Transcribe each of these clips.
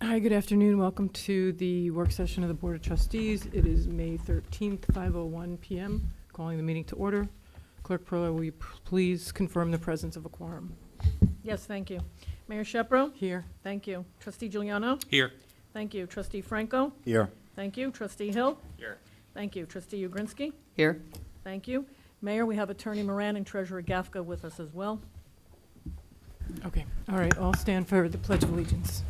Hi, good afternoon. Welcome to the work session of the Board of Trustees. It is May 13th, 5:01 p.m. Calling the meeting to order. Clerk Perla, will you please confirm the presence of a quorum? Yes, thank you. Mayor Shepro? Here. Thank you. Trustee Giuliano? Here. Thank you. Trustee Franco? Here. Thank you. Trustee Hill? Here. Thank you. Trustee Ugrinsky? Here. Thank you. Mayor, we have Attorney Moran and Treasurer Gafka with us as well. Okay. All right. All stand for the Pledge of Allegiance.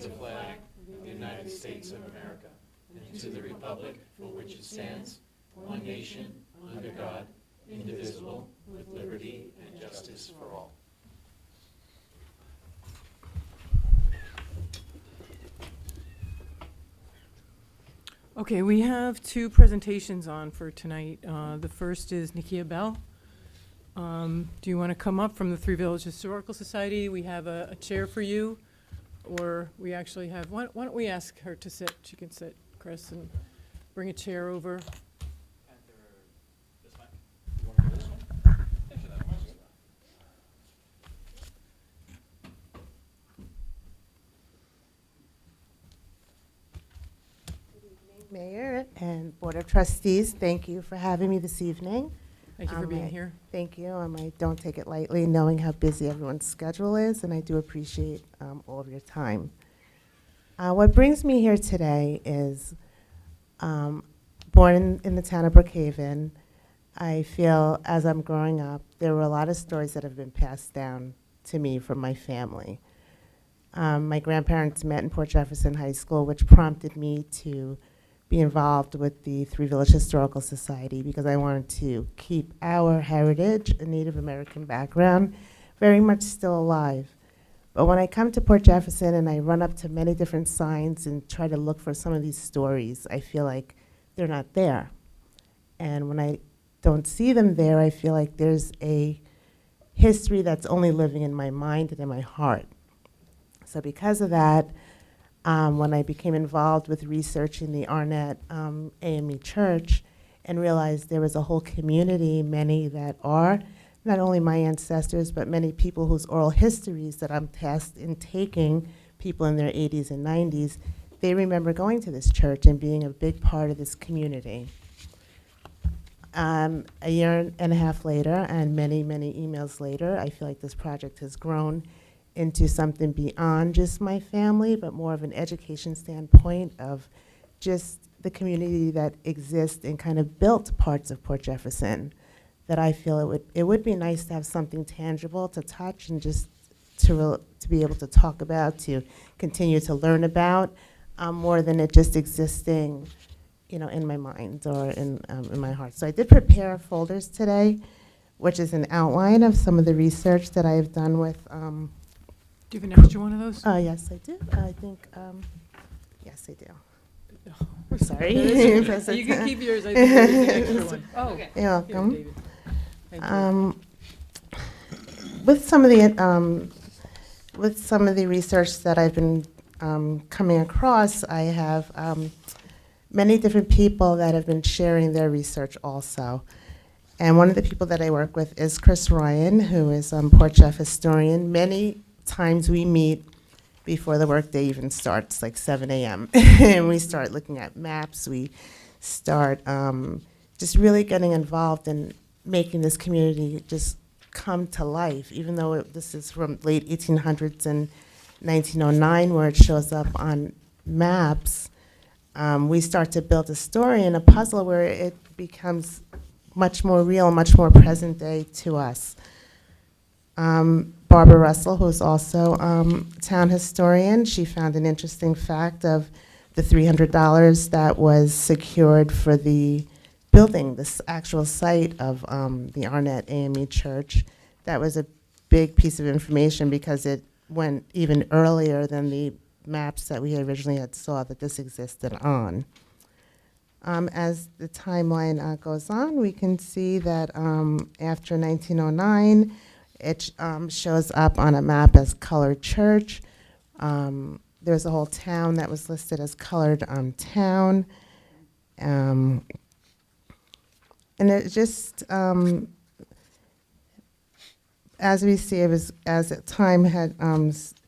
To the flag of the United States of America and to the republic for which it stands, one nation, under God, indivisible, with liberty and justice for all. Okay, we have two presentations on for tonight. The first is Nikia Bell. Do you want to come up from the Three Village Historical Society? We have a chair for you, or we actually have, why don't we ask her to sit? She can sit, Chris, and bring a chair over. Mayor and Board of Trustees, thank you for having me this evening. Thank you for being here. Thank you. I don't take it lightly, knowing how busy everyone's schedule is, and I do appreciate all of your time. What brings me here today is, born in the town of Brookhaven, I feel as I'm growing up, there were a lot of stories that have been passed down to me from my family. My grandparents met in Port Jefferson High School, which prompted me to be involved with the Three Village Historical Society because I wanted to keep our heritage, a Native American background, very much still alive. But when I come to Port Jefferson and I run up to many different signs and try to look for some of these stories, I feel like they're not there. And when I don't see them there, I feel like there's a history that's only living in my mind and in my heart. So because of that, when I became involved with researching the Arnett AME Church and realized there was a whole community, many that are not only my ancestors, but many people whose oral histories that I'm tasked in taking, people in their 80s and 90s, they remember going to this church and being a big part of this community. A year and a half later, and many, many emails later, I feel like this project has grown into something beyond just my family, but more of an education standpoint of just the community that exists and kind of built parts of Port Jefferson, that I feel it would be nice to have something tangible to touch and just to be able to talk about, to continue to learn about, more than it just existing, in my mind or in my heart. So I did prepare folders today, which is an outline of some of the research that I've done with. Do you have an extra one of those? Yes, I do. I think, yes, I do. Oh, Sorry. You can keep yours. I think there's an extra one. Oh, okay. You're Here, welcome. David. Thank you. With some of the research that I've been coming across, I have many different people that have been sharing their research also. And one of the people that I work with is Chris Ryan, who is Port Jeff historian. Many times we meet before the workday even starts, like 7 a.m. and we start looking at maps. We start just really getting involved in making this community just come to life, even though this is from late 1800s and 1909 where it shows up on maps. We start to build a story and a puzzle where it becomes much more real, much more present day to us. Barbara Russell, who's also town historian, she found an interesting fact of the $300 that was secured for the building, this actual site of the Arnett AME Church. That was a big piece of information because it went even earlier than the maps that we originally had saw that this existed on. As the timeline goes on, we can see that after 1909, it shows up on a map as colored church. There's a whole town that was listed as colored town. And it just as we see, it was, as time had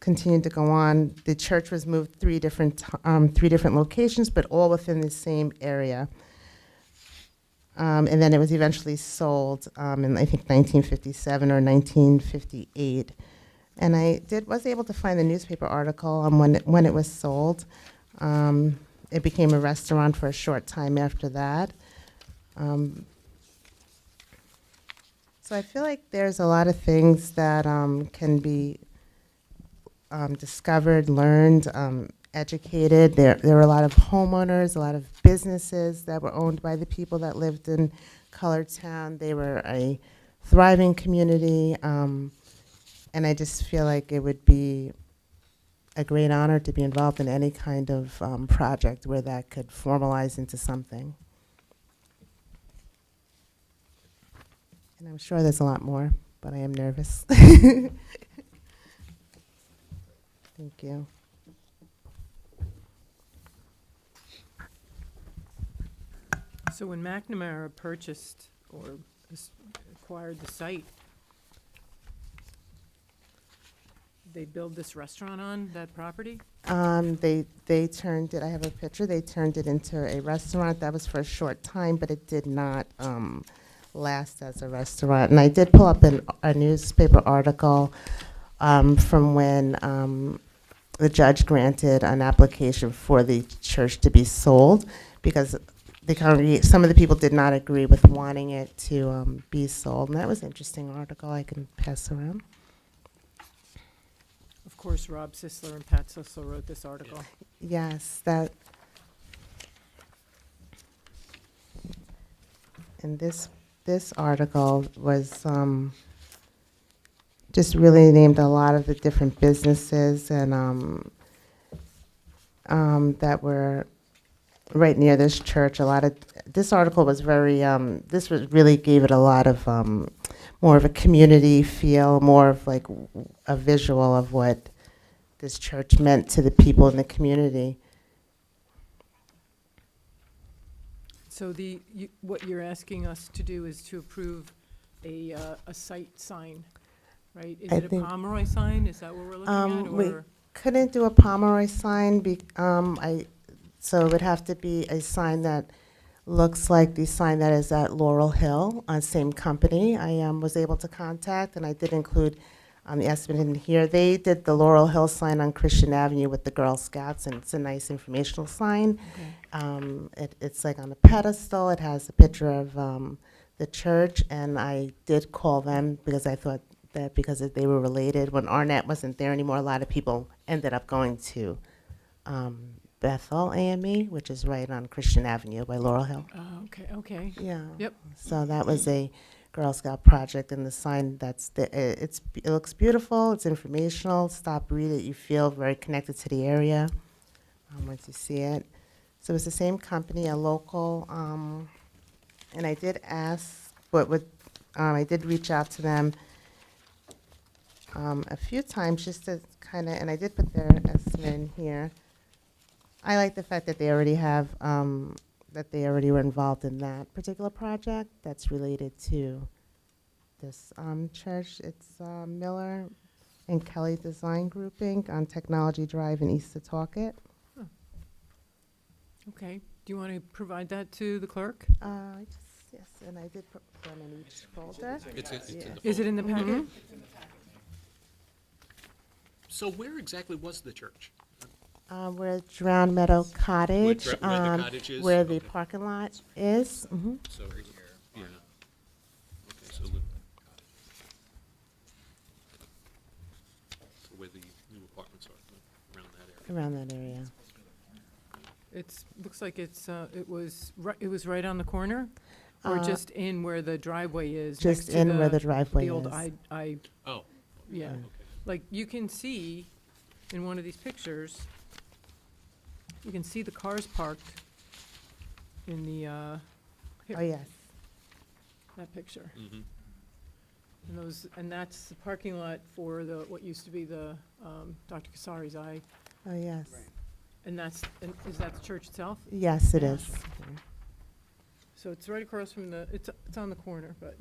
continued to go on, the church was moved three different locations, but all within the same area. And then it was eventually sold in, I think, 1957 or 1958. And I was able to find the newspaper article on when it was sold. It became a restaurant for a short time after that. So I feel like there's a lot of things that can be discovered, learned, educated. There were a lot of homeowners, a lot of businesses that were owned by the people that lived in Colortown. They were a thriving community, and I just feel like it would be a great honor to be involved in any kind of project where that could formalize into something. And I'm sure there's a lot more, but I am nervous. Thank you. So when McNamara purchased or acquired the site, they build this restaurant on that property? They turned it, I have a picture, they turned it into a restaurant. That was for a short time, but it did not last as a restaurant. And I did pull up a newspaper article from when the judge granted an application for the church to be sold, because some of the people did not agree with wanting it to be sold. And that was an interesting article I can pass around. Of course, Rob Sisler and Pat Sisler wrote this article. Yes, that. And this article was just really named a lot of the different businesses and that were right near this church. This article was very, really gave it a lot of more of a community feel, more of like a visual of what this church meant to the people in the community. So what you're asking us to do is to approve a site sign, right? Is I it a think- Pomeroy sign? Is that what we're looking at, We or? couldn't do a Pomeroy sign, so it would have to be a sign that looks like the sign that is at Laurel Hill, same company. I was able to contact, and I did include the estimate in here. They did the Laurel Hill sign on Christian Avenue with the Girl Scouts, and it's a nice informational sign. Okay. It's like on a pedestal. It has a picture of the church, and I did call them because I thought that because they were related. When Arnett wasn't there anymore, a lot of people ended up going to Bethel AME, which is right on Christian Avenue by Laurel Hill. Oh, okay. Yeah. Yep. So that was a Girl Scout project, and the sign it looks beautiful. It's informational. Stop, read it. You feel very connected to the area once you see it. So it's the same company, a local, and I did ask, I did reach out to them a few times just to kind of, and I did put their estimate in here. I like the fact that they already have, that they already were involved in that particular project that's related to this church. It's Miller and Kelly Design Group, Inc. on Technology Drive in East Setauket. Okay. Do you want to provide that to the clerk? Yes, and I did put them in each folder. It's Yeah. in the Is it in the packet? Mhm. So where exactly was the church? We're at Drowned Meadow Cottage, Where the cottage is? where the Okay. parking lot is. Mhm. So, yeah. Okay, so the so where the new apartments are, around that area. Around that area. Looks like it was right on the corner, or just in where the driveway is? next Just to in where the driveway The old is. Oh, yeah. okay. Like, you can see in one of these pictures, you can see the cars parked in the, here, Oh, yes. that picture. Mhm. And that's the parking lot for what used to be the, Dr. Kasari's Eye. Oh, yes. And is that the church itself? Yes, it Yeah. is. So it's right across from it's on the corner, but,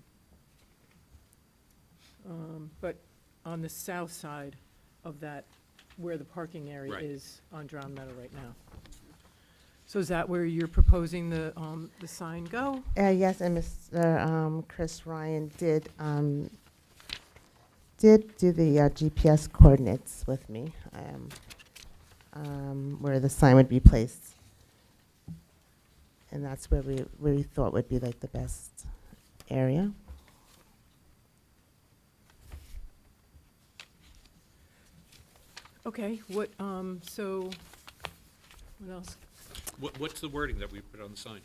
but on the south side of that, where the parking area Right. is on Drown Meadow right now. So is that where you're proposing the sign go? Yes, and Mr. Chris Ryan did do the GPS coordinates with me, where the sign would be placed. And that's where we thought would be like the best area. Okay, what else? What's the wording that we put on the sign?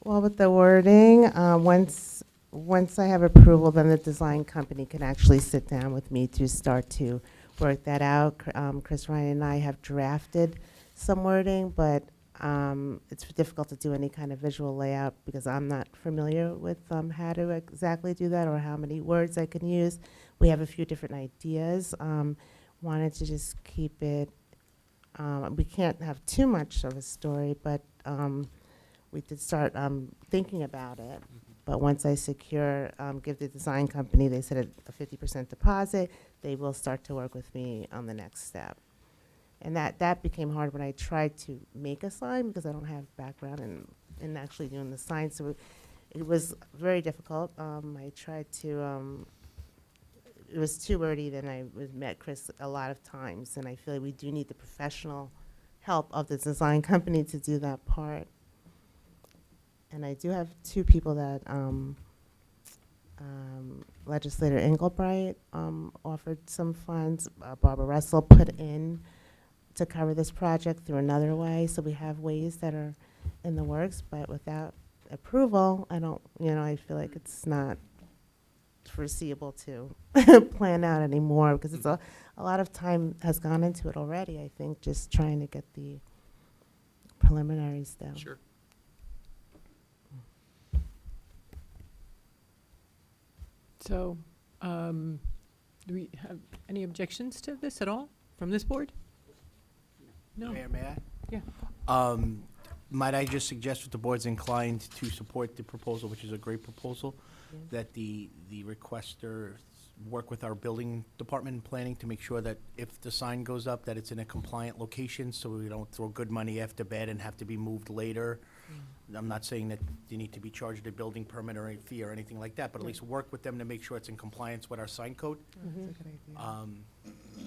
Well, with the wording, once I have approval, then the design company can actually sit down with me to start to work that out. Chris Ryan and I have drafted some wording, but it's difficult to do any kind of visual layout because I'm not familiar with how to exactly do that or how many words I can use. We have a few different ideas. Wanted to just keep it, we can't have too much of a story, but we did start thinking about it. But once I secure, give the design company, they said a 50% deposit, they will start to work with me on the next step. And that became hard when I tried to make a sign because I don't have background in actually doing the sign. So it was very difficult. I tried to, it was too wordy, then I met Chris a lot of times. And I feel like we do need the professional help of the design company to do that part. And I do have two people that Legislator Engelbright offered some funds. Barbara Russell put in to cover this project through another way. So we have ways that are in the works, but without approval, I don't, I feel like it's not foreseeable to plan out anymore because it's a lot of time has gone into it already, I think, just trying to get the preliminaries down. Sure. So, do we have any objections to this at all from this board? No. Mayor, may I? Yeah. Might I just suggest if the board's inclined to support the proposal, which is a great proposal, that the requester work with our building department and planning to make sure that if the sign goes up, that it's in a compliant location, so we don't throw good money after bad and have to be moved later. I'm not saying that you need to be charged a building permit or a fee or anything like that, but at least work with them to make sure it's in compliance with our sign code. That's a good idea.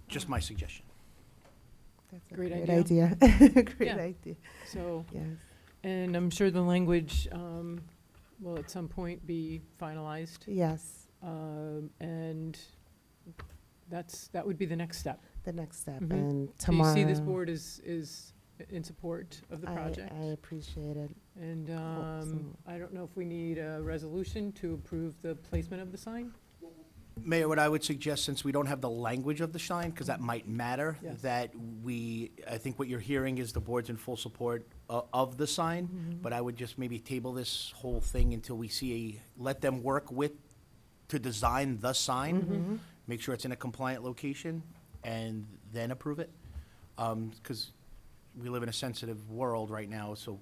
Just my suggestion. That's a Great great idea. idea. Great Yeah. idea. So, Yes. and I'm sure the language will at some point be finalized. Yes. And that would be the next step. The next step. Mhm. And So tomorrow. you see this board is in support of the project? I appreciate it. And Awesome. I don't know if we need a resolution to approve the placement of the sign? Mayor, what I would suggest, since we don't have the language of the sign, because that might matter, Yes. that I think what you're hearing is the board's in full support of the sign, but I would just maybe table this whole thing until we let them work to design the sign, make sure it's in a compliant location, and then approve it. Because we live in a sensitive world right now, so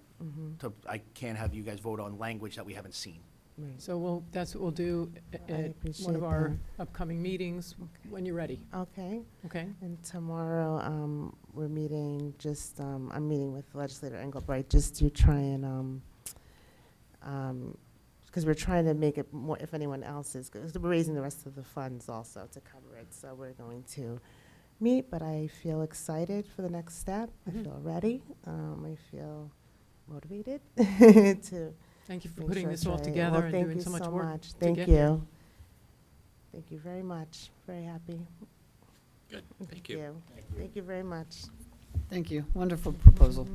I can't have you guys vote on language that we haven't seen. Right. So that's what we'll do I at one appreciate of our upcoming meetings when you're ready, Okay. okay? And tomorrow, we're meeting I'm meeting with Legislator Engelbright just to try and, because we're trying to make it more, if anyone else is, because we're raising the rest of the funds also to cover it. So we're going to meet, but I feel excited for the next step. I feel ready. I feel motivated to Thank you for make putting sure this it's all right. together Well, and thank doing you so much work to Thank get here. you. Thank you very much. Very happy. Good, thank you. Thank you very much. Thank you. Wonderful proposal.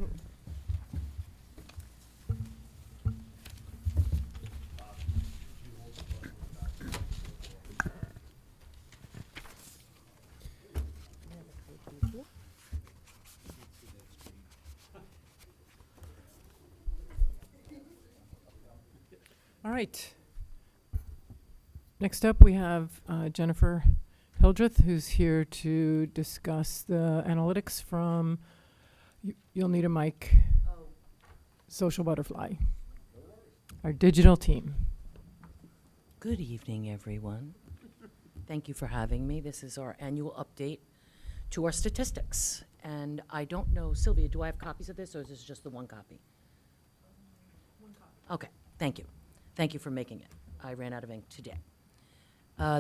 All right. Next up, we have Jennifer Hildreth, who's here to discuss the analytics from, you'll need a mic, Social Butterfly, our digital team. Good evening, everyone. Thank you for having me. This is our annual update to our statistics. And I don't know, Sylvia, do I have copies of this, or is this just the one copy? One copy. Okay, thank you. Thank you for making it. I ran out of ink today.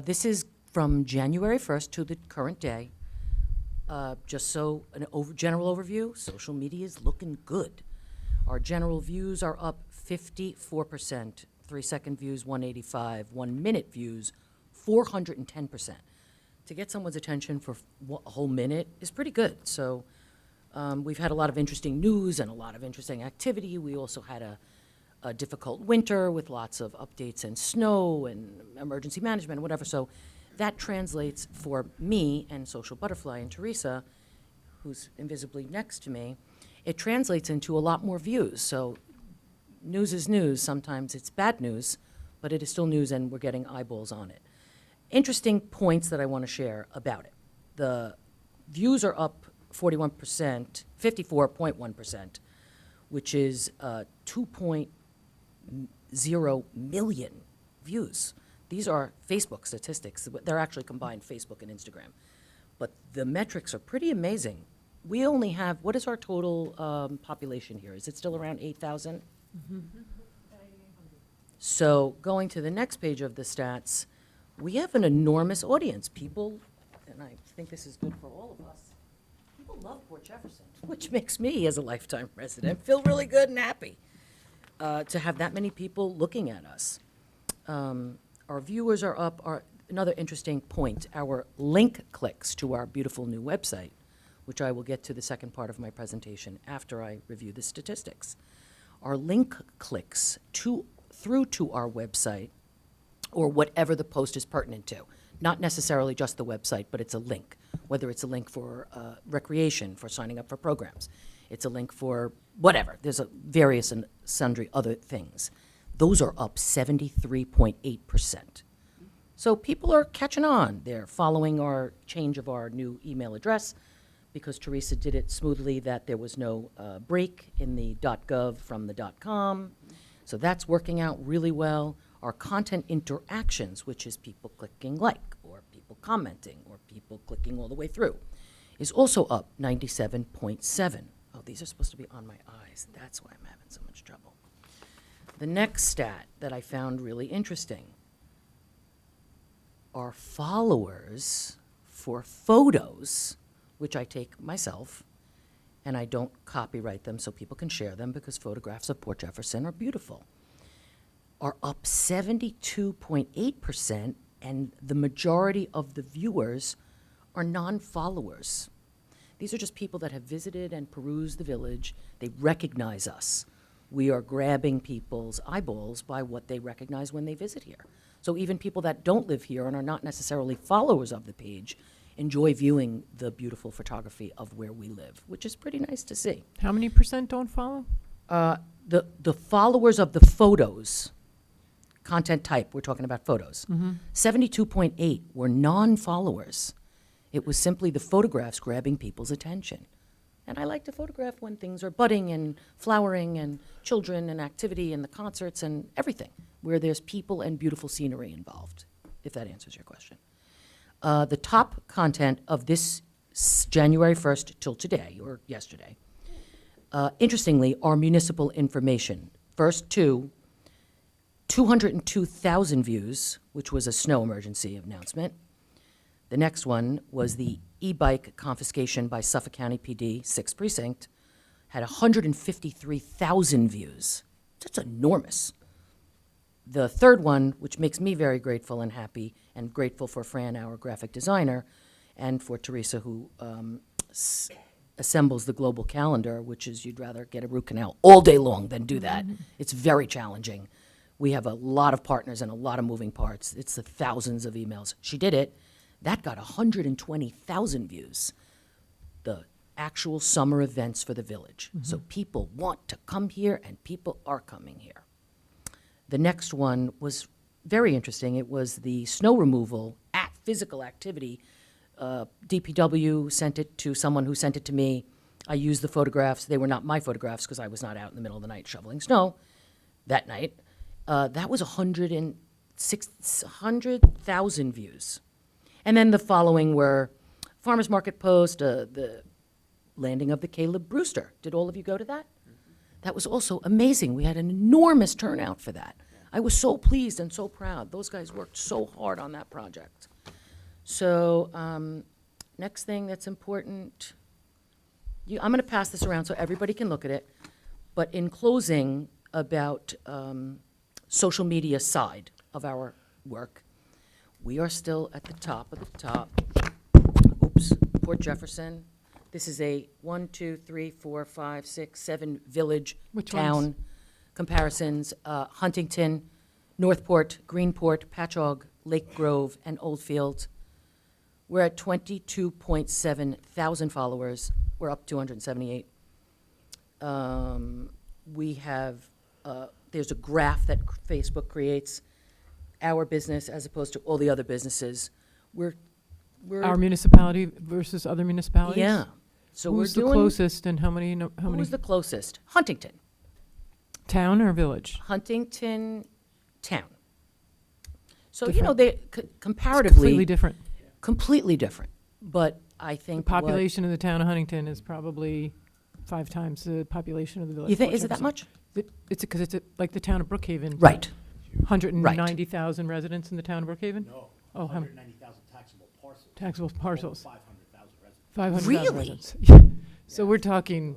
This is from January 1st to the current day. Just so an general overview, social media is looking good. Our general views are up 54%, 3-second views 185, 1-minute views 410%. To get someone's attention for a whole minute is pretty good. So we've had a lot of interesting news and a lot of interesting activity. We also had a difficult winter with lots of updates and snow and emergency management and whatever. So that translates for me and Social Butterfly and Teresa, who's invisibly next to me, it translates into a lot more views. So news is news. Sometimes it's bad news, but it is still news and we're getting eyeballs on it. Interesting points that I want to share about it. The views are up 41%, 54.1%, which is 2.0 million views. These are Facebook statistics. They're actually combined Facebook and Instagram. But the metrics are pretty amazing. We only have, what is our total population here? Is it still around 8,000? So going to the next page of the stats, we have an enormous audience. People, and I think this is good for all of us, people love Port Jefferson, which makes me, as a lifetime resident, feel really good and happy to have that many people looking at us. Our viewers are up. Another interesting point, our link clicks to our beautiful new website, which I will get to the second part of my presentation after I review the statistics. Our link clicks through to our website, or whatever the post is pertinent to. Not necessarily just the website, but it's a link, whether it's a link for recreation, for signing up for programs. It's a link for whatever. There's various and sundry other things. Those are up 73.8%. So people are catching on. They're following our change of our new email address because Teresa did it smoothly that there was no break in the .gov from the .com. So that's working out really well. Our content interactions, which is people clicking like, or people commenting, or people clicking all the way through, is also up 97.7. Oh, these are supposed to be on my eyes. That's why I'm having so much trouble. The next stat that I found really interesting, our followers for photos, which I take myself, and I don't copyright them so people can share them because photographs of Port Jefferson are beautiful, are up 72.8%, and the majority of the viewers are non-followers. These are just people that have visited and perused the village. They recognize us. We are grabbing people's eyeballs by what they recognize when they visit here. So even people that don't live here and are not necessarily followers of the page enjoy viewing the beautiful photography of where we live, which is pretty nice to see. How many percent don't follow? The followers of the photos, content type, we're talking about photos, 72.8 were non-followers. It was simply the photographs grabbing people's attention. And I like to photograph when things are budding and flowering and children and activity and the concerts and everything, where there's people and beautiful scenery involved, if that answers your question. The top content of this January 1st till today, or yesterday, interestingly, are municipal information. First two, 202,000 views, which was a snow emergency announcement. The next one was the e-bike confiscation by Suffolk County PD, 6th Precinct, had 153,000 views. That's enormous. The third one, which makes me very grateful and happy, and grateful for Fran, our graphic designer, and for Teresa, who assembles the global calendar, which is you'd rather get a root canal all day long than do that. It's very challenging. We have a lot of partners and a lot of moving parts. It's the thousands of emails. She did it. That got 120,000 views. The actual summer events for the village. So people want to come here, and people are coming here. The next one was very interesting. It was the snow removal at physical activity. DPW sent it to someone who sent it to me. I used the photographs. They were not my photographs because I was not out in the middle of the night shoveling snow that night. That was 600,000 views. And then the following were Farmers Market Post, the landing of the Caleb Brewster. Did all of you go to that? That was also amazing. We had an enormous turnout for that. I was so pleased and so proud. Those guys worked so hard on that project. So, next thing that's important, I'm going to pass this around so everybody can look at it. But in closing, about social media side of our work, we are still at the top of the top. Oops, Port Jefferson. This is a 1, 2, 3, 4, 5, 6, 7 village, Which town ones? comparisons. Huntington, Northport, Greenport, Patchogue, Lake Grove, and Oldfield. We're at 22.7 thousand followers. We're up 278. We have, there's a graph that Facebook creates, our business as opposed to all the other businesses. We're Our municipality versus other municipalities? yeah. So Who's we're the doing, closest and how many, how who many? was the closest? Huntington. Town or village? Huntington Town. So, you Different. know, they comparatively. Completely different. Completely different. But I The think population of the town of Huntington is probably 5 times the population of the village. You of think, Port is it that Jefferson. much? It's because it's like the town of Brookhaven. Right. 190,000 residents in the town of Brookhaven? No, Oh, how many 190,000 taxable parcels. taxable parcels? 500,000 residents. 500,000 Really? residents. Yeah. So we're talking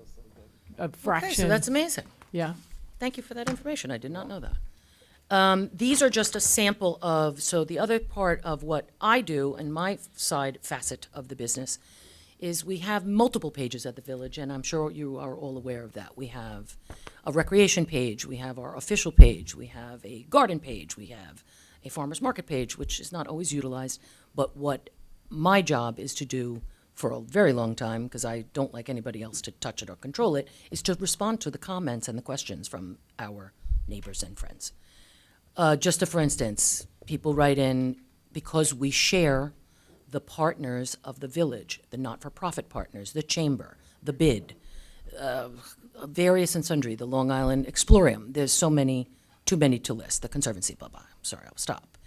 a fraction. Okay, so that's amazing. Yeah. Thank you for that information. I did not know that. These are just a sample of, so the other part of what I do and my side facet of the business is we have multiple pages at the village, and I'm sure you are all aware of that. We have a recreation page, we have our official page, we have a garden page, we have a farmer's market page, which is not always utilized, but what my job is to do for a very long time, because I don't like anybody else to touch it or control it, is to respond to the comments and the questions from our neighbors and friends. Just for instance, people write in, because we share the partners of the village, the not-for-profit partners, the chamber, the bid, various and sundry, the Long Island Explorium. There's so many, too many to list, the Conservancy, blah, blah. Sorry, I'll stop.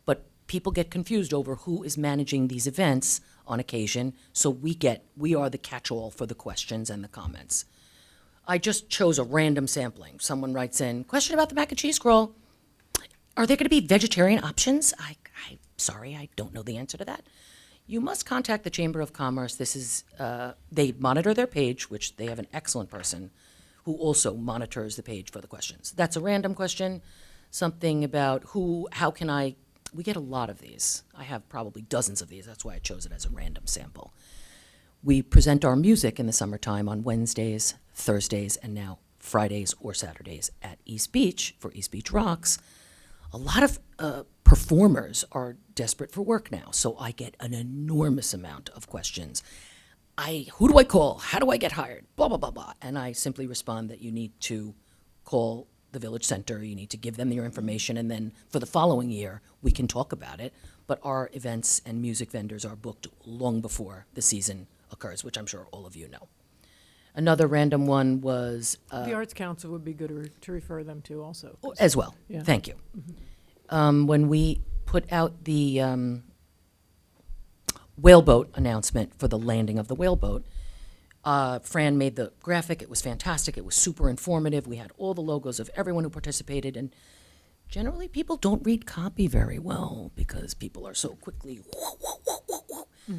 But people get confused over who is managing these events on occasion, so we are the catch-all for the questions and the comments. I just chose a random sampling. Someone writes in, question about the mac and cheese scroll. Are there going to be vegetarian options? Sorry, I don't know the answer to that. You must contact the Chamber of Commerce. This is, they monitor their page, which they have an excellent person who also monitors the page for the questions. That's a random question. Something about we get a lot of these. I have probably dozens of these. That's why I chose it as a random sample. We present our music in the summertime on Wednesdays, Thursdays, and now Fridays or Saturdays at East Beach for East Beach Rocks. A lot of performers are desperate for work now, so I get an enormous amount of questions. Who do I call? How do I get hired? Blah, blah, blah, blah. And I simply respond that you need to call the village center, you need to give them your information, and then for the following year, we can talk about it. But our events and music vendors are booked long before the season occurs, which I'm sure all of you know. Another random one was The Arts Council would be good to refer them to also. 'cause- as well. Yeah. Thank you. When we put out the whaleboat announcement for the landing of the whaleboat, Fran made the graphic. It was fantastic. It was super informative. We had all the logos of everyone who participated, and generally people don't read copy very well because people are so quickly.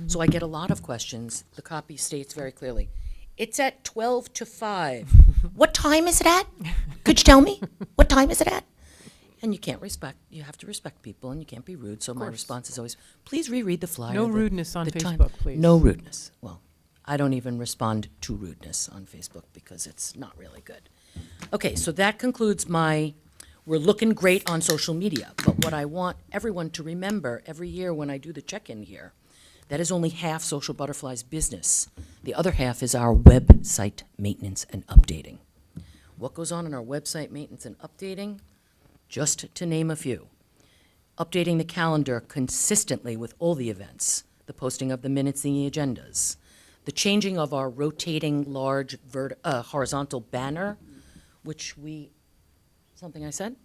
So I get a lot of questions. The copy states very clearly, it's at 12 to 5. What time is it at? Could you tell me? What time is it at? And you have to respect people, and you can't be rude. So my course. response is always, please reread the flyer. No the- rudeness on the time." Facebook, please. No rudeness. Well, I don't even respond to rudeness on Facebook because it's not really good. Okay, so that concludes we're looking great on social media. But what I want everyone to remember every year when I do the check-in here, that is only half Social Butterfly's business. The other half is our website maintenance and updating. What goes on in our website maintenance and updating? Just to name a few. Updating the calendar consistently with all the events, the posting of the minutes and the agendas, the changing of our rotating large horizontal banner, which something I said?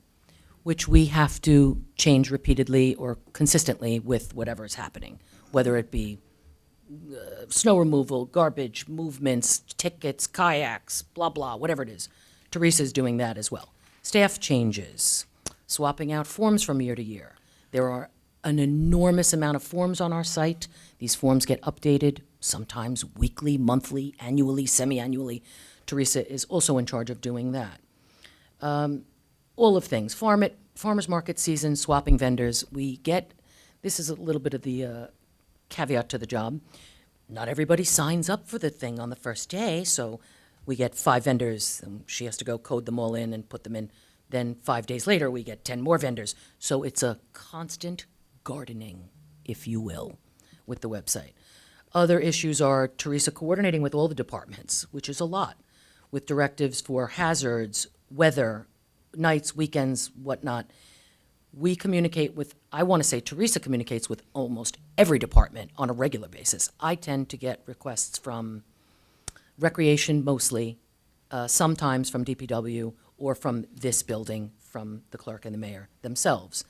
which we have to change repeatedly or consistently with whatever is happening, whether it be snow removal, garbage, movements, tickets, kayaks, blah, blah, whatever it is. Teresa's doing that as well. Staff changes, swapping out forms from year to year. There are an enormous amount of forms on our site. These forms get updated, sometimes weekly, monthly, annually, semi-annually. Teresa is also in charge of doing that. All of things, farmers market season, swapping vendors. This is a little bit of the caveat to the job. Not everybody signs up for the thing on the first day, so we get 5 vendors, and she has to go code them all in and put them in. Then 5 days later, we get 10 more vendors. So it's a constant gardening, if you will, with the website. Other issues are Teresa coordinating with all the departments, which is a lot, with directives for hazards, weather, nights, weekends, whatnot. We communicate with, I want to say Teresa communicates with almost every department on a regular basis. I tend to get requests from Recreation mostly, sometimes from DPW or from this building, from the clerk and the mayor themselves.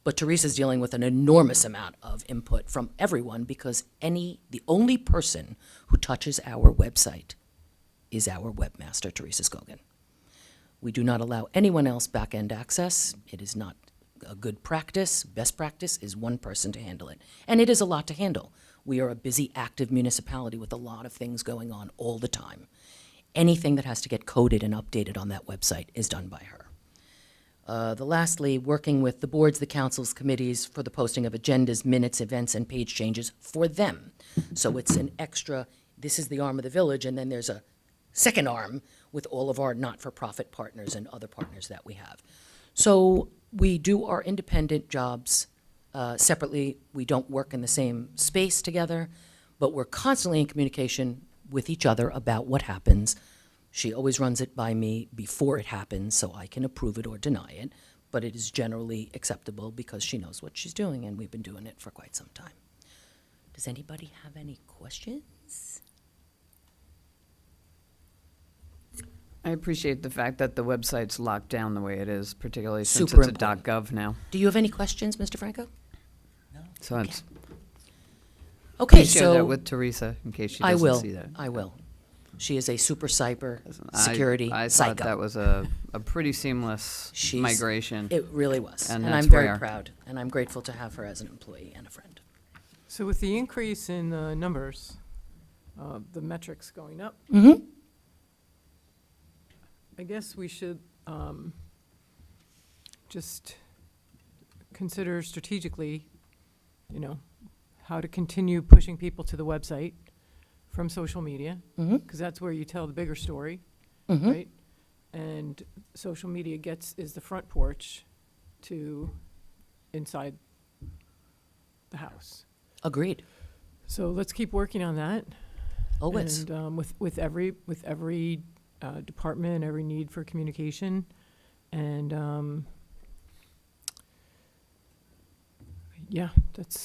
But Teresa's dealing with an enormous amount of input from everyone because the only person who touches our website is our webmaster, Teresa Scogan. We do not allow anyone else back-end access. It is not a good practice. Best practice is one person to handle it. And it is a lot to handle. We are a busy, active municipality with a lot of things going on all the time. Anything that has to get coded and updated on that website is done by her. Lastly, working with the boards, the councils, committees for the posting of agendas, minutes, events, and page changes for them. So it's an extra, this is the arm of the village, and then there's a second arm with all of our not-for-profit partners and other partners that we have. So we do our independent jobs separately. We don't work in the same space together, but we're constantly in communication with each other about what happens. She always runs it by me before it happens so I can approve it or deny it, but it is generally acceptable because she knows what she's doing, and we've been doing it for quite some time. Does anybody have any questions? I appreciate the fact that the website's locked down the way it is, particularly since Super it's a important. .gov now. Do you have any questions, Mr. Franco? So it's, Okay, please share that so with Teresa in case she I doesn't will. see that. I will. She is a super cyber I- security I psycho. thought that was a pretty seamless She's- migration. It really was. And And that's I'm very rare. proud, and I'm grateful to have her as an employee and a friend. So with the increase in the numbers, the metrics going up, Mm-hmm. I guess we should just consider strategically, how to continue pushing people to the website from social media, Mm-hmm. because that's where you tell the bigger story, Mm-hmm. right? And social media is the front porch to inside the house. Agreed. So let's keep working on that. Always. And with every department, every need for communication, and yeah,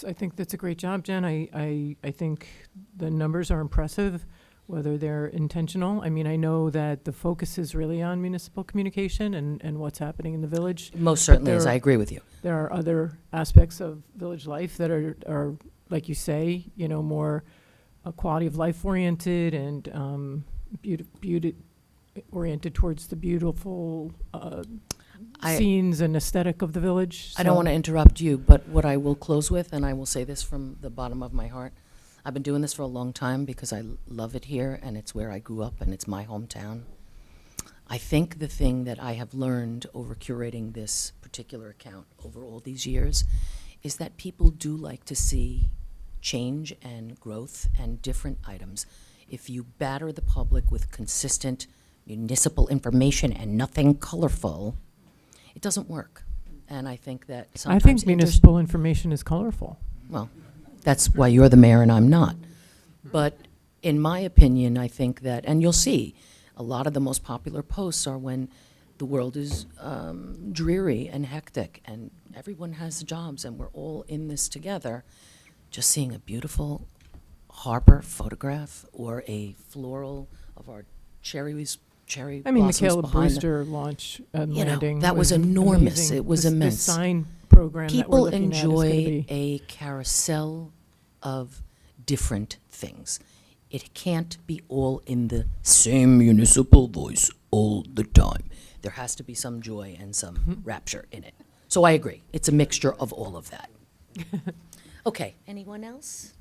I think that's a great job, Jen. I think the numbers are impressive, whether they're intentional. I mean, I know that the focus is really on municipal communication and what's happening in the village. Most certainly is. there- I agree with you. There are other aspects of village life that are like you say, more quality of life oriented and beauty oriented towards the beautiful I- scenes and aesthetic of the village. I don't So- want to interrupt you, but what I will close with, and I will say this from the bottom of my heart, I've been doing this for a long time because I love it here, and it's where I grew up, and it's my hometown. I think the thing that I have learned over curating this particular account over all these years is that people do like to see change and growth and different items. If you batter the public with consistent municipal information and nothing colorful, it doesn't work. And I think that I sometimes think municipal information is colorful. well, that's why you're the mayor and I'm not. But in my opinion, I think that, and you'll see, a lot of the most popular posts are when the world is dreary and hectic and everyone has jobs and we're all in this together. Just seeing a beautiful harbor photograph or a floral of our cherries cherry I mean, the blossoms Caleb behind them. Brewster launch and You know, landing. that was enormous. amazing. It was The immense. sign program that we're People looking at is gonna enjoy be. a carousel of different things. It can't be all in the same municipal voice all the time. There has to be some joy and some rapture in it. So I agree. It's a mixture of all of that. Okay, anyone else?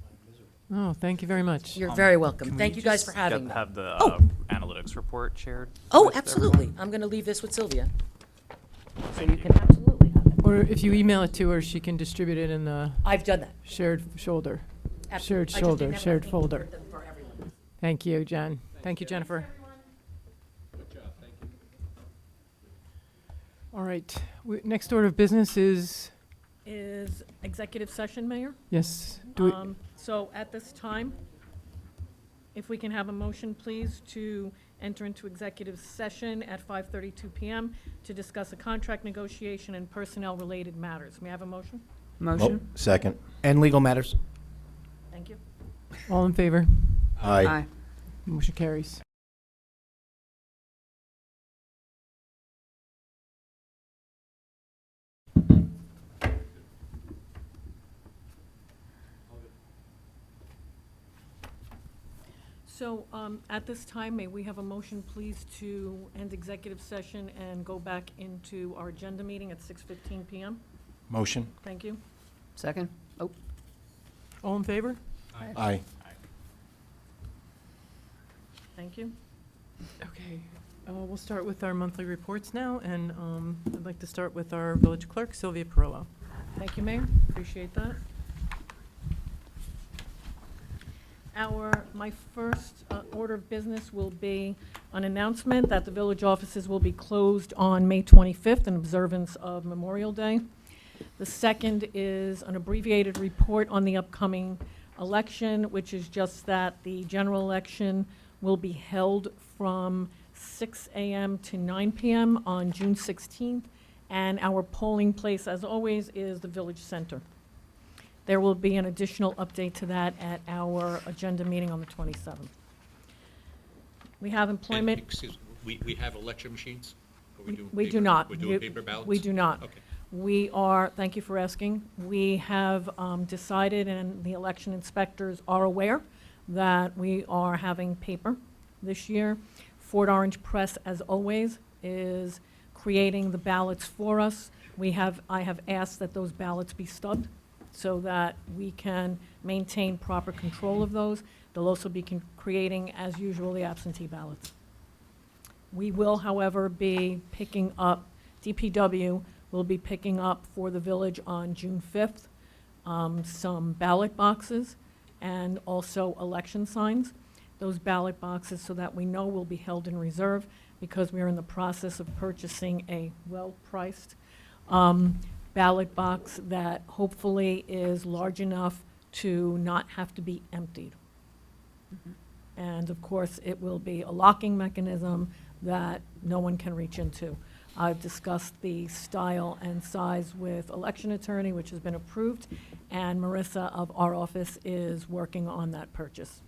Oh, thank you very much. You're very welcome. Can we Thank you guys just for having me. have the Oh. analytics report shared? Oh, with absolutely. everyone? I'm going to leave this with Sylvia. So Thank you you. can absolutely have it. Or if you email it to her, she can distribute it in the I've done that. shared shoulder. Absolutely. Shared I just shoulder, didn't have shared enough ink folder. for everyone. Thank you, Jen. Thank you, Jennifer. All right. Next order of business is, Is executive session, Mayor? yes, do we, So at this time, if we can have a motion, please, to enter into executive session at 5:32 PM to discuss a contract negotiation and personnel-related matters. May I have a motion? Motion? Second. And legal matters. Thank you. all in favor? Aye. Motion carries. So at this time, may we have a motion, please, to end executive session and go back into our agenda meeting at 6:15 PM? Motion. Thank you. Second? Oh, All in favor? Aye. Thank you. Okay, we'll start with our monthly reports now, and I'd like to start with our village clerk, Sylvia Perillo. Thank you, Mayor. Appreciate that. My first order of business will be an announcement that the village offices will be closed on May 25th in observance of Memorial Day. The second is an abbreviated report on the upcoming election, which is just that the general election will be held from 6 a.m. to 9 p.m. on June 16th, and our polling place, as always, is the Village Center. There will be an additional update to that at our agenda meeting on the 27th. We have employment. Excuse me, we have election machines? Or We do paper? not. We're doing You- paper ballots? We do not. Okay. We are, thank you for asking, we have decided, and the election inspectors are aware, that we are having paper this year. Fort Orange Press, as always, is creating the ballots for us. I have asked that those ballots be stubbed so that we can maintain proper control of those. They'll also be creating, as usual, the absentee ballots. We will, however, be picking up, DPW will be picking up for the village on June 5th, some ballot boxes and also election signs. Those ballot boxes, so that we know, will be held in reserve because we are in the process of purchasing a well-priced ballot box that hopefully is large enough to not have to be emptied. And of course, it will be a locking mechanism that no one can reach into. I've discussed the style and size with election attorney, which has been approved, and Marissa of our office is working on that purchase.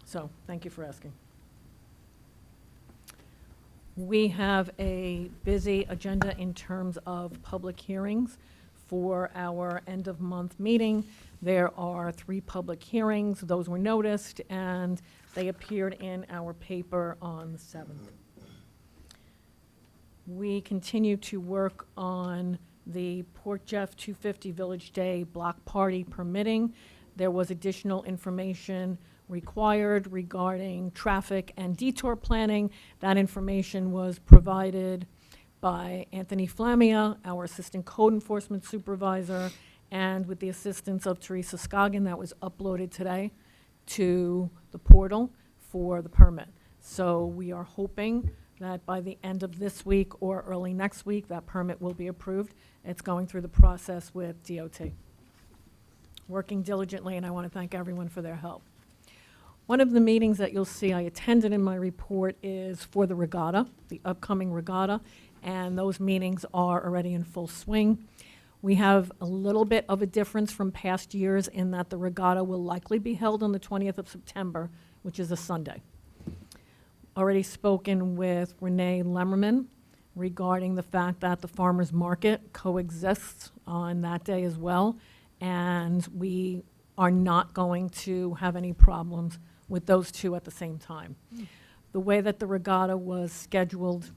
So, thank you for asking. We have a busy agenda in terms of public hearings for our end-of-month meeting. There are 3 public hearings. Those were noticed, and they appeared in our paper on the 7th. We continue to work on the Port Jeff 250 Village Day Block Party permitting. There was additional information required regarding traffic and detour planning. That information was provided by Anthony Flamia, our Assistant Code Enforcement Supervisor, and with the assistance of Teresa Scoggin. That was uploaded today to the portal for the permit. So we are hoping that by the end of this week or early next week, that permit will be approved. It's going through the process with DOT. Working diligently, and I want to thank everyone for their help. One of the meetings that you'll see I attended in my report is for the regatta, the upcoming regatta, and those meetings are already in full swing. We have a little bit of a difference from past years in that the regatta will likely be held on the 20th of September, which is a Sunday. already spoken with Renee Lemmerman regarding the fact that the farmer's market coexists on that day as well, and we are not going to have any problems with those two at the same time. The way that the regatta was scheduled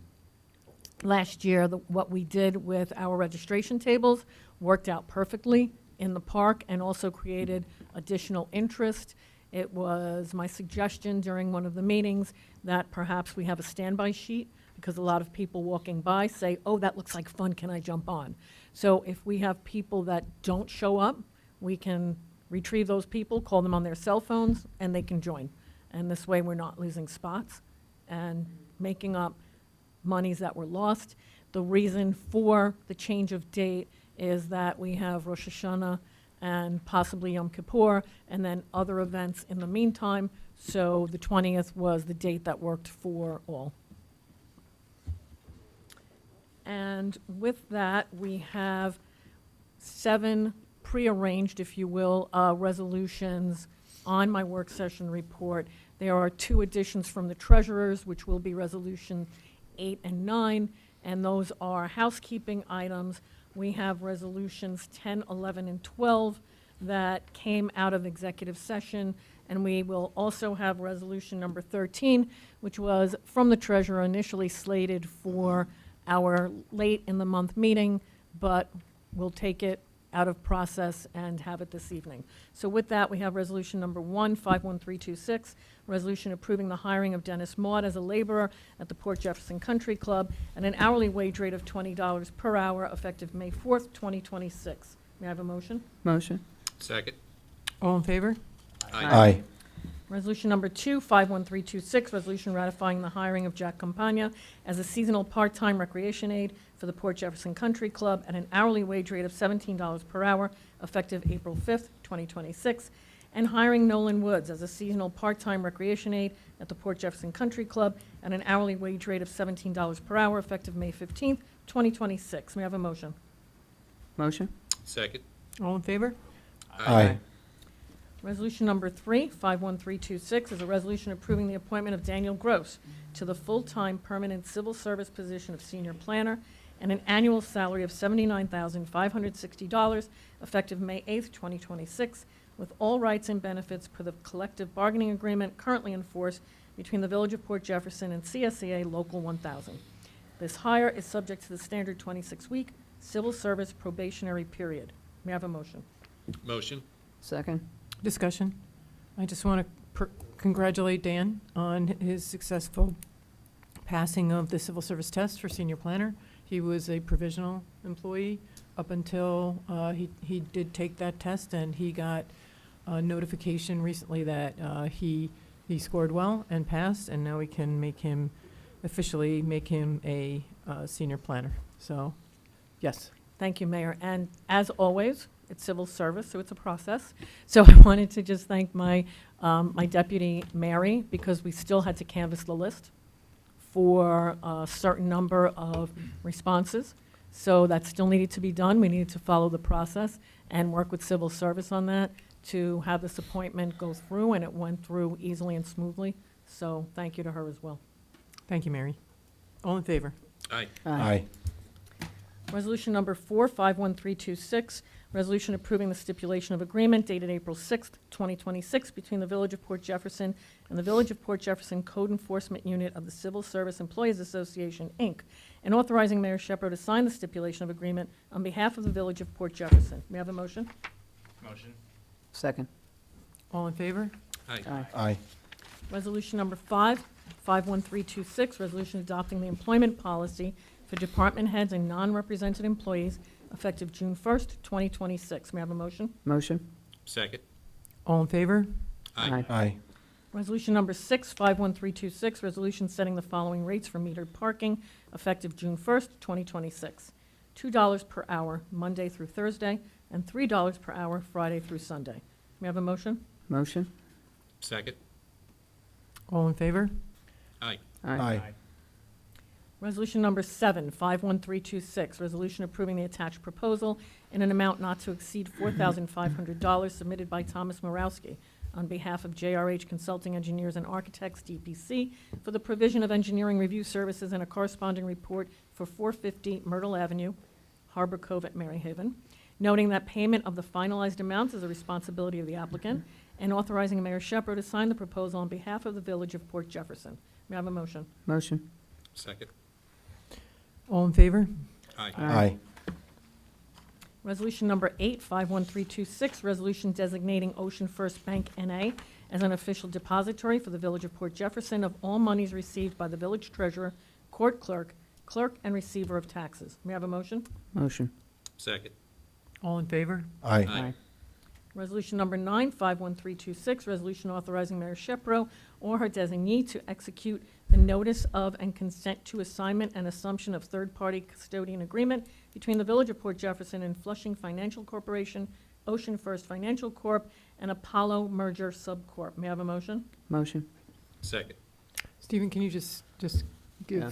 last year, what we did with our registration tables worked out perfectly in the park and also created additional interest. It was my suggestion during one of the meetings that perhaps we have a standby sheet, because a lot of people walking by say, oh, that looks like fun, can I jump on? So if we have people that don't show up, we can retrieve those people, call them on their cell phones, and they can join. And this way, we're not losing spots and making up monies that were lost. The reason for the change of date is that we have Rosh Hashanah and possibly Yom Kippur, and then other events in the meantime. So the 20th was the date that worked for all. And with that, we have 7 prearranged, if you will, resolutions on my work session report. There are 2 additions from the treasurers, which will be resolution 8 and 9, and those are housekeeping items. We have resolutions 10, 11, and 12 that came out of executive session, and we will also have resolution number 13, which was from the treasurer, initially slated for our late in the month meeting, but we'll take it out of process and have it this evening. So with that, we have resolution number 1, 51326, resolution approving the hiring of Dennis Maud as a laborer at the Port Jefferson Country Club at an hourly wage rate of $20 per hour effective May 4th, 2026. May I have a motion? Motion. Second. All in favor? Aye. Resolution number 2, 51326, resolution ratifying the hiring of Jack Campagna as a seasonal part-time recreation aide for the Port Jefferson Country Club at an hourly wage rate of $17 per hour, effective April 5th, 2026, and hiring Nolan Woods as a seasonal part-time recreation aide at the Port Jefferson Country Club at an hourly wage rate of $17 per hour, effective May 15th, 2026. May I have a motion? Motion. Second. All in favor? Aye. Resolution number 3, 51326, is a resolution approving the appointment of Daniel Gross to the full-time permanent civil service position of senior planner and an annual salary of $79,560, effective May 8th, 2026, with all rights and benefits per the collective bargaining agreement currently in force between the Village of Port Jefferson and CSEA Local 1000. This hire is subject to the standard 26-week civil service probationary period. May I have a motion? Motion. Second. Discussion. I just want to congratulate Dan on his successful passing of the civil service test for senior planner. He was a provisional employee up until he did take that test, and he got a notification recently that he scored well and passed, and now we can officially make him a senior planner. So, yes. Thank you, Mayor. And as always, it's civil service, so it's a process. So I wanted to just thank my deputy, Mary, because we still had to canvass the list for a certain number of responses. So that still needed to be done. We needed to follow the process and work with civil service on that to have this appointment go through, and it went through easily and smoothly. So thank you to her as well. Thank you, Mary. All in favor? Aye. Aye. Resolution number 4, 51326, resolution approving the stipulation of agreement dated April 6th, 2026, between the Village of Port Jefferson and the Village of Port Jefferson Code Enforcement Unit of the Civil Service Employees Association, Inc., and authorizing Mayor Shepard to sign the stipulation of agreement on behalf of the Village of Port Jefferson. May I have a motion? Motion. Second. All in favor? Aye. Aye. Aye. Resolution number 5, 51326, resolution adopting the employment policy for department heads and non-represented employees effective June 1st, 2026. May I have a motion? Motion. Second. All in favor? Aye. Aye. Resolution number 6, 51326, resolution setting the following rates for metered parking effective June 1st, 2026. $2 per hour, Monday through Thursday, and $3 per hour, Friday through Sunday. May I have a motion? Motion. Second. All in favor? Aye. Aye. Resolution number 7, 51326, resolution approving the attached proposal in an amount not to exceed $4,500 submitted by Thomas Morowski on behalf of JRH Consulting Engineers and Architects, DPC, for the provision of engineering review services and a corresponding report for 450 Myrtle Avenue, Harbor Cove at Maryhaven, noting that payment of the finalized amounts is a responsibility of the applicant, and authorizing Mayor Shepro to sign the proposal on behalf of the Village of Port Jefferson. May I have a motion? Motion. Second. All in favor? Aye. Aye. Resolution number 8, 51326, resolution designating Ocean First Bank N.A. as an official depository for the Village of Port Jefferson of all monies received by the village treasurer, court clerk, clerk, and receiver of taxes. May I have a motion? Motion. Second. All in favor? Aye. Resolution number 9, 51326, resolution authorizing Mayor Shepro or her designee to execute the notice of and consent to assignment and assumption of third-party custodian agreement between the Village of Port Jefferson and Flushing Financial Corporation, Ocean First Financial Corp., and Apollo Merger Subcorp. May I have a motion? Motion. Second. Stephen, can you just give Yeah.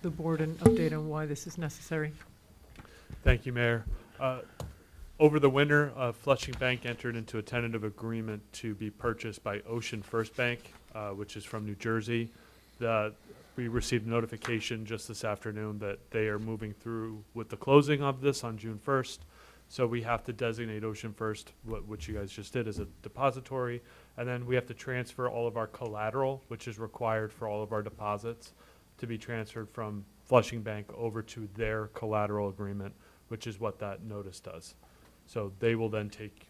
the board an update on why this is necessary? Thank you, Mayor. Over the winter, Flushing Bank entered into a tentative agreement to be purchased by Ocean First Bank, which is from New Jersey. We received notification just this afternoon that they are moving through with the closing of this on June 1st. So we have to designate Ocean First, which you guys just did, as a depository. And then we have to transfer all of our collateral, which is required for all of our deposits, to be transferred from Flushing Bank over to their collateral agreement, which is what that notice does. So they will then take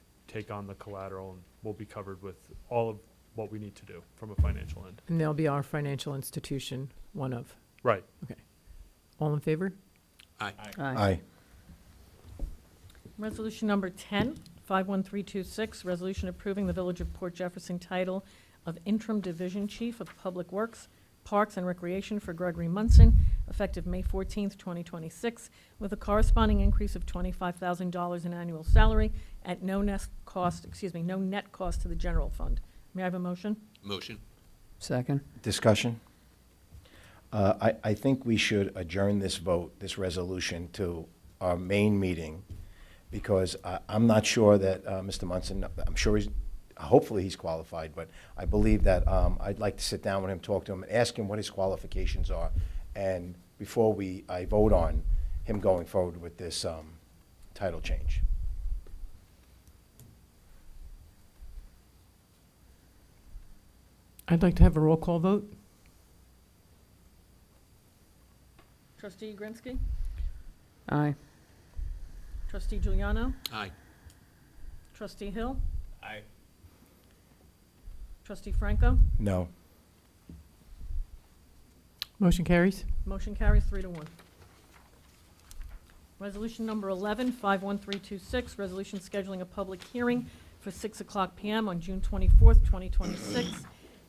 on the collateral, and we'll be covered with all of what we need to do from a financial end. And they'll be our financial institution, one of. Right. All in favor? Aye. Aye. Resolution number 10, 51326, resolution approving the Village of Port Jefferson title of Interim Division Chief of Public Works, Parks and Recreation for Gregory Munson, effective May 14th, 2026, with a corresponding increase of $25,000 in annual salary at no net cost to the general fund. May I have a motion? Motion. Second. Discussion? I think we should adjourn this vote, this resolution, to our main meeting, because I'm not sure that Mr. Munson, I'm sure hopefully he's qualified, but I believe that I'd like to sit down with him, talk to him, and ask him what his qualifications are, and before I vote on him going forward with this title change. I'd like to have a roll call vote. Trustee Grinsky? Aye. Trustee Giuliano? Aye. Trustee Hill? Aye. Trustee Franco? No. Motion carries. Motion carries 3-1. Resolution number 11, 51326, resolution scheduling a public hearing for 6:00 p.m. on June 24th, 2026,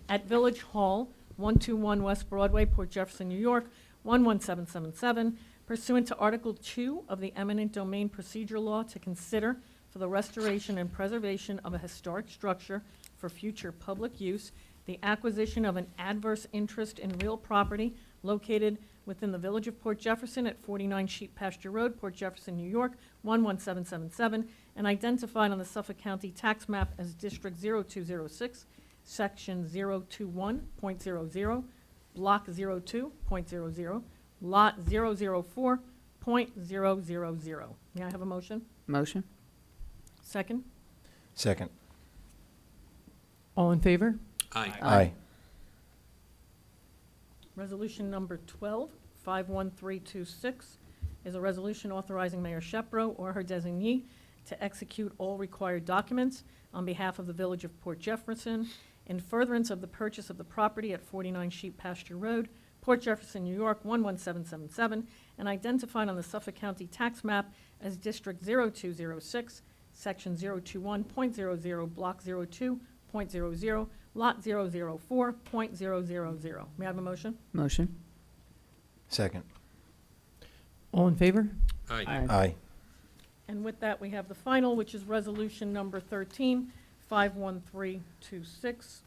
at Village Hall, 121 West Broadway, Port Jefferson, New York, 11777, pursuant to Article 2 of the Eminent Domain Procedure Law, to consider for the restoration and preservation of a historic structure for future public use, the acquisition of an adverse interest in real property located within the Village of Port Jefferson at 49 Sheep Pasture Road, Port Jefferson, New York, 11777, and identified on the Suffolk County tax map as District 0206, Section 021.00, Block 02.00, Lot 004.000. May I have a motion? Motion. Second? Second. All in favor? Aye. Aye. Resolution number 12, 51326, is a resolution authorizing Mayor Shepro or her designee to execute all required documents on behalf of the Village of Port Jefferson in furtherance of the purchase of the property at 49 Sheep Pasture Road, Port Jefferson, New York, 11777, and identified on the Suffolk County tax map as District 0206, Section 021.00, Block 02.00, Lot 004.000. May I have a motion? Motion. Second. All in favor? Aye. Aye. And with that, we have the final, which is resolution number 13, 51326.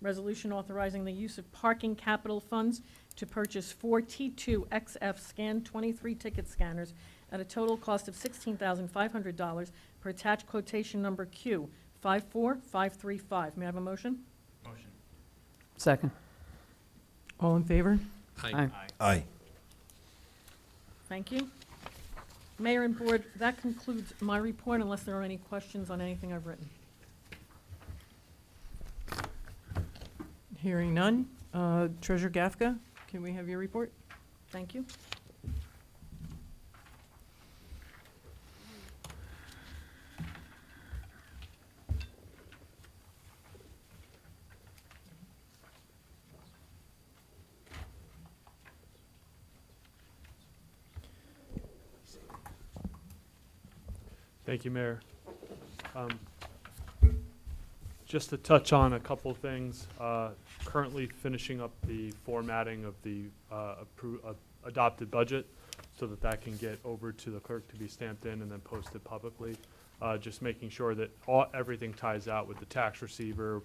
Resolution authorizing the use of parking capital funds to purchase 4 T2XF Scan 23 ticket scanners at a total cost of $16,500 per attached quotation number Q 54535. May I have a motion? Motion. Second. All in favor? Aye. Aye. Thank you. Mayor and Board, that concludes my report unless there are any questions on anything I've written. Hearing none. Treasurer Gafka, can we have your report? Thank you. Thank you, Mayor. Just to touch on a couple things, currently finishing up the formatting of the adopted budget so that that can get over to the clerk to be stamped in and then posted publicly. Just making sure that everything ties out with the tax receiver.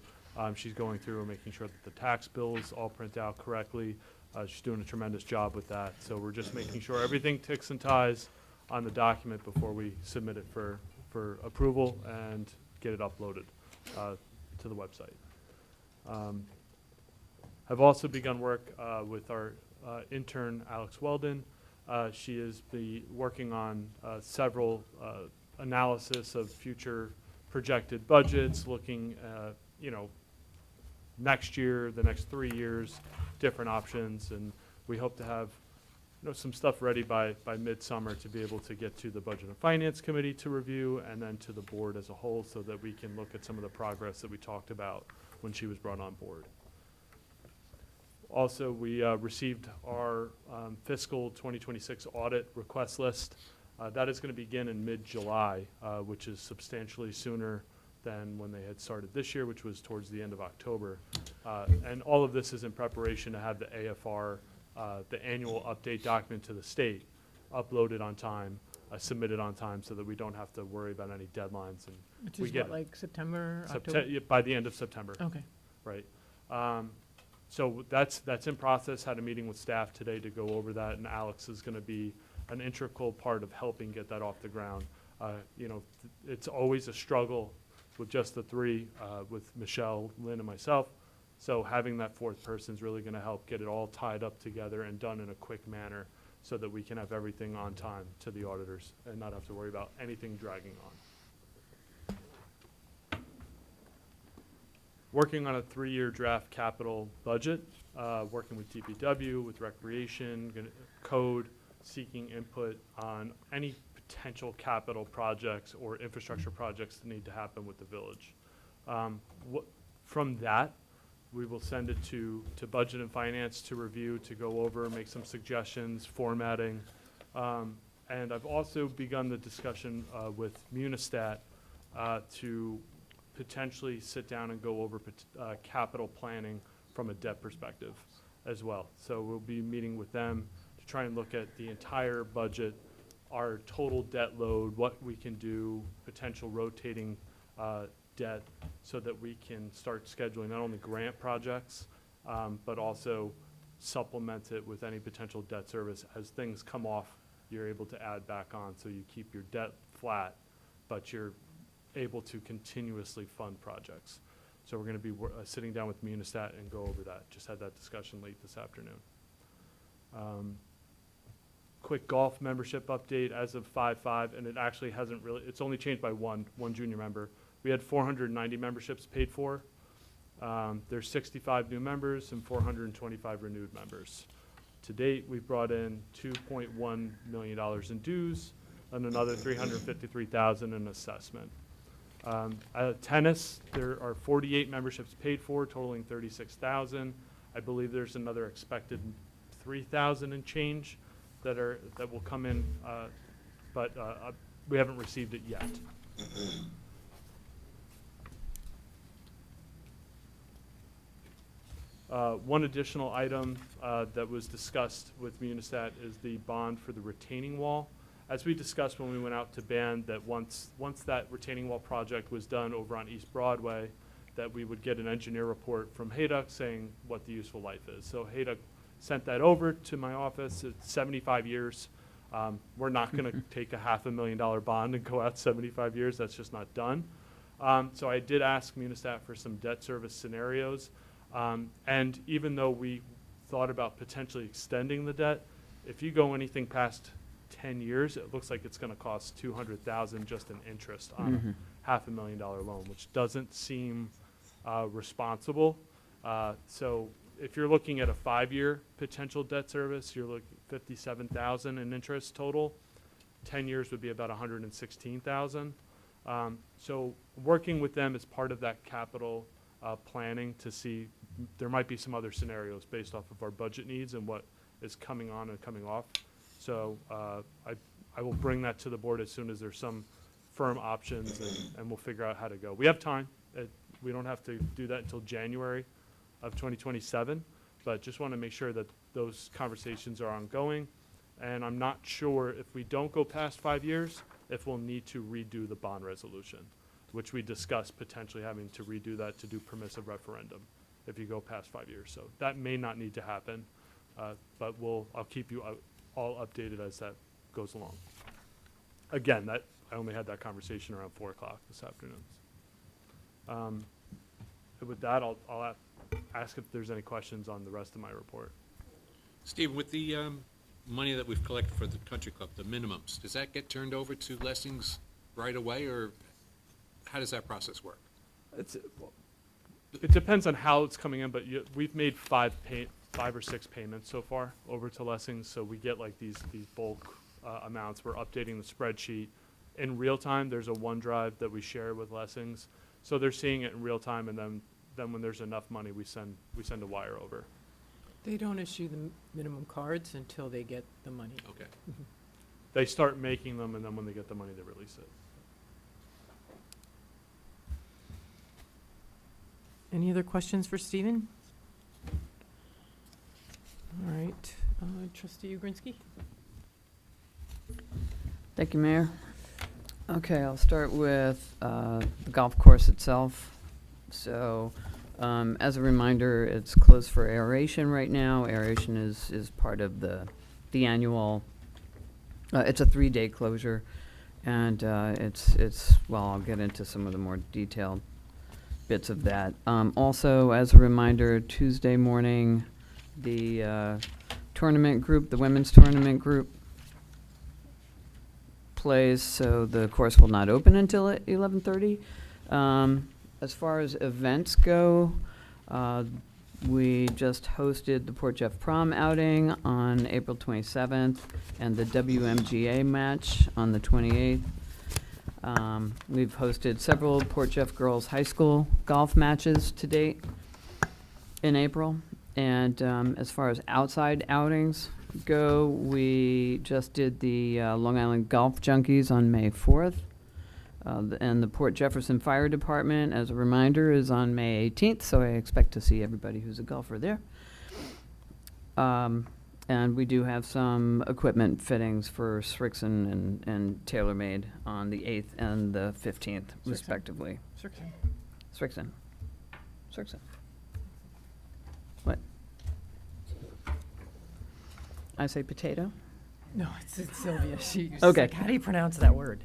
She's going through and making sure that the tax bills all print out correctly. She's doing a tremendous job with that. So we're just making sure everything ticks and ties on the document before we submit it for approval and get it uploaded to the website. I've also begun work with our intern, Alex Weldon. She is working on several analysis of future projected budgets, looking at, next year, the next 3 years, different options, and we hope to have some stuff ready by midsummer to be able to get to the Budget and Finance Committee to review and then to the board as a whole so that we can look at some of the progress that we talked about when she was brought on board. Also, we received our fiscal 2026 audit request list. That is going to begin in mid-July, which is substantially sooner than when they had started this year, which was towards the end of October. And all of this is in preparation to have the AFR, the annual update document to the state, uploaded on time, submitted on time, so that we don't have to worry about any deadlines. And Which we is get what, like September, October? by the end of September. Okay. Right. So that's in process. Had a meeting with staff today to go over that, and Alex is going to be an integral part of helping get that off the ground. It's always a struggle with just the three, with Michelle, Lynn, and myself. So having that fourth person is really going to help get it all tied up together and done in a quick manner so that we can have everything on time to the auditors and not have to worry about anything dragging on. Working on a 3-year draft capital budget, working with DPW, with Recreation, Code, seeking input on any potential capital projects or infrastructure projects that need to happen with the village. From that, we will send it to Budget and Finance to review, to go over, make some suggestions, formatting. And I've also begun the discussion with Munistat to potentially sit down and go over capital planning from a debt perspective as well. So we'll be meeting with them to try and look at the entire budget, our total debt load, what we can do, potential rotating debt, so that we can start scheduling not only grant projects, but also supplement it with any potential debt service. As things come off, you're able to add back on, so you keep your debt flat, but you're able to continuously fund projects. So we're going to be sitting down with Munistat and go over that. Just had that discussion late this afternoon. Quick golf membership update as of 5/5, and it actually hasn't really, it's only changed by one junior member. We had 490 memberships paid for. There's 65 new members and 425 renewed members. To date, we've brought in $2.1 million in dues and another $353,000 in assessment. Tennis, there are 48 memberships paid for, totaling $36,000. I believe there's another expected $3,000 in change that will come in, but we haven't received it yet. One additional item that was discussed with Munistat is the bond for the retaining wall. As we discussed when we went out to band, that once that retaining wall project was done over on East Broadway, that we would get an engineer report from Hayduck saying what the useful life is. So Hayduck sent that over to my office. It's 75 years. We're not going to take a $500,000 bond and go out 75 years. That's just not done. So I did ask Munistat for some debt service scenarios. And even though we thought about potentially extending the debt, if you go anything past 10 years, it looks like it's going to cost $200,000 just in interest on a $500,000 loan, which doesn't seem responsible. So if you're looking at a 5-year potential debt service, you're looking at $57,000 in interest total. 10 years would be about $116,000. So working with them as part of that capital planning to see there might be some other scenarios based off of our budget needs and what is coming on and coming off. So I will bring that to the board as soon as there's some firm options, and we'll figure out how to go. We have time. We don't have to do that until January of 2027, but just want to make sure that those conversations are ongoing. And I'm not sure if we don't go past 5 years, if we'll need to redo the bond resolution, which we discussed potentially having to redo that to do permissive referendum if you go past 5 years. So that may not need to happen, but I'll keep you all updated as that goes along. Again, I only had that conversation around 4 o'clock this afternoon. With that, I'll ask if there's any questions on the rest of my report. Steve, with the money that we've collected for the country club, the minimums, does that get turned over to Lessings right away, or how does that process work? It depends on how it's coming in, but we've made 5 or 6 payments so far over to Lessings, so we get like these bulk amounts. We're updating the spreadsheet in real time. There's a OneDrive that we share with Lessings, so they're seeing it in real time, and then when there's enough money, we send a wire over. They don't issue the minimum cards until they get the money. Okay. They start making them, and then when they get the money, they release it. Any other questions for Stephen? All right, Trustee Ugrinsky? Thank you, Mayor. Okay, I'll start with the golf course itself. So, as a reminder, it's closed for aeration right now. Aeration is part of the annual, it's a 3-day closure, and well, I'll get into some of the more detailed bits of that. Also, as a reminder, Tuesday morning, the tournament group, the women's tournament group, plays, so the course will not open until 11:30. As far as events go, we just hosted the Port Jeff Prom outing on April 27th and the WMGA match on the 28th. We've hosted several Port Jeff Girls High School golf matches to date in April. And as far as outside outings go, we just did the Long Island Golf Junkies on May 4th. And the Port Jefferson Fire Department, as a reminder, is on May 18th, so I expect to see everybody who's a golfer there. And we do have some equipment fittings for Srixon and TaylorMade on the 8th and the 15th, respectively. Srixon. What? I say potato? No, it's Sylvia. She's Okay. like, how do you pronounce that word?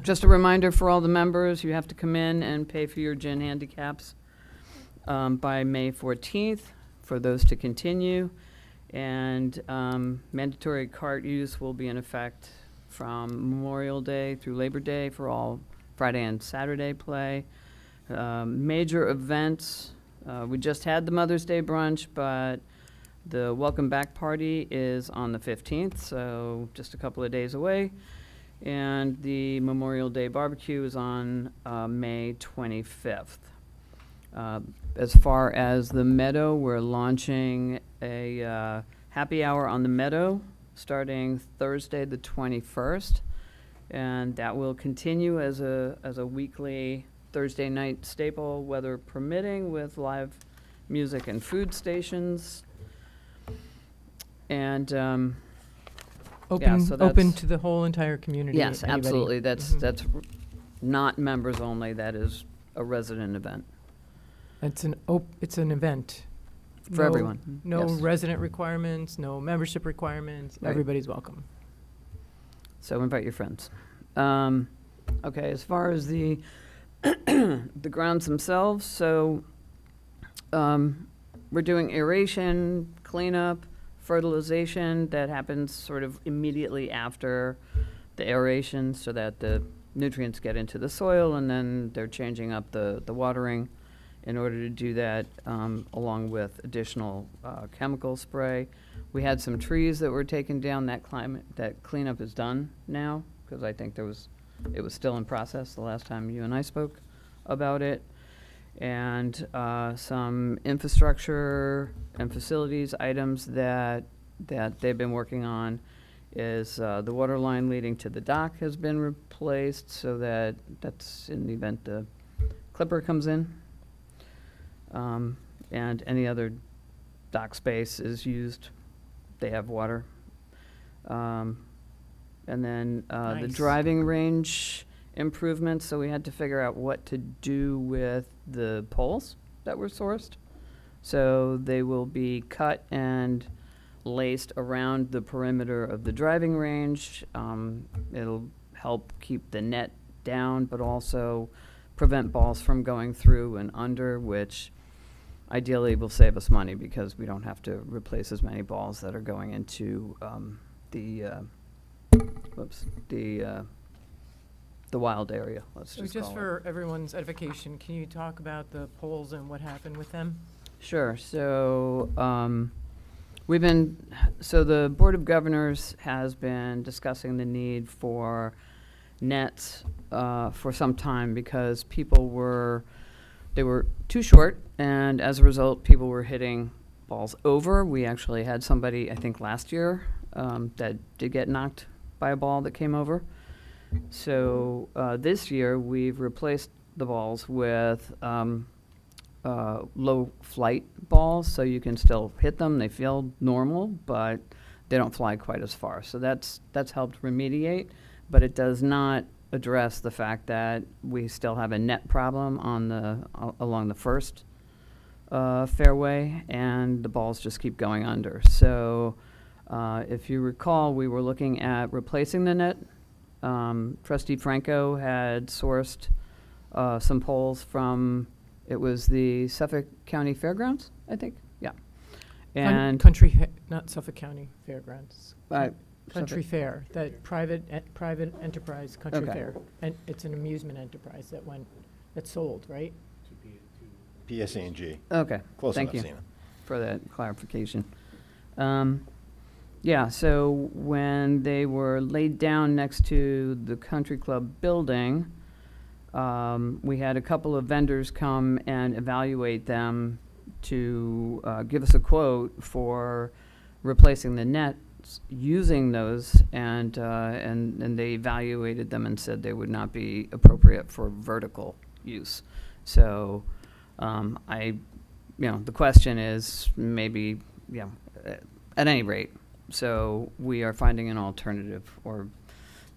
Just a reminder for all the members, you have to come in and pay for your gin handicaps by May 14th for those to continue. And mandatory cart use will be in effect from Memorial Day through Labor Day for all Friday and Saturday play. Major events, we just had the Mother's Day brunch, but the welcome back party is on the 15th, so just a couple of days away. And the Memorial Day barbecue is on May 25th. As far as the Meadow, we're launching a happy hour on the Meadow starting Thursday the 21st. And that will continue as a weekly Thursday night staple, weather permitting, with live music and food stations. And Open, so open that's- to the whole entire community. yes, anybody. absolutely. Mhm. That's not members only. That is a resident event It's an event. for No- everyone. No Yes. resident requirements, no membership requirements. Right. Everybody's welcome. So invite your friends. Okay, as far as the, the grounds themselves, so we're doing aeration, cleanup, fertilization. That happens sort of immediately after the aeration so that the nutrients get into the soil, and then they're changing up the watering in order to do that, along with additional chemical spray. We had some trees that were taken down. That cleanup is done now, because I think it was still in process the last time you and I spoke about it. And some infrastructure and facilities items that they've been working on is the water line leading to the dock has been replaced, so that's in the event the clipper comes in. And any other dock space is used, they have water. And then the Nice. driving range improvements, so we had to figure out what to do with the poles that were sourced. So they will be cut and laced around the perimeter of the driving range. It'll help keep the net down, but also prevent balls from going through and under, which ideally will save us money because we don't have to replace as many balls that are going into the wild area, let's So just just call it. for everyone's edification, can you talk about the polls and what happened with them? Sure. So the Board of Governors has been discussing the need for nets for some time because they were too short, and as a result, people were hitting balls over. We actually had somebody, I think last year, that did get knocked by a ball that came over. So this year, we've replaced the balls with low flight balls, so you can still hit them. They feel normal, but they don't fly quite as far. So that's helped remediate, but it does not address the fact that we still have a net problem on along the first fairway, and the balls just keep going under. So if you recall, we were looking at replacing the net. Trustee Franco had sourced some poles from, it was the Suffolk County Fairgrounds, I think, yeah. And Not Suffolk County Fairgrounds. Suffolk- Country Fair, that private enterprise country Okay. fair. And it's an amusement enterprise that sold, right? PSE&G. Okay, Close thank enough, you Zena. for that clarification. Yeah, so when they were laid down next to the country club building, we had a couple of vendors come and evaluate them to give us a quote for replacing the nets using those, and they evaluated them and said they would not be appropriate for vertical use. So the question is maybe, at any rate, so we are finding an alternative, or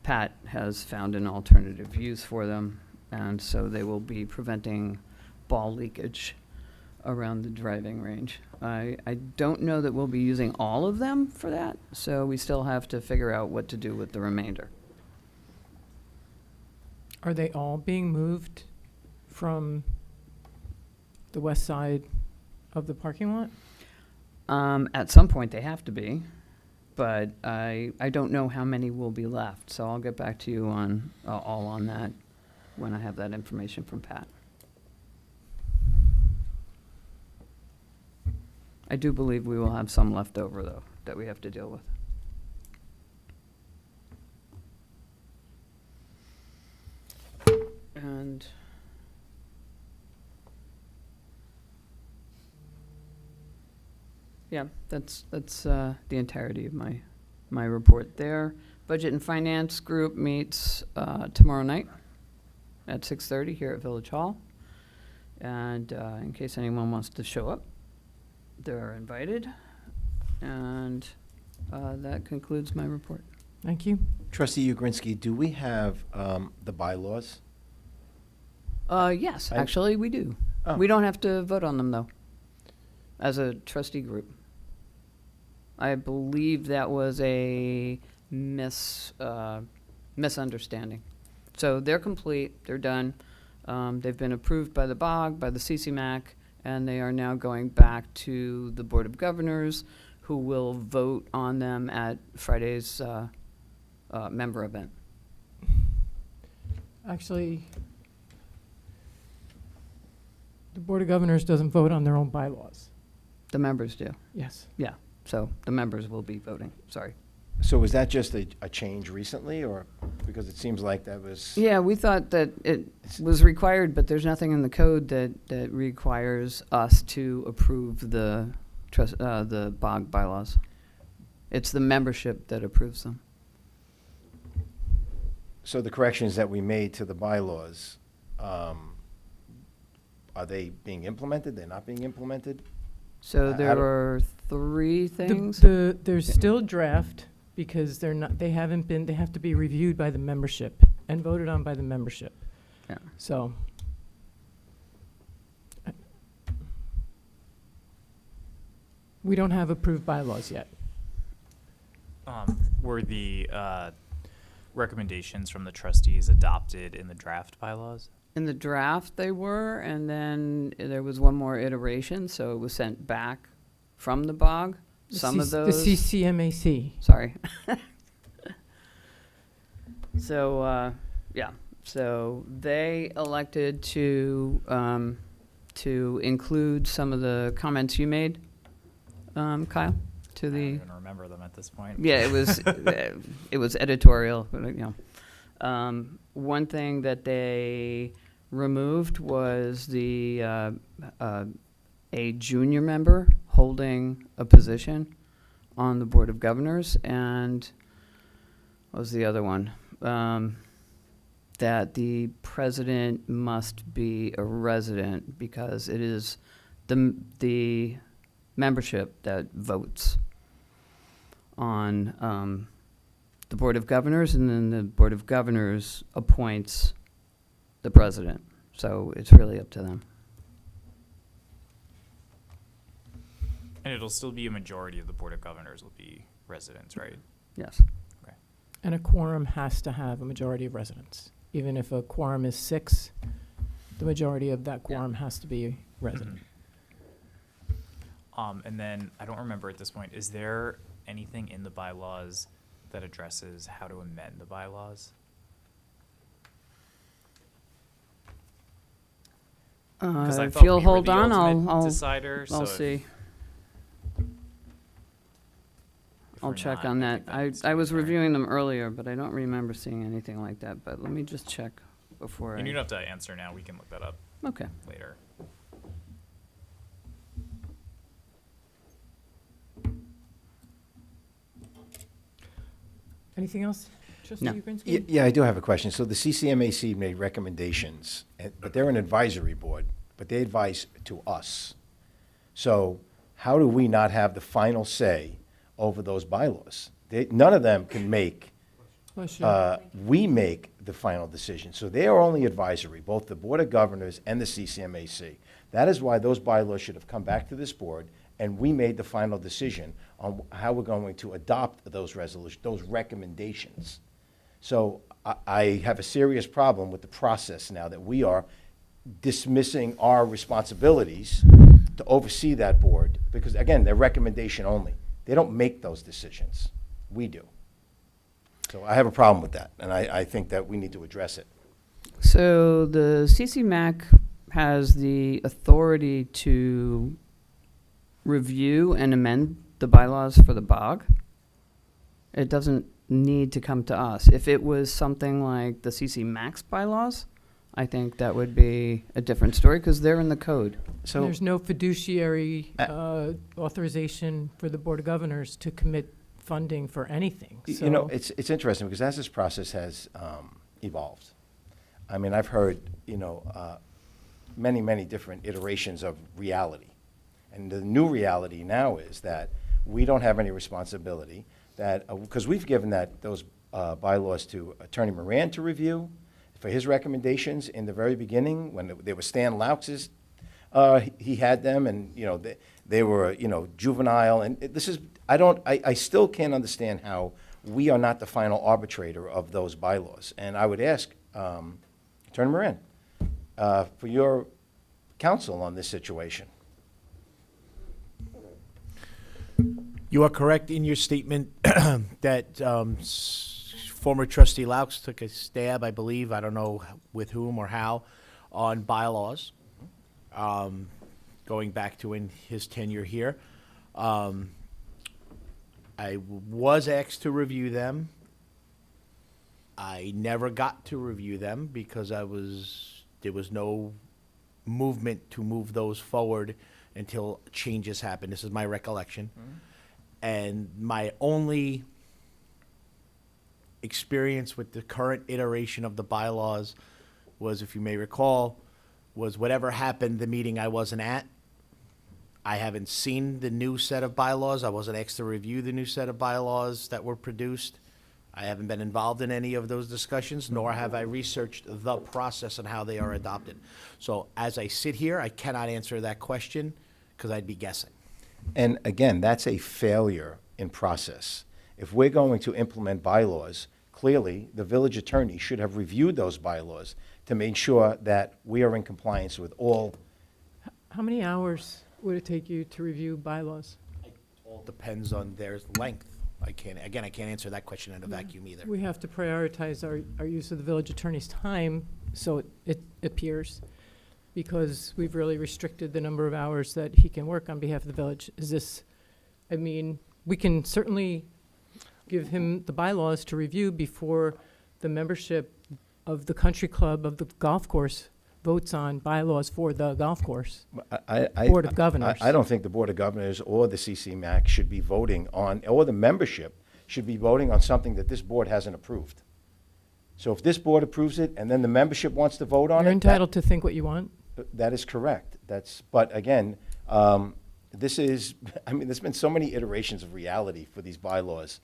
Pat has found an alternative use for them, and so they will be preventing ball leakage around the driving range. I don't know that we'll be using all of them for that, so we still have to figure out what to do with the remainder. Are they all being moved from the west side of the parking lot? At some point, they have to be, but I don't know how many will be left, so I'll get back to you on all on that when I have that information from Pat. I do believe we will have some left over, though, that we have to deal with. And yeah, that's the entirety of my report there. Budget and Finance Group meets tomorrow night at 6:30 here at Village Hall. And in case anyone wants to show up, they're invited. And that concludes my report. Thank you. Trustee Ugrinsky, do we have the bylaws? Yes, actually, we do. Oh. We don't have to vote on them, though, as a trustee group. I believe that was a misunderstanding. So they're complete, they're done. They've been approved by the BOG, by the CCMAC, and they are now going back to the Board of Governors, who will vote on them at Friday's member event. Actually, the Board of Governors doesn't vote on their own bylaws. The members do, Yes. yeah. So the members will be voting, sorry. So was that just a change recently, or, because it seems like that was? Yeah, we thought that it was required, but there's nothing in the code that requires us to approve the BOG bylaws. It's the membership that approves them. So the corrections that we made to the bylaws, are they being implemented? They're not being implemented? So I there don't- are three things. There's still draft because they haven't been, they have to be reviewed by the membership and voted on by the membership. Yeah. So. We don't have approved bylaws yet. Were the recommendations from the trustees adopted in the draft bylaws? In the draft, they were, and then there was one more iteration, so it was sent back from the BOG. Some of those. The CCMAC. Sorry. So, yeah, so they elected to include some of the comments you made, Kyle, to I don't the, even remember them at this point. yeah, it was editorial, but, you know. One thing that they removed was a junior member holding a position on the Board of Governors, and what was the other one? That the president must be a resident because it is the membership that votes on the Board of Governors, and then the Board of Governors appoints the president. So it's really up to them. And it'll still be a majority of the Board of Governors will be residents, right? Yes. And a quorum has to have a majority of residents. Even if a quorum is 6, the majority of that quorum has to be resident. And then, I don't remember at this point, is there anything in the bylaws that addresses how to amend the bylaws? Because I If thought you'll we were hold the on, ultimate I'll decider, so I'll if- see. if I'll we're check not, on I that. think that needs to I be was there. reviewing them earlier, but I don't remember seeing anything like that. But let me just check before And you I. don't have to answer now, we can look that up Okay. later. Anything else, Trustee No. Ugransky? Yeah, I do have a question. So the CCMAC made recommendations, but they're an advisory board, but they advise to us. So how do we not have the final say over those bylaws? None of them can make, Bless you. we make the final decision. So they are only advisory, both the Board of Governors and the CCMAC. That is why those bylaws should have come back to this board, and we made the final decision on how we're going to adopt those resolutions, those recommendations. So I have a serious problem with the process now that we are dismissing our responsibilities to oversee that board, because again, they're recommendation only. They don't make those decisions. We do. So I have a problem with that, and I think that we need to address it. So the CCMAC has the authority to review and amend the bylaws for the BOG. It doesn't need to come to us. If it was something like the CCMAC's bylaws, I think that would be a different story because they're in the code. So There's no fiduciary authorization for the Board of Governors to commit funding for anything. You know, So- it's interesting because as this process has evolved, I mean, I've heard, many, many different iterations of reality. And the new reality now is that we don't have any responsibility, that, because we've given those bylaws to Attorney Moran to review for his recommendations in the very beginning, when they were Stan Laux's, he had them, and, they were, juvenile, and this is, I still can't understand how we are not the final arbitrator of those bylaws. And I would ask Attorney Moran, for your counsel on this situation. You are correct in your statement that former trustee Laux took a stab, I believe, I don't know with whom or how, on bylaws, going back to in his tenure here. I was asked to review them. I never got to review them because there was no movement to move those forward until changes happened. This is my recollection. And my only experience with the current iteration of the bylaws was, if you may recall, was whatever happened the meeting I wasn't at. I haven't seen the new set of bylaws. I wasn't asked to review the new set of bylaws that were produced. I haven't been involved in any of those discussions, nor have I researched the process and how they are adopted. So as I sit here, I cannot answer that question because I'd be guessing. And again, that's a failure in process. If we're going to implement bylaws, clearly the village attorney should have reviewed those bylaws to make sure that we are in compliance with all. How many hours would it take you to review bylaws? It all depends on their length. I can't answer that question in a vacuum either. We have to prioritize our use of the village attorney's time, so it appears, because we've really restricted the number of hours that he can work on behalf of the village. We can certainly give him the bylaws to review before the membership of the country club of the golf course votes on bylaws for the golf course. Board of Governors. I don't think the Board of Governors or the CCMAC should be voting on, or the membership should be voting on something that this board hasn't approved. So if this board approves it and then the membership wants to vote on it. You're entitled to think what you want. That is correct. But again, there's been so many iterations of reality for these bylaws.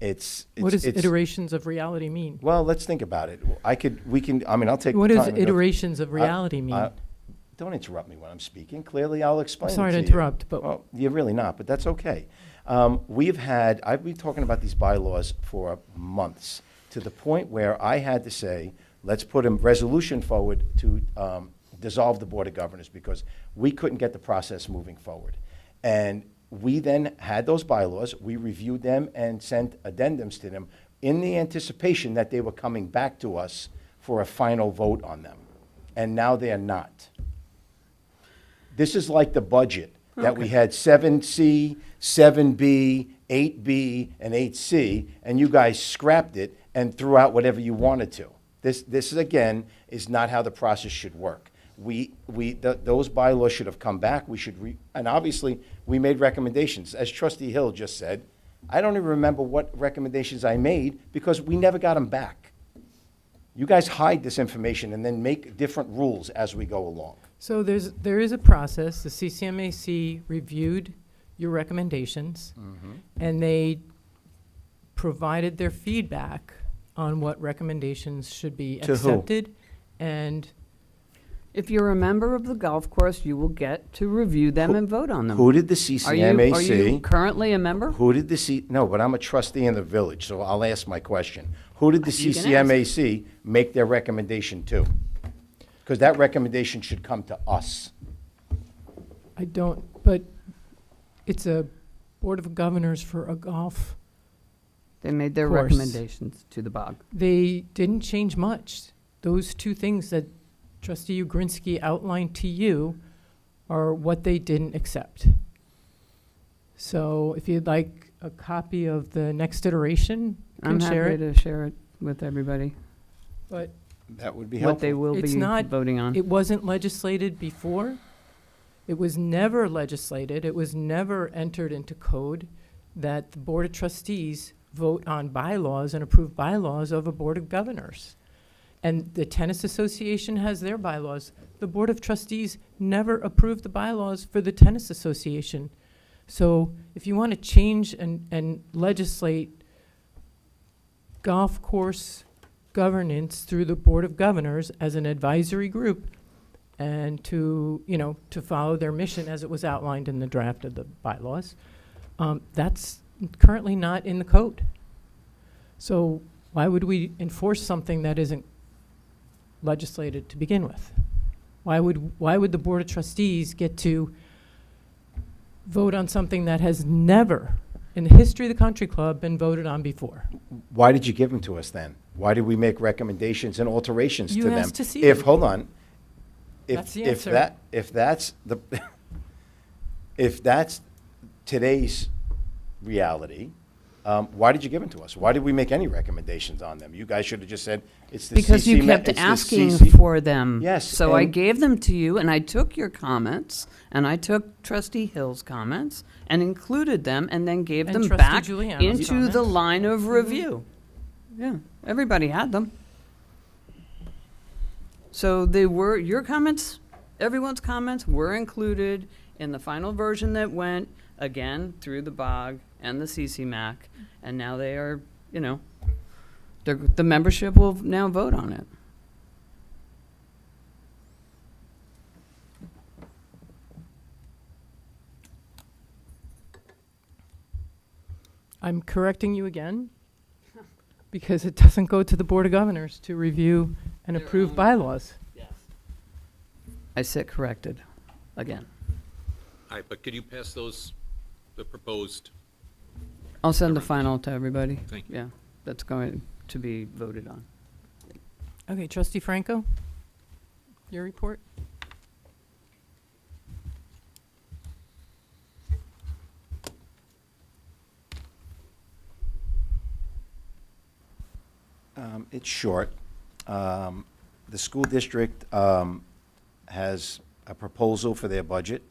What does iterations of reality mean? Well, let's think about it. I'll take the time. What does iterations of reality mean? Don't interrupt me when I'm speaking. Clearly, I'll explain I'm sorry it to to interrupt, you. but Well, you're really not, but that's okay. I've been talking about these bylaws for months, to the point where I had to say, let's put a resolution forward to dissolve the Board of Governors, because we couldn't get the process moving forward. And we then had those bylaws, we reviewed them and sent addendums to them in the anticipation that they were coming back to us for a final vote on them. And now they're not. This is like the budget, that we had 7C, 7B, 8B, and 8C, and you guys scrapped it and threw out whatever you wanted to. This again, is not how the process should work. Those bylaws should have come back. And obviously, we made recommendations. As Trustee Hill just said, I don't even remember what recommendations I made because we never got them back. You guys hide this information and then make different rules as we go along. So there is a process. The CCMAC reviewed your recommendations, and they provided their feedback on what recommendations should be To who? accepted. And If you're a member of the golf course, you will get to review them and vote on them. Who did the Are you CCMAC? currently a member? No, but I'm a trustee in the village, so I'll ask my question. Who did the You can ask. CCMAC make their recommendation to? Because that recommendation should come to us. I don't, but it's a Board of Governors for a golf. They made their Course. recommendations to the BOG. They didn't change much. Those two things that Trustee Ugrinsky outlined to you are what they didn't accept. So if you'd like a copy of the next iteration, you I'm can share happy it. to share it with everybody, But That would be what they helpful. will It's be not- voting on. it wasn't legislated before. It was never legislated. It was never entered into code that the Board of Trustees vote on bylaws and approve bylaws of a Board of Governors. And the Tennis Association has their bylaws. The Board of Trustees never approved the bylaws for the Tennis Association. So if you want to change and legislate golf course governance through the Board of Governors as an advisory group and to follow their mission as it was outlined in the draft of the bylaws, that's currently not in the code. So why would we enforce something that isn't legislated to begin with? Why would the Board of Trustees get to vote on something that has never, in the history of the country club, been voted on before? Why did you give them to us then? Why did we make recommendations and alterations to You them? asked to see If, them. hold on. That's the If answer. if that's the, if that's today's reality, why did you give them to us? Why did we make any recommendations on them? You guys should have just said, it's the CC. Because you kept it's the asking CC. for them. Yes, So I and- gave them to you, and I took your comments, and I took Trustee Hill's comments, and included them, and then gave And them Trustee back Giuliano's into the comments. line of review. Yeah, everybody had them. So they were, your comments, everyone's comments were included in the final version that went, again, through the BOG and the CCMAC, and now they are, you know, the membership will now vote on it. I'm correcting you again, because it doesn't go to the Board of Governors to review and Their approve own- bylaws. I sit corrected, again. All right, but could you pass those, the proposed? I'll send the final to everybody. Thank you. Yeah, that's going to be voted on. Okay, Trustee Franco, your report? It's short. The school district has a proposal for their budget.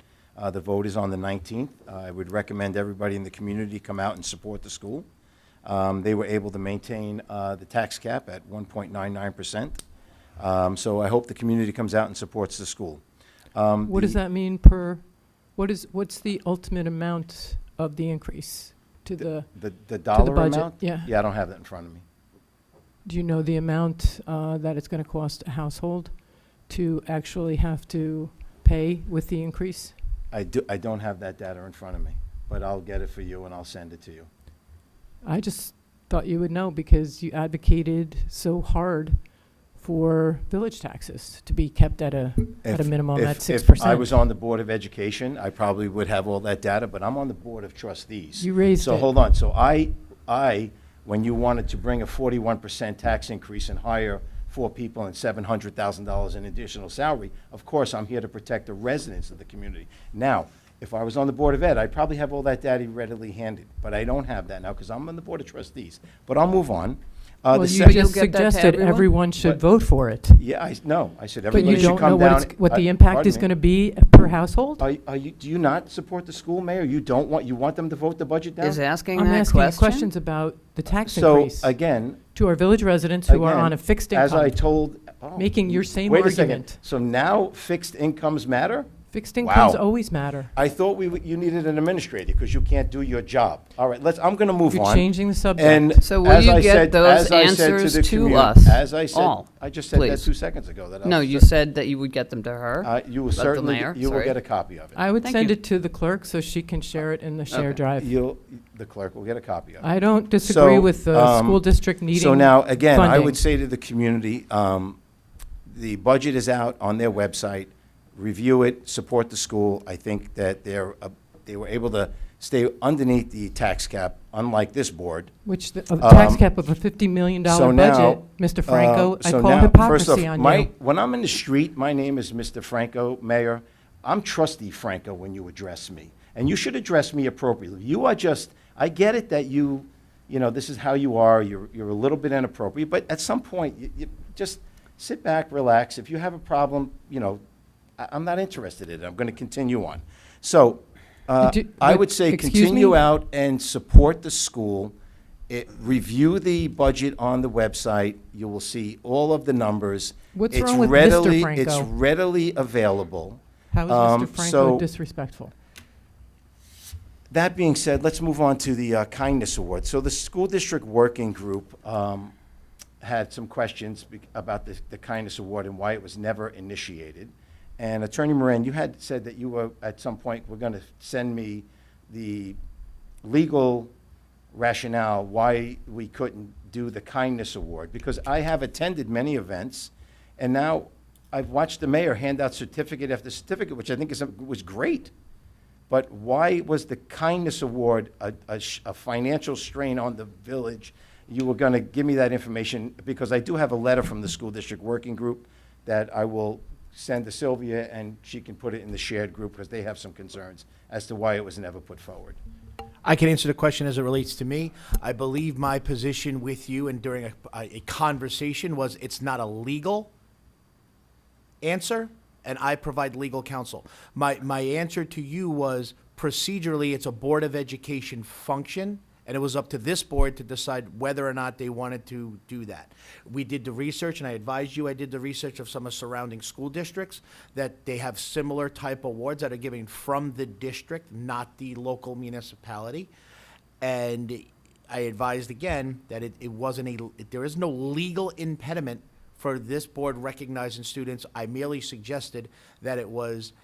The vote is on the 19th. I would recommend everybody in the community come out and support the school. They were able to maintain the tax cap at 1.99%. So I hope the community comes out and supports the school. What does that mean per, what's the ultimate amount of the increase to the, The dollar budget, amount? yeah. Yeah, I don't have that in front of me. do you know the amount that it's going to cost a household to actually have to pay with the increase? I don't have that data in front of me, but I'll get it for you and I'll send it to you. I just thought you would know because you advocated so hard for village taxes to be kept at a minimum at 6%. If I was on the Board of Education, I probably would have all that data, but I'm on the Board of Trustees. You raised So it. hold on, so when you wanted to bring a 41% tax increase and hire 4 people and $700,000 in additional salary, of course, I'm here to protect the residents of the community. Now, if I was on the Board of Ed, I'd probably have all that data readily handed, but I don't have that now because I'm on the Board of Trustees. But I'll move on. Well, The you second- just You'll get that to suggested everyone? everyone should What? vote for it. Yeah, I said But everybody you should don't know come what down. what the I- impact pardon is me. going to be per household? Do you not support the school, Mayor? You want them to vote the budget down? Is asking I'm that asking you question? questions about the tax So, increase again, to our village residents who are again, on a fixed as I income. told. making your same Wait a second. argument. So now fixed incomes matter? Fixed incomes Wow. always matter. I thought you needed an administrator because you can't do your job. All right, I'm going to move You're on. changing the subject. And So will as you I get said- those as I said answers the to commu- us? As I said, All, I just said that please. 2 seconds ago. That No, I'll you cer- said that you would get them to her. You will the certainly, mayor, you will sorry. get a copy of it. I would Thank send you. it to the clerk so she can share it in the share Okay. drive. The clerk will get a copy of it. I don't disagree So, with the school district needing So now, again, I funding. would say to the community, the budget is out on their website. Review it, support the school. I think that they were able to stay underneath the tax cap, unlike this board. Which, a tax Um, cap of a $50 million So now, budget, Mr. Franco, I so call now, first hypocrisy off, on you. when I'm in the street, my name is Mr. Franco, Mayor. I'm Trustee Franco when you address me, and you should address me appropriately. You are just, I get it that you know, this is how you are, you're a little bit inappropriate, but at some point, you just sit back, relax. If you have a problem, I'm not interested in it. I'm going to continue on. So I but- would say excuse continue me? out and support the school. Review the budget on the website. You will see all of the numbers. What's It's wrong with Mr. readily- Franco? It's readily available. How is Mr. Franco so- disrespectful? That being said, let's move on to the Kindness Award. So the school district working group had some questions about the Kindness Award and why it was never initiated. And Attorney Moran, you had said that you were, at some point, were going to send me the legal rationale why we couldn't do the Kindness Award, because I have attended many events, And now I've watched the mayor hand out certificate after certificate, which I think was great. But why was the kindness award a financial strain on the village? You were going to give me that information, because I do have a letter from the school district working group that I will send to Sylvia, and she can put it in the shared group, because they have some concerns as to why it was never put forward. I can answer the question as it relates to me. I believe my position with you and during a conversation was it's not a legal answer, and I provide legal counsel. My answer to you was procedurally, it's a Board of Education function, and it was up to this board to decide whether or not they wanted to do that. We did the research, and I advised you, I did the research of some of surrounding school districts, that they have similar type awards that are given from the district, not the local municipality. And I advised again that it wasn't there is no legal impediment for this board recognizing students. I merely suggested that it was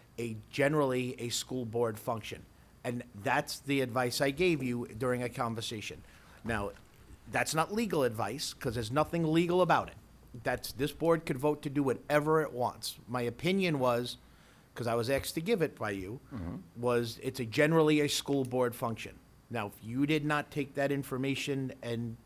generally a school board function. And that's the advice I gave you during a conversation. Now, that's not legal advice, because there's nothing legal about it. This board could vote to do whatever it wants. My opinion was, because I was asked to give it by you, was it's generally a school board function. Now, if you did not take that information and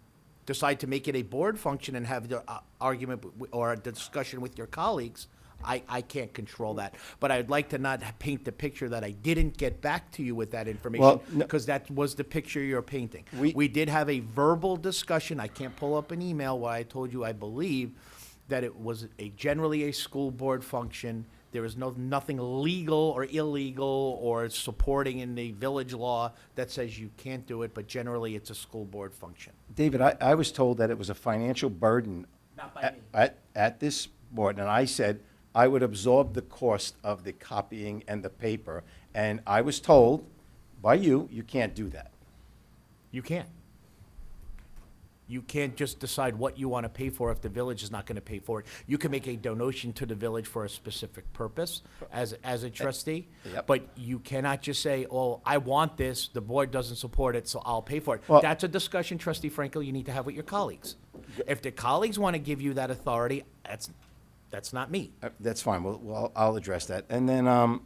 decide to make it a board function and have the argument or a discussion with your colleagues, I can't control that. But I'd like to not paint the picture that I didn't get back to you with that information, Well, no- because that was the picture you're painting. We- We did have a verbal discussion. I can't pull up an email where I told you I believe that it was generally a school board function. There is nothing legal or illegal or supporting in the village law that says you can't do it, but generally it's a school board function. David, I was told that it was a financial burden Not by me. at this board, and I said I would absorb the cost of the copying and the paper, and I was told by you can't do that. You can't. You can't just decide what you want to pay for if the village is not going to pay for it. You can make a donation to the village for a specific purpose as a trustee. Yep. But you cannot just say, oh, I want this, the board doesn't support it, so I'll pay for it. Well- That's a discussion, Trustee Franco, you need to have with your colleagues. If the colleagues want to give you that authority, that's not me. That's fine. Well, I'll address that. And then, and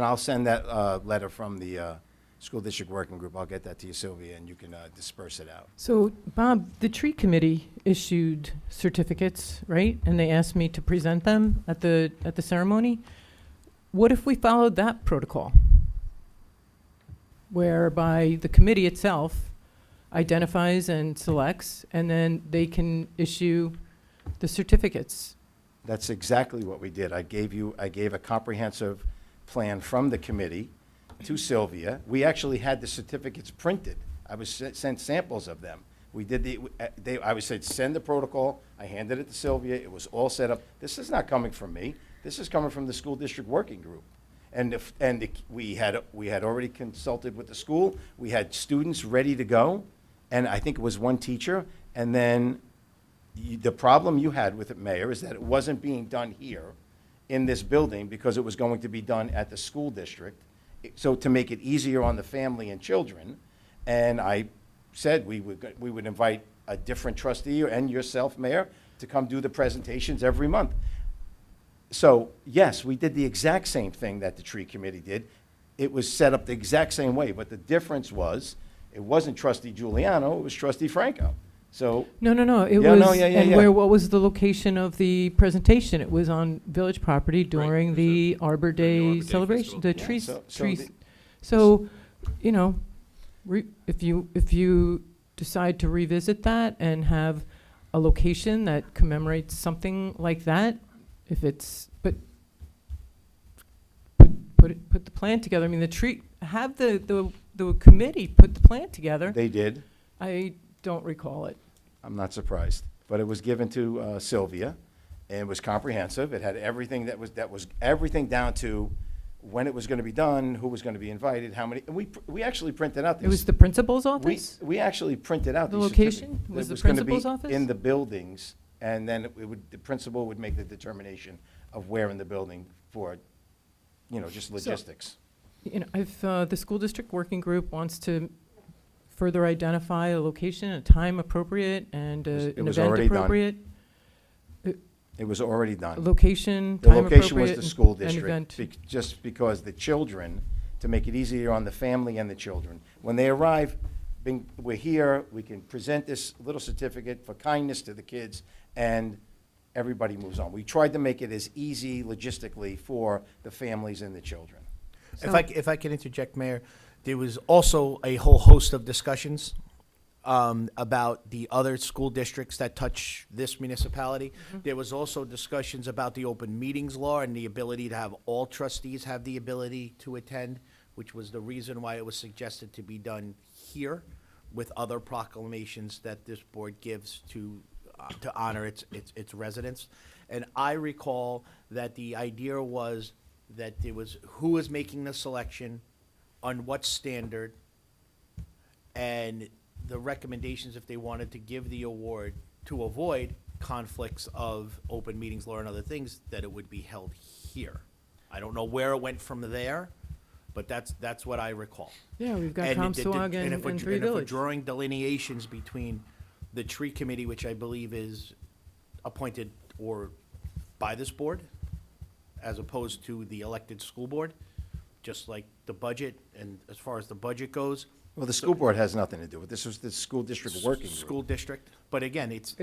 I'll send that letter from the school district working group. I'll get that to you, Sylvia, and you can disperse it out. So, Bob, the tree committee issued certificates, right? And they asked me to present them at the ceremony. What if we followed that protocol? Whereby the committee itself identifies and selects, and then they can issue the certificates. That's exactly what we did. I gave a comprehensive plan from the committee to Sylvia. We actually had the certificates printed. I was sent samples of them. We did I was said, send the protocol. I handed it to Sylvia. It was all set up. This is not coming from me. This is coming from the school district working group. We had already consulted with the school. We had students ready to go, and I think it was one teacher. And then the problem you had with it, Mayor, is that it wasn't being done here in this building because it was going to be done at the school district. So to make it easier on the family and children, and I said we would invite a different trustee and yourself, Mayor, to come do the presentations every month. So yes, we did the exact same thing that the tree committee did. It was set up the exact same way, but the difference was it wasn't Trustee Giuliano, it was Trustee Franco. So No. It Yeah, was, no, yeah. what was the location of the presentation? It was on village property during it was the Arbor Day Arbor Day celebration, festival. the Yeah, trees, so trees. the- So, if you decide to revisit that and have a location that commemorates something like that, put the plan together. I mean, have the committee put the plan together. they did. I don't recall it. I'm not surprised. But it was given to Sylvia, and it was comprehensive. It had everything that was everything down to when it was going to be done, who was going to be invited, how many. And we actually printed out these. It was the principal's office? We actually printed out The these location certificates. was It the gonna be principal's office? in the buildings, and then the principal would make the determination of where in the building for, just logistics. If the school district working group wants to further identify a location, a time appropriate, and It an was event already done. appropriate, It was already done. Location, The time location was appropriate, the school and district, event. just because the children, to make it easier on the family and the children, when they arrive, we're here, we can present this little certificate for kindness to the kids, and everybody moves on. We tried to make it as easy logistically for the families and the children. If I can interject, Mayor, there was also a whole host of discussions about the other school districts that touch this municipality. There was also discussions about the open meetings law and the ability to have all trustees have the ability to attend, which was the reason why it was suggested to be done here with other proclamations that this board gives to honor its residents. And I recall that the idea was that there was who was making the selection, on what standard, and the recommendations if they wanted to give the award to avoid conflicts of open meetings law and other things, that it would be held here. I don't know where it went from there, but that's what I recall. Yeah, we've got And Comstock and if we're- Three and if we're Village. drawing delineations between the tree committee, which I believe is appointed or by this board, as opposed to the elected school board, just like the budget, and as far as the budget goes. Well, the school board has nothing to do with this. This was the school district working group. School district, but again, It's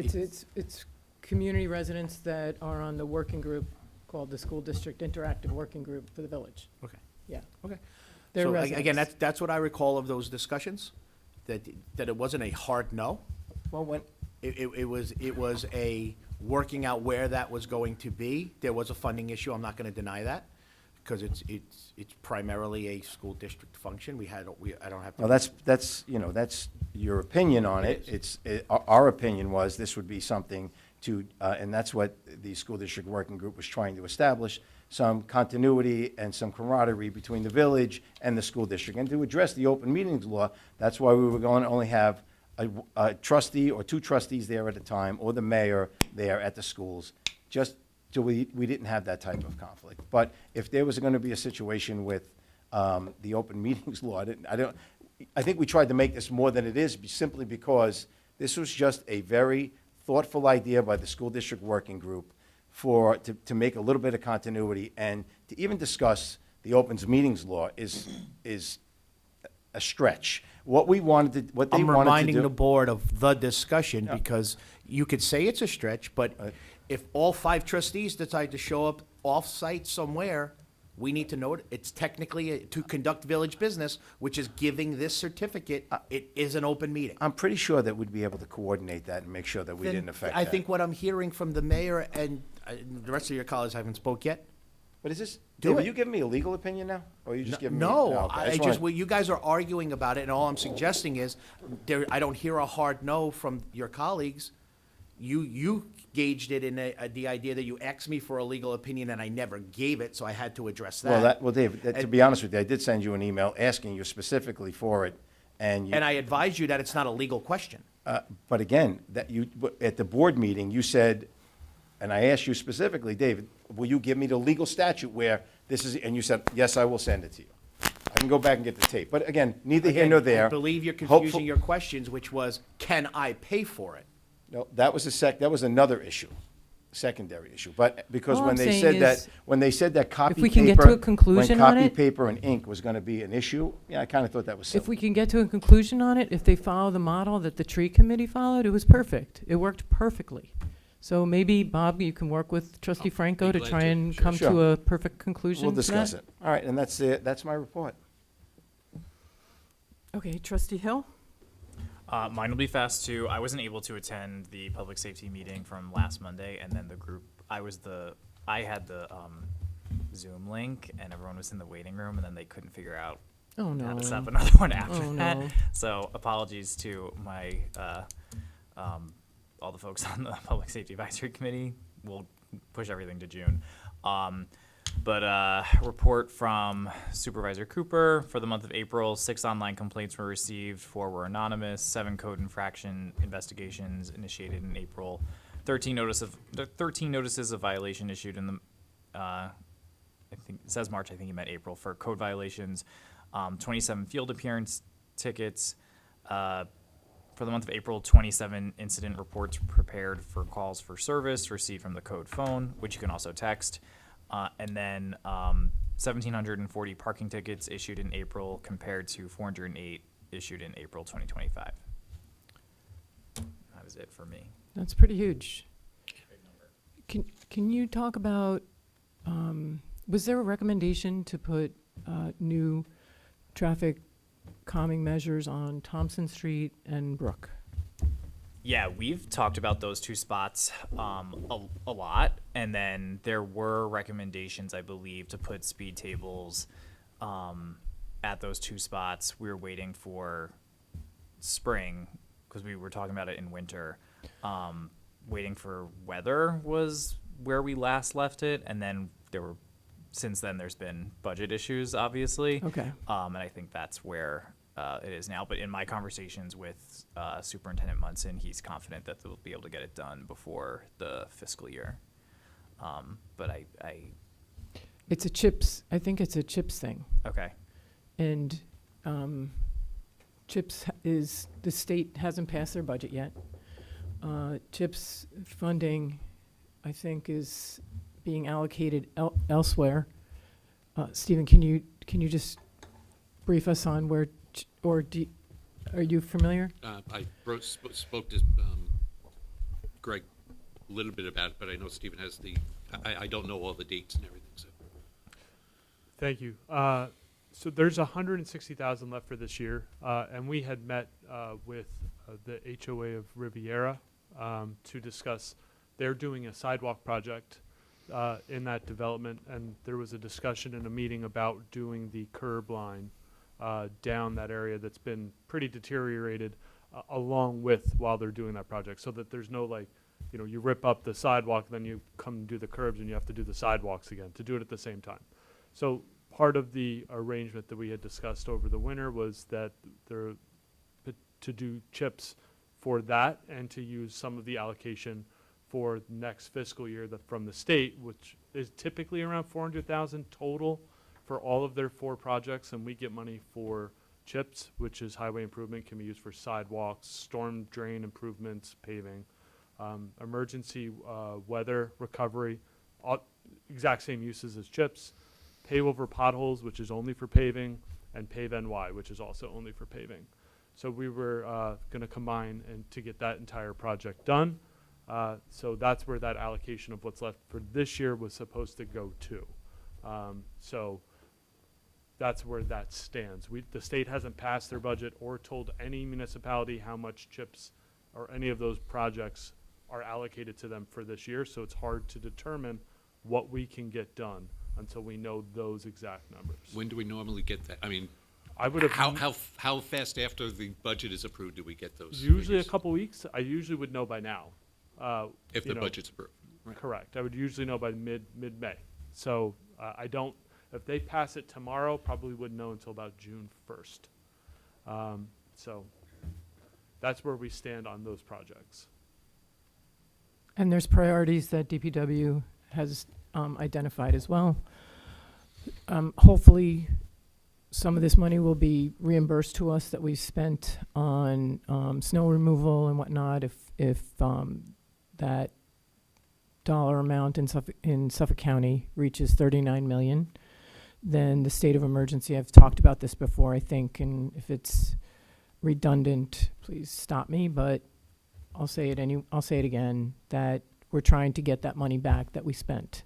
community residents that are on the working group called the School District Interactive Working Group for the village. Okay. Yeah. Okay. They're So residents. again, that's what I recall of those discussions, that it wasn't a hard no. Well, when, It was a working out where that was going to be. There was a funding issue, I'm not gonna deny that, because it's primarily a school district function. I don't have to. well, that's your opinion on it. Our opinion was this would be something to, and that's what the school district working group was trying to establish, some continuity and some camaraderie between the village and the school district. And to address the open meetings law, that's why we were going to only have a trustee or two trustees there at a time, or the mayor there at the schools, just so we didn't have that type of conflict. But if there was going to be a situation with the open meetings law, I think we tried to make this more than it is, simply because this was just a very thoughtful idea by the school district working group to make a little bit of continuity, and to even discuss the opens meetings law is a stretch. What they wanted to I'm do. reminding the board of the discussion, because you could say it's a stretch, but if all 5 trustees decide to show up off-site somewhere, we need to know it. It's technically to conduct village business, which is giving this certificate. It is an open meeting. I'm pretty sure that we'd be able to coordinate that and make sure that we Then didn't affect I that. think what I'm hearing from the mayor and the rest of your colleagues haven't spoke yet. But is this, Do Dave, are it. you giving me a legal opinion now? Or are you just giving me? No, okay, I just just, wanna- well, you guys are arguing about it, and all I'm suggesting is, I don't hear a hard no from your colleagues. You gauged it in the idea that you asked me for a legal opinion, and I never gave it, so I had to address that. Well, Dave, to be honest with you, I did send you an email asking you specifically for it, and you. And I advised you that it's not a legal question. But again, at the board meeting, you said, and I asked you specifically, David, will you give me the legal statute where this is, and you said, yes, I will send it to you. I can go back and get the tape. But again, neither here nor there. I believe you're Hopeful- confusing your questions, which was, can I pay for it? No, that was that was another issue, secondary issue. But because All when I'm they saying said is, that copy paper. we can get to a conclusion on When it- copy paper and ink was gonna be an issue, yeah, I kinda thought that was silly. If we can get to a conclusion on it, if they follow the model that the tree committee followed, it was perfect. It worked perfectly. So maybe, Bob, you can work with trustee Franco to glad try to. and Sure. come to Sure. a perfect conclusion We'll to discuss that. it. All right, and that's it. That's my report. Okay, trustee Hill? Mine will be fast too. I wasn't able to attend the public safety meeting from last Monday, and then the group, I had the Zoom link, and everyone was in the waiting room, and then they couldn't figure out Oh, how no. to set up another one after Oh, that. no. So apologies to my all the folks on the Public Safety Advisory Committee. We'll push everything to June. But report from Supervisor Cooper for the month of April: 6 online complaints were received, 4 were anonymous, 7 code infraction investigations initiated in April, 13 notices of violation issued in the I think it says March, I think he meant April, for code violations, 27 field appearance tickets, for the month of April, 27 incident reports prepared for calls for service received from the code phone, which you can also text. And then 1,740 parking tickets issued in April compared to 408 issued in April 2025. That is it for me. That's pretty huge. Can you talk about, was there a recommendation to put new traffic calming measures on Thompson Street and Brook? Yeah, we've talked about those two spots a lot, and then there were recommendations, I believe, to put speed tables at those two spots. We were waiting for spring because we were talking about it in winter. Waiting for weather was where we last left it, and then since then there's been budget issues, obviously. Okay. And I think that's where it is now. But in my conversations with Superintendent Munson, he's confident that they'll be able to get it done before the fiscal year. But It's a CHIPS, I think it's a CHIPS thing. okay. And CHIPS is, the state hasn't passed their budget yet. CHIPS funding, I think, is being allocated elsewhere. Stephen, can you just brief us on where, are you familiar? I spoke to Greg a little bit about it, but I know Stephen has I don't know all the dates and everything, so. Thank you. So there's 160,000 left for this year, and we had met with the HOA of Riviera to discuss. They're doing a sidewalk project in that development, and there was a discussion in a meeting about doing the curb line down that area that's been pretty deteriorated along with while they're doing that project, so that there's no you rip up the sidewalk, then you come and do the curbs, and you have to do the sidewalks again to do it at the same time. So part of the arrangement that we had discussed over the winter was that to do CHIPS for that and to use some of the allocation for next fiscal year from the state, which is typically around 400,000 total for all of their 4 projects, and we get money for CHIPS, which is highway improvement, can be used for sidewalks, storm drain improvements, paving, emergency weather recovery, exact same uses as CHIPS, pave over potholes, which is only for paving, and pave NY, which is also only for paving. So we were going to combine and to get that entire project done. So that's where that allocation of what's left for this year was supposed to go to. So that's where that stands. The state hasn't passed their budget or told any municipality how much CHIPS or any of those projects are allocated to them for this year. So it's hard to determine what we can get done until we know those exact numbers. When do we normally get that? I mean, I would have how fast after the budget is approved do we get those? usually figures? a couple weeks. I usually would know by now. If the budget's approved. Right. Correct. I would usually know by mid-May. So I don't. If they pass it tomorrow, probably wouldn't know until about June 1st. So that's where we stand on those projects. And there's priorities that DPW has identified as well. Hopefully, some of this money will be reimbursed to us that we've spent on snow removal and whatnot. If that dollar amount in Suffolk County reaches 39 million, then the state of emergency. I've talked about this before, I think, and if it's redundant, please stop me. But I'll say it again. That we're trying to get that money back that we spent.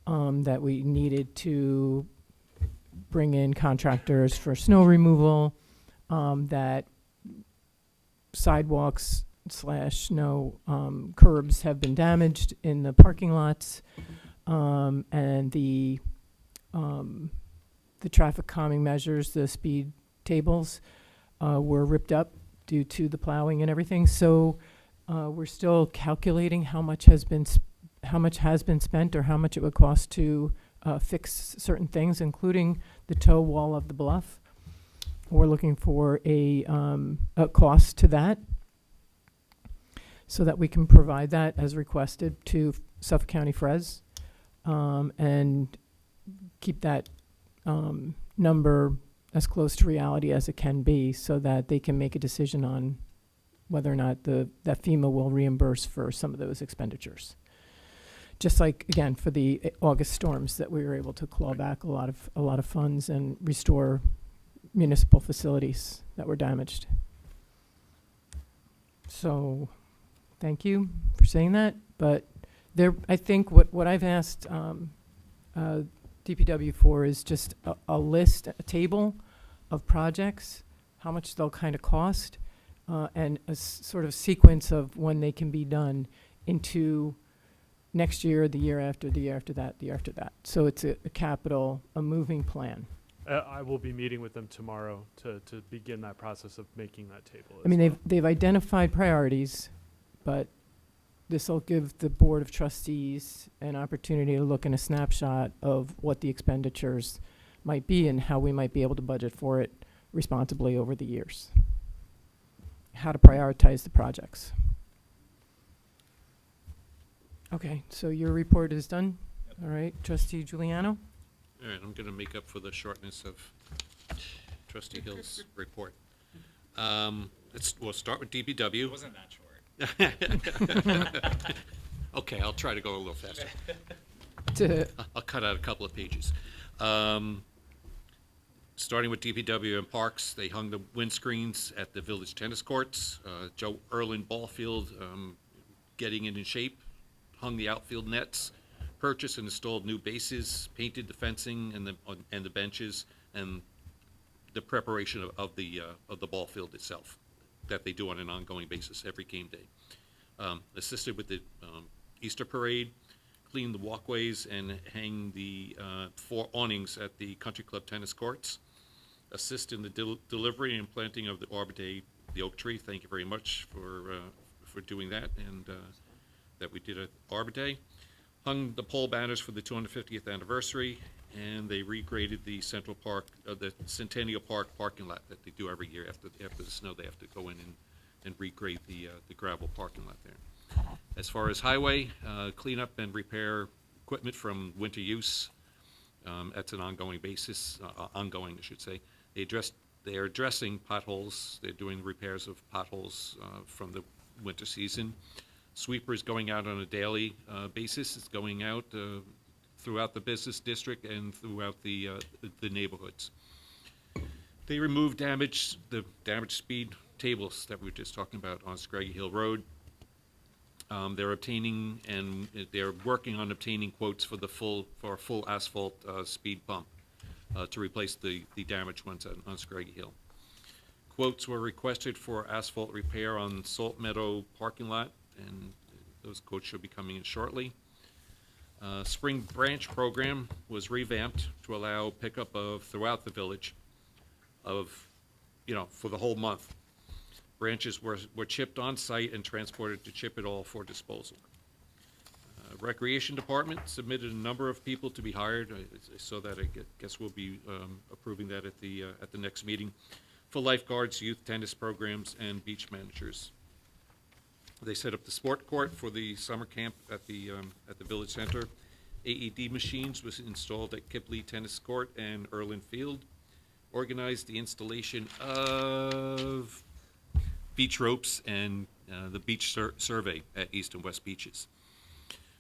That we needed to bring in contractors for snow removal, that sidewalks / snow curbs have been damaged in the parking lots, and the traffic calming measures, the speed tables, were ripped up due to the plowing and everything. So we're still calculating how much has been spent or how much it would cost to fix certain things, including the toe wall of the bluff. We're looking for a cost to that so that we can provide that as requested to Suffolk County Fres, and keep that number as close to reality as it can be so that they can make a decision on whether or not that FEMA will reimburse for some of those expenditures. Just like, again, for the August storms, that we were able to claw back a lot of funds and restore municipal facilities that were damaged. So, thank you for saying that, but I think what I've asked DPW for is just a list, a table of projects, how much they'll kind of cost, and a sort of sequence of when they can be done into next year, the year after, the year after that, the year after that. So it's a capital, a moving plan. I will be meeting with them tomorrow to begin that process of making that table. I mean, they've identified priorities, but this will give the Board of Trustees an opportunity to look in a snapshot of what the expenditures might be and how we might be able to budget for it responsibly over the years. How to prioritize the projects. Okay, so your report is done? All right, Trustee Giuliano? All right, I'm going to make up for the shortness of Trustee Hill's report. We'll start with DPW. Wasn't that short? Okay, I'll try to go a little faster. To I'll cut out a couple of pages. Starting with DPW and Parks, they hung the windscreens at the village tennis courts. Joe Erlin ball field, getting it in shape, hung the outfield nets, purchased and installed new bases, painted the fencing and the benches, and the preparation of the ball field itself that they do on an ongoing basis every game day. Assisted with the Easter parade, cleaned the walkways and hang the 4 awnings at the Country Club tennis courts. Assist in the delivery and planting of the Arbor Day, the oak tree. Thank you very much for doing that, and that we did at Arbor Day. Hung the pole banners for the 250th anniversary, and they regraded the Central Park, the Centennial Park parking lot that they do every year after the snow. They have to go in and regrade the gravel parking lot there. As far as highway, clean up and repair equipment from winter use. That's an ongoing basis, ongoing, I should say. They are addressing potholes. They're doing repairs of potholes from the winter season. Sweepers going out on a daily basis. It's going out throughout the business district and throughout the neighborhoods. They removed the damaged speed tables that we were just talking about on Scraggy Hill Road. They're obtaining and they're working on obtaining quotes for a full asphalt speed bump to replace the damaged ones on Scraggy Hill. Quotes were requested for asphalt repair on Salt Meadow parking lot, and those quotes should be coming in shortly. Spring branch program was revamped to allow pickup of throughout the village for the whole month. Branches were chipped on site and transported to Chip It All for disposal. Recreation Department submitted a number of people to be hired. I saw that. I guess we'll be approving that at the next meeting for lifeguards, youth tennis programs, and beach managers. They set up the sport court for the summer camp at the village center. AED machines was installed at Kipley Tennis Court and Erlin Field. Organized the installation of beach ropes and the beach survey at East and West Beaches.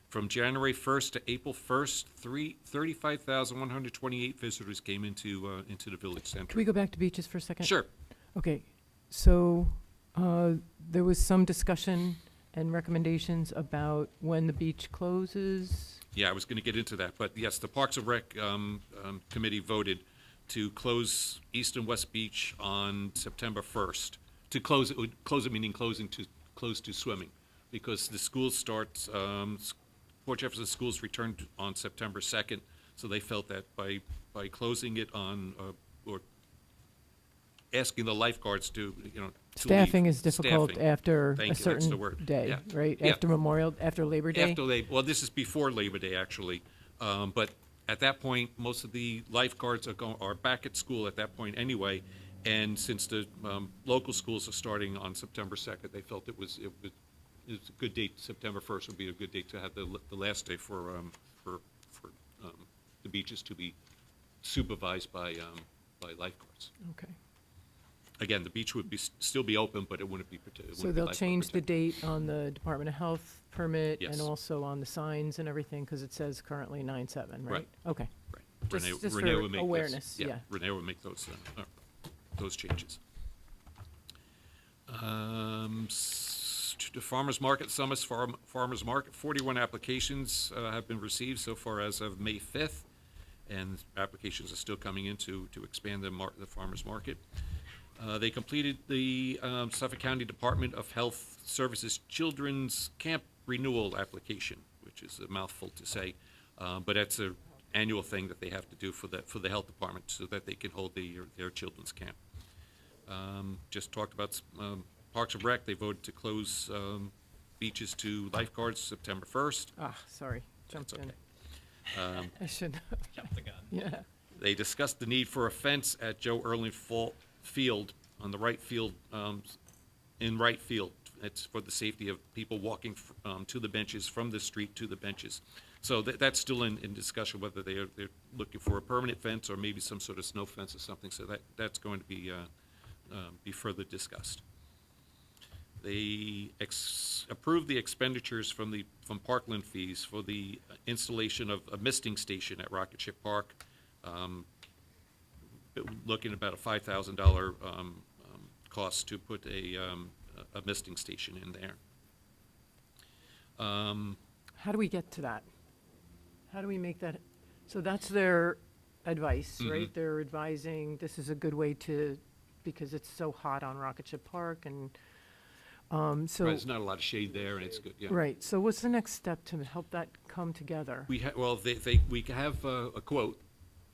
From January 1st to April 1st, 35,128 visitors came into the village center. Can we go back to beaches for a second? Sure. Okay, so there was some discussion and recommendations about when the beach closes. Yeah, I was going to get into that, but yes, the Parks and Rec committee voted to close East and West Beach on September 1st. To close it meaning close to swimming, because the school starts. Port Jefferson schools returned on September 2nd, so they felt that by closing it on or asking the lifeguards to Staffing leave. is difficult Staffing. after Thank a you, that's certain the word. day, Yeah. right? Yeah. After Labor Day? Well, this is before Labor Day, actually. But at that point, most of the lifeguards are back at school at that point anyway. And since the local schools are starting on September 2nd, they felt it was a good date. September 1st would be a good date to have the last day for the beaches to be supervised by lifeguards. Okay. Again, the beach would still be open, but it wouldn't be. So they'll change the date on the Department of Health permit and Yes. also on the signs and everything, because it says currently 9/7, right? Right. Okay. Right. Just for Renee would make this- awareness, yeah. Renee would make those changes. The Farmers Market, Summit Farmers Market, 41 applications have been received so far as of May 5th, and applications are still coming in to expand the farmers market. They completed the Suffolk County Department of Health Services Children's Camp Renewal application, which is a mouthful to say, but that's an annual thing that they have to do for the health department so that they can hold their children's camp. Just talked about Parks and Rec. They voted to close beaches to lifeguards September 1st. Ah, sorry, jumped That's in. okay. I should, Jump the gun. yeah. They discussed the need for a fence at Joe Erling Field on the right field, in right field. It's for the safety of people walking to the benches, from the street to the benches. So that's still in discussion, whether they're looking for a permanent fence or maybe some sort of snow fence or something. So that's going to be further discussed. They approved the expenditures from Parkland fees for the installation of a misting station at Rocket Ship Park, looking at about a $5,000 cost to put a misting station in there. How do we get to that? How do we make that? So that's their advice, right? They're advising this is a good way to, because it's so hot on Rocket Ship Park, and so. Right, there's not a lot of shade there, and it's good, yeah. Right, so what's the next step to help that come together? We have a quote.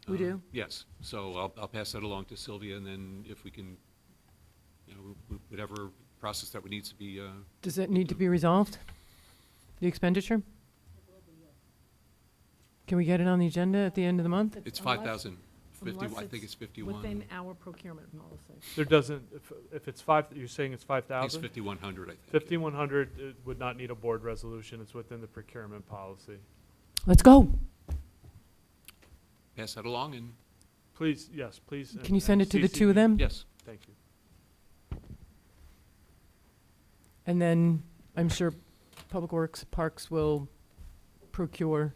We do? Yes, so I'll pass that along to Sylvia, and then if we can, whatever process that needs to be. Does that need to be resolved? The expenditure? Can we get it on the agenda at the end of the month? It's Unless- 5,000, 50, unless I think it's 51. Within our procurement policy. There doesn't, if it's five, you're saying it's I think it's 5,000? 5,100, I think. 5,100, it would not need a board resolution. It's within the procurement policy. Let's go. Pass that along, and, Please, yes, please. Can you send it to the CC two of me. them? yes. Thank you. And then I'm sure Public Works, Parks will procure,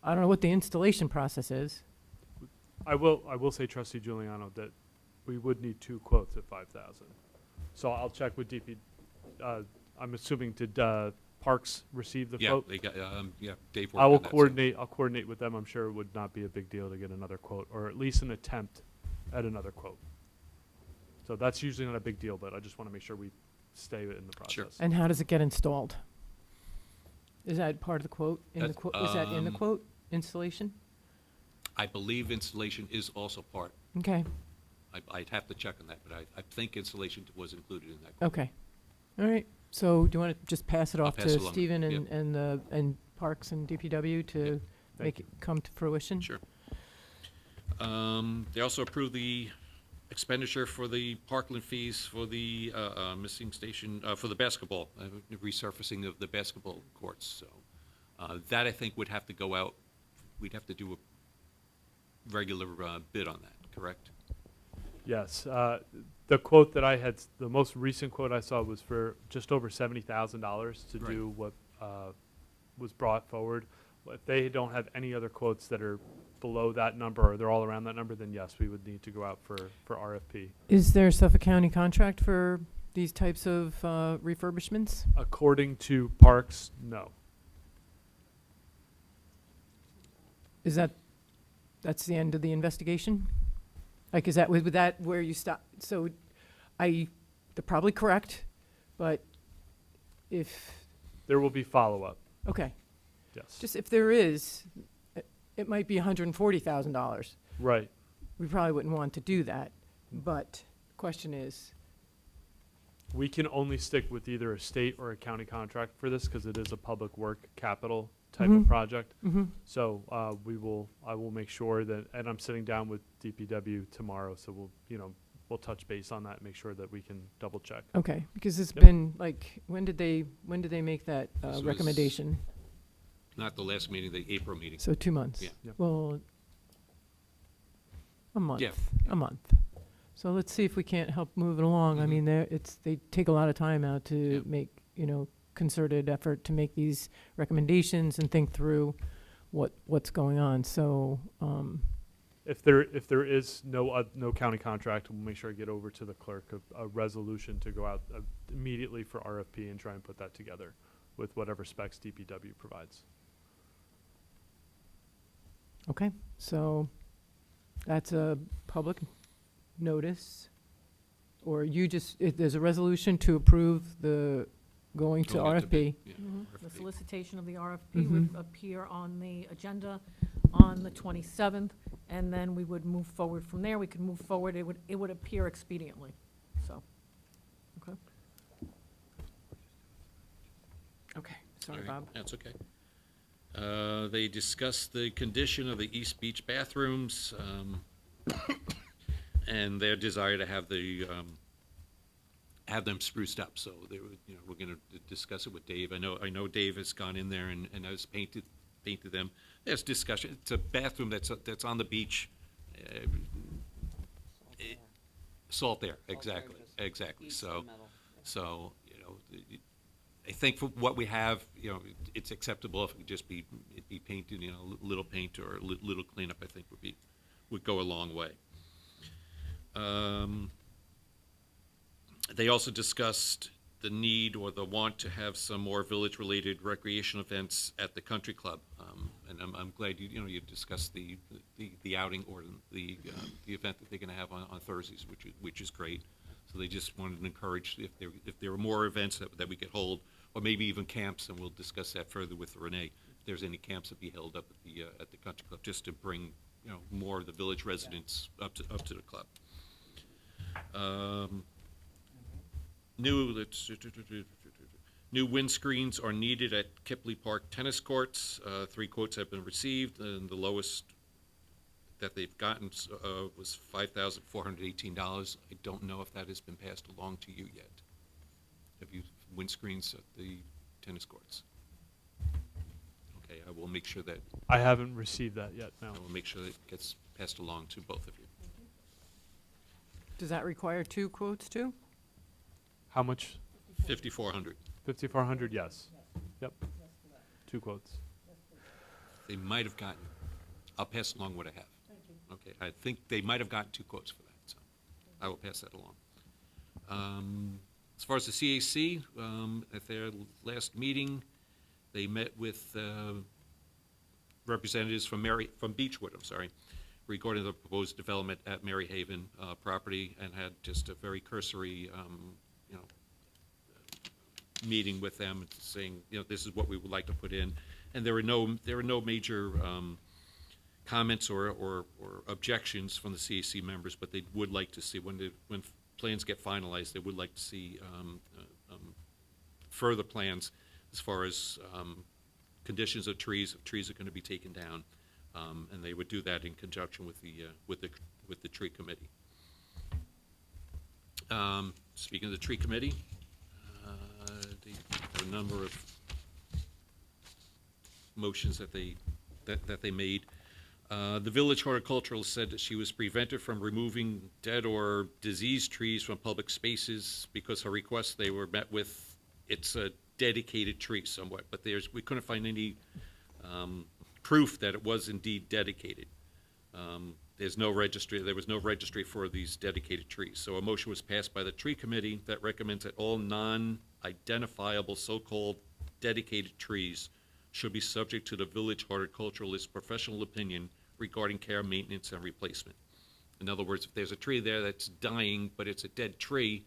I don't know what the installation process is. I will say, Trustee Giuliano, that we would need 2 quotes at 5,000. So I'll check with DP, I'm assuming, did Parks receive the Yeah, quote? they got, Dave worked I will on that, so- I'll coordinate with them. I'm sure it would not be a big deal to get another quote, or at least an attempt at another quote. So that's usually not a big deal, but I just want to make sure we stay in the process. Sure. And how does it get installed? Is that part of the quote? Is that in the quote, installation? I believe installation is also part. Okay, I'd have to check on that, but I think installation was included in that. quote. okay. All right, so do you want to just pass it I'll off pass to it along. Stephen Yep. and Parks and DPW to Thank make it come to fruition? Sure. They also approved the expenditure for the Parkland fees for the missing station, for the basketball, resurfacing of the basketball courts. So that, I think, would have to go out. We'd have to do a regular bid on that, correct? Yes, the quote that I had, the most recent quote I saw was for just over $70,000 to Right. do what was brought forward. If they don't have any other quotes that are below that number, or they're all around that number, then yes, we would need to go out for RFP. Is there a Suffolk County contract for these types of refurbishments? According to Parks, no. Is that's the end of the investigation? Like, is that, with that where you stop? So they're probably correct, but if, There will be follow-up, okay, yes. just if there is, it might be $140,000. Right. We probably wouldn't want to do that, but the question is, We can only stick with either a state or a county contract for this because it is a public work capital type of project. So I will make sure that, and I'm sitting down with DPW tomorrow, so we'll touch base on that and make sure that we can double check. okay, because it's Yep. been like, when did they make that This was- recommendation? Not the last meeting, the April meeting. So 2 months? Yeah. Yep. Well, a month. Yeah. A month. So let's see if we can't help move it along. I mean, they take a lot of time out to Yeah. make, concerted effort to make these recommendations and think through what's going on. So, If there is no county contract, we'll make sure I get over to the clerk a resolution to go out immediately for RFP and try and put that together with whatever specs DPW provides. okay, so that's a public notice. Or there's a resolution to approve the going to Going out to RFP. bid, yeah, The RFP. solicitation of the RFP Mhm. would appear on the agenda on the 27th, and then we would move forward from there. We could move forward, it would appear expediently, so. Okay. Okay, sorry, All right, Bob. That's okay. They discussed the condition of the East Beach bathrooms, and their desire to have them spruced up. So we're going to discuss it with Dave. I know Dave has gone in there and has painted them. There's discussion. It's a bathroom that's on the beach. Salt air, exactly. So I think for what we have, it's acceptable if it could just be painted, little paint or little cleanup. I think would go a long way. They also discussed the need or the want to have some more village-related recreation events at the country club, and I'm glad you discussed the outing or the event that they're going to have on Thursdays, which is great. So they just wanted to encourage if there were more events that we could hold, or maybe even camps, and we'll discuss that further with Renee. If there's any camps that be held up at the country club, just to bring more of the village residents up to the club. New windscreens are needed at Kipley Park tennis courts. 3 quotes have been received, and the lowest that they've gotten was $5,418. I don't know if that has been passed along to you yet. Have you windscreens at the tennis courts? Okay, I will make sure that I haven't received that yet, no. I will make sure that it gets passed along to both of you. Does that require 2 quotes too? How much? 5,400. 5,400, yes. Yep. 2 quotes. They might have gotten. I'll pass along what I have. Okay, I think they might have gotten 2 quotes for that, so I will pass that along. As far as the CAC, at their last meeting, they met with representatives from Beechwood, regarding the proposed development at Mary Haven property, and had just a very cursory, meeting with them, saying, this is what we would like to put in, and there were no major comments or objections from the CAC members, but they would like to see when plans get finalized, they would like to see further plans as far as conditions of trees, if trees are going to be taken down, and they would do that in conjunction with the tree committee. Speaking of the tree committee, they have a number of motions that they made. The village horticulturalist said that she was prevented from removing dead or diseased trees from public spaces because her requests they were met with, it's a dedicated tree somewhat, but we couldn't find any proof that it was indeed dedicated. There was no registry for these dedicated trees. So a motion was passed by the tree committee that recommends that all non-identifiable so-called dedicated trees should be subject to the village horticulturalist's professional opinion regarding care, maintenance, and replacement. In other words, if there's a tree there that's dying, but it's a dead tree,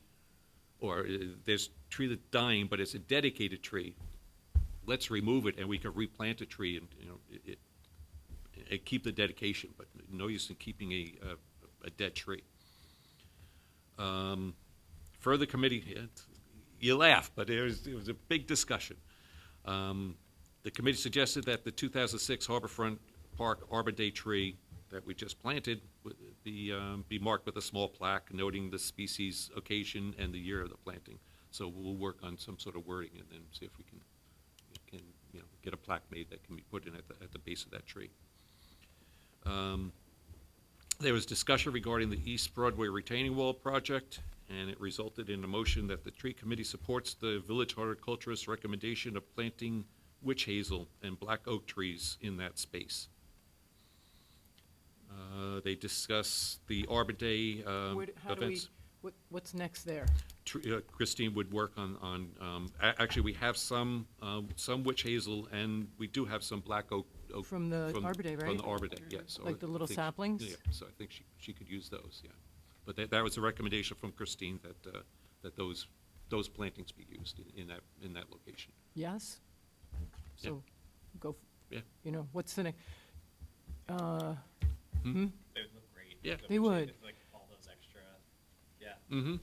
or there's a tree that's dying, but it's a dedicated tree, let's remove it and we can replant a tree and and keep the dedication, but no use in keeping a dead tree. Further committee, you laugh, but it was a big discussion. The committee suggested that the 2006 Harborfront Park Arbor Day tree that we just planted would be marked with a small plaque noting the species, occasion, and the year of the planting. So we'll work on some sort of wording and then see if we can get a plaque made that can be put in at the base of that tree. There was discussion regarding the East Broadway retaining wall project, and it resulted in a motion that the tree committee supports the village horticulturist's recommendation of planting witch hazel and black oak trees in that space. They discuss the Arbor Day How do we, events. what's next there? Christine would work on actually, we have some witch hazel, and we do have some black oak. From the Arbor Day, From right? the Arbor Day, yeah. So Like the I little think saplings? Yeah, so I think she could use those, yeah. But that was a recommendation from Christine that those plantings be used in that location. Yes? Yeah. So, go, Yeah. you know, what's the next? They would look great. Yeah. They would. Like all those extra, yeah. Mm-hmm.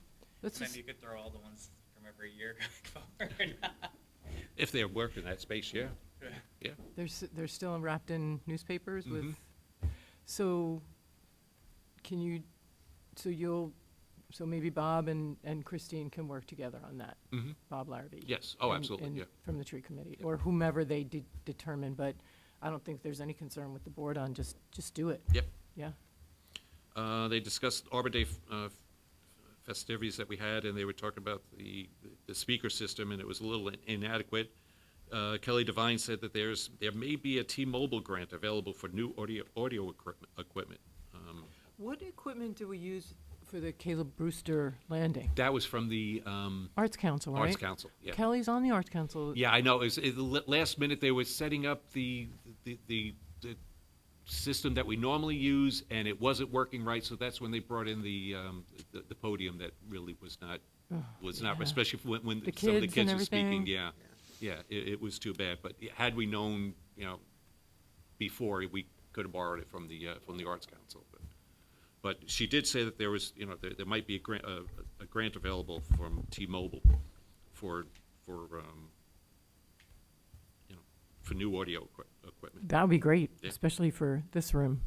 Let's Maybe just, you could throw all the ones from every year going forward. If they work in that space, yeah. Yeah. they're still wrapped in newspapers with, Mhm. so, can you, so maybe Bob and Christine can work together on that? Mm-hmm. Bob Larrabee? Yes. Oh, and- absolutely, and yeah. From the tree committee, Yeah. or whomever they determine, but I don't think there's any concern with the board on just do it. Yep. Yeah. They discussed Arbor Day festivities that we had, and they were talking about the speaker system, and it was a little inadequate. Kelly Devine said that there may be a T-Mobile grant available for new audio equipment. What equipment do we use for the Caleb Brewster landing? That was from the Arts Council, right? Arts Council. Yeah. Kelly's on the Arts Council. Yeah, I know. Last minute they were setting up the system that we normally use, and it wasn't working right. So that's when they brought in the podium that really was not yeah. especially when The some of the kids and kids were speaking. everything. Yeah, it was too bad. But had we known, before, we could have borrowed it from the Arts Council. But she did say that there was, there might be a grant available from T-Mobile for new audio equipment. That would be great, Yeah. especially for this room.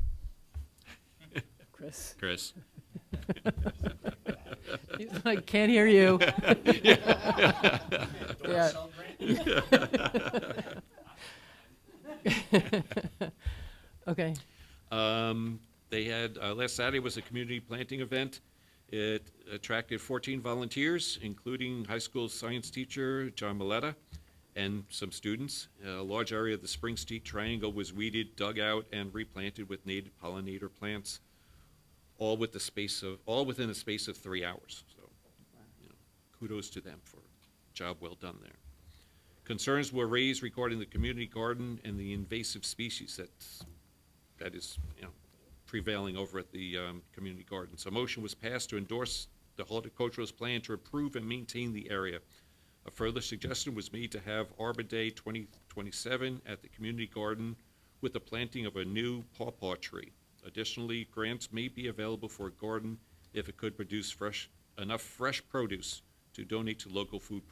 Chris. Chris. He's like, can't hear you. Yeah. Okay. They had, last Saturday was a community planting event. It attracted 14 volunteers, including high school science teacher John Milletta and some students. A large area of the Spring Street Triangle was weeded, dug out, and replanted with native pollinator plants, all within a space of 3 hours. So, kudos to them for a job well done there. Concerns were raised regarding the community garden and the invasive species that is prevailing over at the community garden. So a motion was passed to endorse the horticulturalist plan to improve and maintain the area. A further suggestion was made to have Arbor Day 2027 at the community garden with the planting of a new pawpaw tree. Additionally, grants may be available for a garden if it could produce enough fresh produce to donate to local food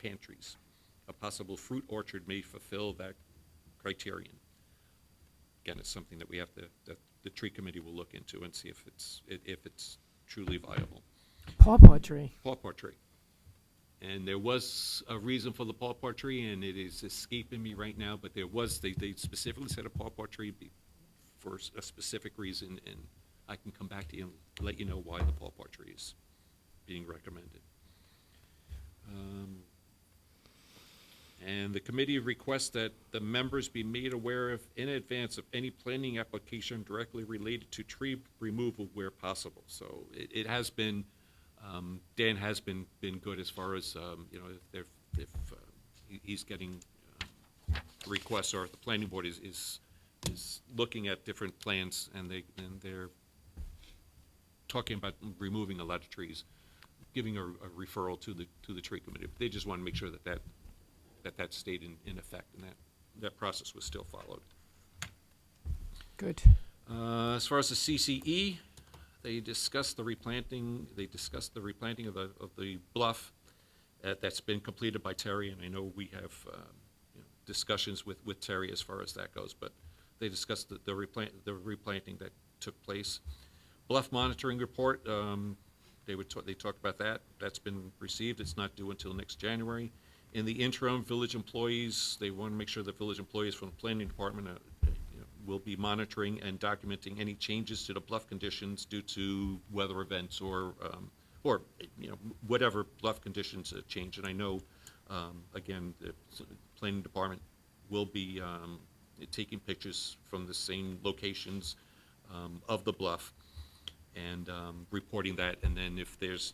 pantries. A possible fruit orchard may fulfill that criterion. Again, it's something that that the tree committee will look into and see if it's truly viable. Pawpaw tree. Pawpaw tree. And there was a reason for the pawpaw tree, and it is escaping me right now, but they specifically said a pawpaw tree for a specific reason, and I can come back to you and let you know why the pawpaw tree is being recommended. And the committee requests that the members be made aware of in advance of any planning application directly related to tree removal where possible. So it has been, Dan has been good as far as, if he's getting requests, or if the planning board is looking at different plans and they're talking about removing a lot of trees, giving a referral to the tree committee. They just want to make sure that stayed in effect, and that process was still followed. Good. As far as the CCE, they discussed the replanting. They discussed the replanting of the bluff that's been completed by Terry, and I know we have discussions with Terry as far as that goes. But they discussed the replanting that took place. Bluff monitoring report. They talked about that. That's been received. It's not due until next January. In the interim, village employees, they want to make sure that village employees from the planning department will be monitoring and documenting any changes to the bluff conditions due to weather events or whatever bluff conditions change. And I know, again, the planning department will be taking pictures from the same locations of the bluff and reporting that. And then if there's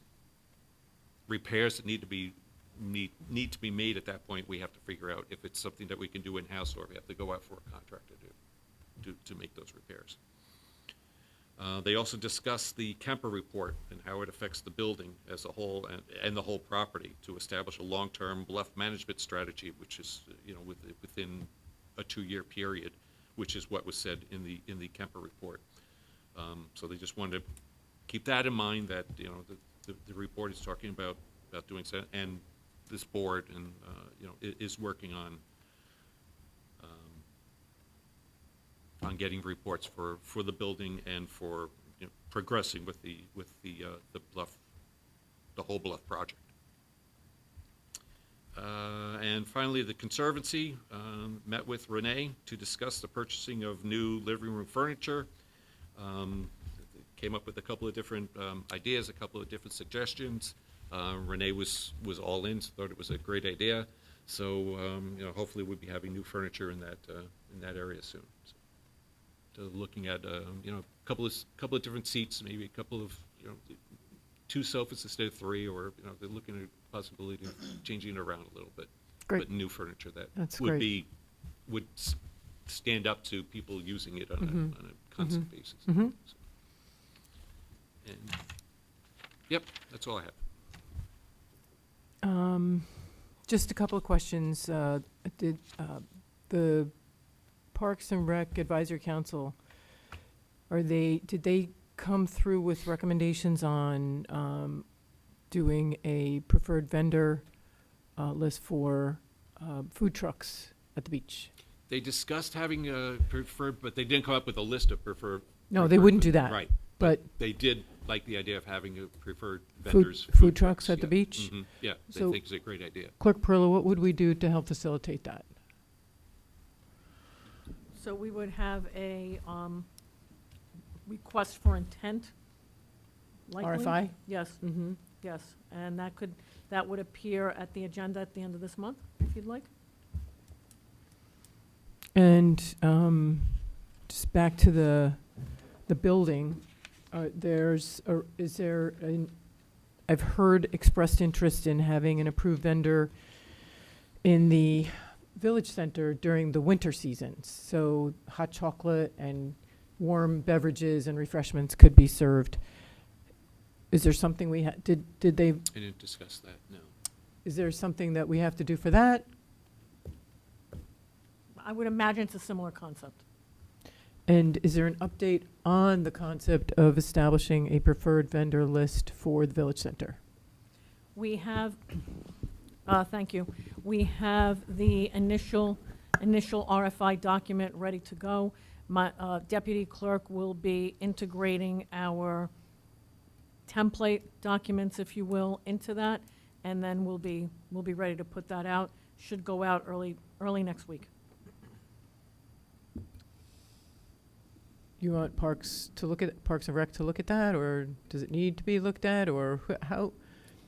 repairs that need to be made at that point, we have to figure out if it's something that we can do in-house or if we have to go out for a contractor to make those repairs. They also discussed the Kemper report and how it affects the building as a whole and the whole property to establish a long-term bluff management strategy, which is within a 2-year period, which is what was said in the Kemper report. So they just wanted to keep that in mind, that the report is talking about doing so, and this board and is working on getting reports for the building and for progressing with the bluff, the whole bluff project. And finally, the Conservancy met with Renee to discuss the purchasing of new living room furniture. Came up with a couple of different ideas, a couple of different suggestions. Renee was all in, thought it was a great idea. So hopefully we'll be having new furniture in that area soon. So looking at a couple of different seats, maybe a couple of 2 sofas instead of 3, or they're looking at the possibility of changing it around a little bit. Great. But new furniture That's would great. stand up to people using it on a constant basis. Mhm. So, and yep, that's all I have. Just a couple of questions. Did the Parks and Rec Advisory Council, did they come through with recommendations on doing a preferred vendor list for food trucks at the beach? They discussed having a preferred, but they didn't come up with a list of preferred. No, they wouldn't do that. Right. But They did like the idea of having a preferred food vendors. trucks at the yeah. beach? Mhm. Yeah, they So- think it's a great idea. Clerk Perla, what would we do to help facilitate that? So we would have a request for intent, likely? RFI? Yes, Mm-hmm. yes. And that would appear at the agenda at the end of this month, if you'd like. And just back to the building, I've heard expressed interest in having an approved vendor in the Village Center during the winter seasons. So hot chocolate and warm beverages and refreshments could be served. Is there something did they, I didn't discuss that, no. is there something that we have to do for that? I would imagine it's a similar concept. And is there an update on the concept of establishing a preferred vendor list for the Village Center? We have, thank you. We have the initial RFI document ready to go. My deputy clerk will be integrating our template documents, if you will, into that, and then we'll be ready to put that out. Should go out early next week. You want Parks and Rec to look at that, or does it need to be looked at, or how,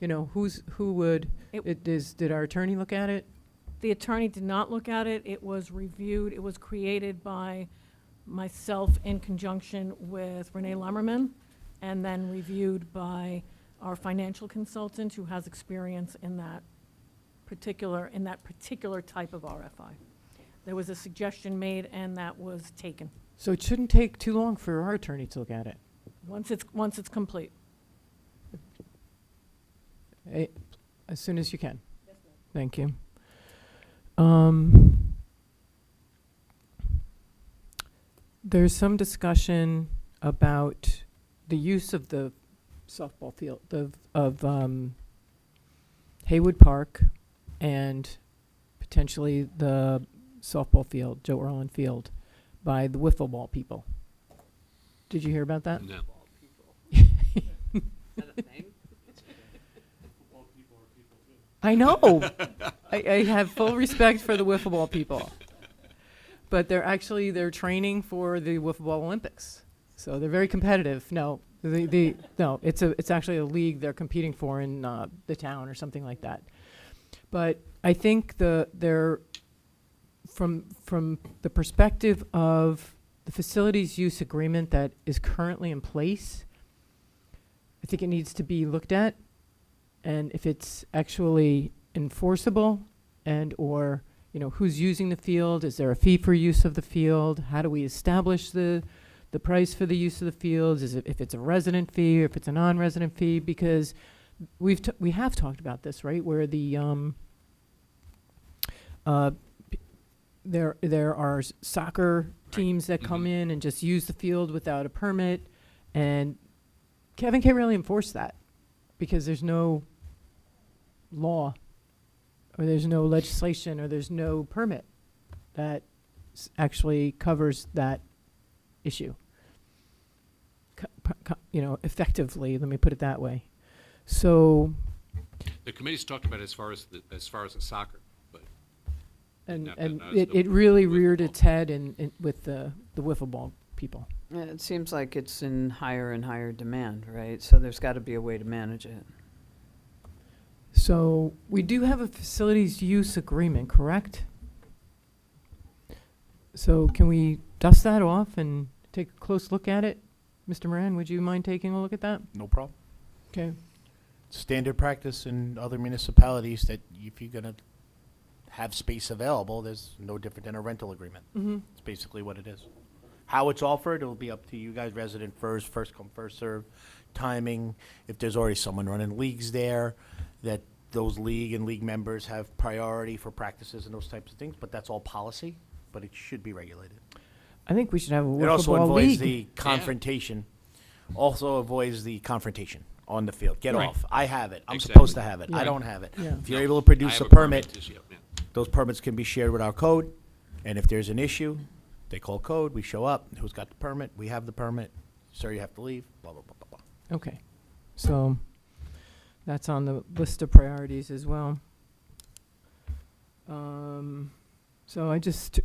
who would, did our attorney look at it? The attorney did not look at it. It was reviewed. It was created by myself in conjunction with Renee Lemmerman, and then reviewed by our financial consultant who has experience in that particular type of RFI. There was a suggestion made, and that was taken. So it shouldn't take too long for our attorney to look at it. Once it's complete. As soon as you can. Yes, ma'am. Thank you. There's some discussion about the use of the softball field of Haywood Park and potentially the softball field, Joe Erlin Field, by the wiffle ball people. Did you hear about that? No. I know. I have full respect for the wiffle ball people. but they're training for the wiffle ball Olympics. So they're very competitive. No, no, it's actually a league they're competing for in the town or something like that. But I think they're from the perspective of the facilities use agreement that is currently in place, I think it needs to be looked at, and if it's actually enforceable, and or who's using the field, is there a fee for use of the field, how do we establish the price for the use of the fields, if it's a resident fee or if it's a non-resident fee, because we have talked about this, right, where the there are soccer teams that come in and just use the field without a permit, and Kevin can't really enforce that because there's no law or there's no legislation or there's no permit that actually covers that issue. Effectively, let me put it that way. So, The committee's talked about it as far as the soccer, but and not it the really wiffle reared ball. its head in with the wiffle ball people. Yeah, it seems like it's in higher and higher demand, right? So there's got to be a way to manage it. So we do have a facilities use agreement, correct? So can we dust that off and take a close look at it? Mr. Moran, would you mind taking a look at that? No problem. Okay. Standard practice in other municipalities that if you're gonna have space available, there's no different than a rental agreement. Mm-hmm. It's basically what it is. How it's offered, it'll be up to you guys, resident first come, first serve, timing. If there's already someone running leagues there, that those league and league members have priority for practices and those types of things, but that's all policy, but it should be regulated. I think we should have a It wiffle also ball avoids league. the confrontation, also avoids the confrontation on the field. Get Right. off. I have it. I'm Exactly. supposed to have it. I Yeah. don't have it. Yeah. If you're No, able to produce I a have permit, issue, yeah. those permits can be shared with our code, and if there's an issue, they call code, we show up, who's got the permit, we have the permit, sir, you have to leave, blah, blah, blah, blah, blah. Okay. So that's on the list of priorities as well. So I just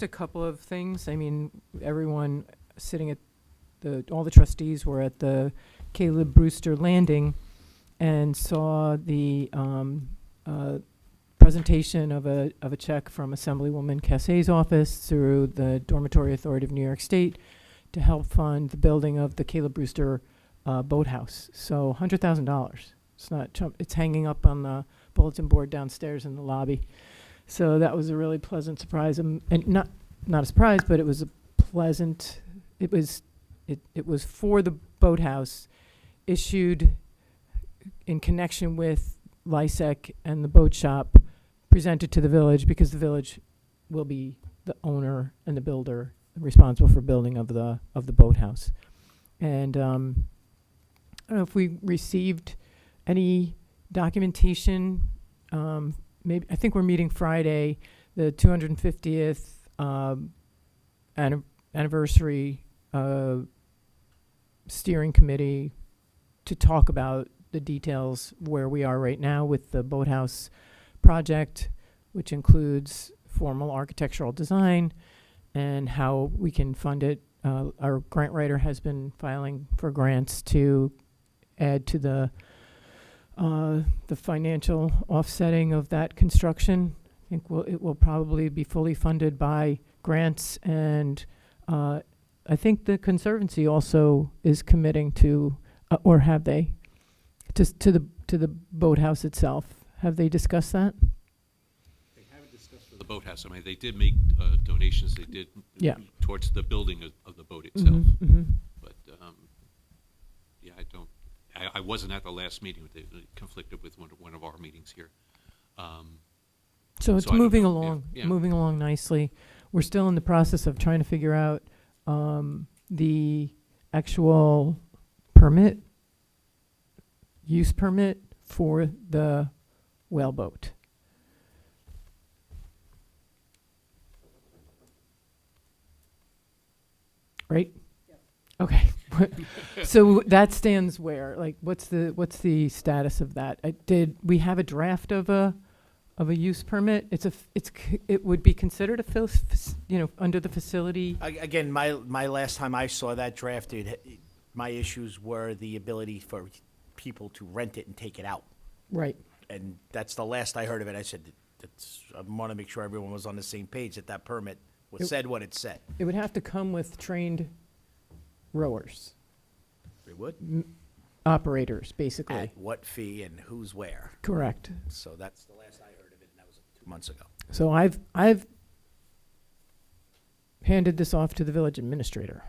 a couple of things. I mean, everyone sitting at all the trustees were at the Caleb Brewster Landing and saw the presentation of a check from Assemblywoman Cassay's office through the Dormitory Authority of New York State to help fund the building of the Caleb Brewster boathouse. So $100,000. It's not chump. It's hanging up on the bulletin board downstairs in the lobby. So that was a really pleasant surprise, and not a surprise, but it was a pleasant. It was for the boathouse, issued in connection with LISEC and the boat shop, presented to the village because the village will be the owner and the builder responsible for building of the boathouse. And I don't know if we received any documentation. Maybe I think we're meeting Friday, the 250th anniversary steering committee to talk about the details where we are right now with the boathouse project, which includes formal architectural design and how we can fund it. Our grant writer has been filing for grants to add to the financial offsetting of that construction. I think it will probably be fully funded by grants, and I think the Conservancy also is committing to, or have they, to the boathouse itself. Have they discussed that? They haven't discussed for the boathouse. I mean, they did make donations. They did Yeah. towards the building of the boat itself. Mm-hmm. But yeah, I don't. I wasn't at the last meeting. It conflicted with one of our meetings here. So it's So I don't moving know. along, Yeah. moving along nicely. We're still in the process of trying to figure out the actual permit, use permit for the whaleboat. Right? Okay. So that stands where? Like, what's the status of that? Did we have a draft of a of a use permit. It would be considered under the facility. Again, my last time I saw that drafted, my issues were the ability for people to rent it and take it out. Right. And that's the last I heard of it. I said, I want to make sure everyone was on the same page, that permit said what it said. It would have to come with trained rowers, It would? operators, basically. At what fee and who's where. Correct. So that's the last I heard of it, and that was 2 months ago. So I've handed this off to the village administrator.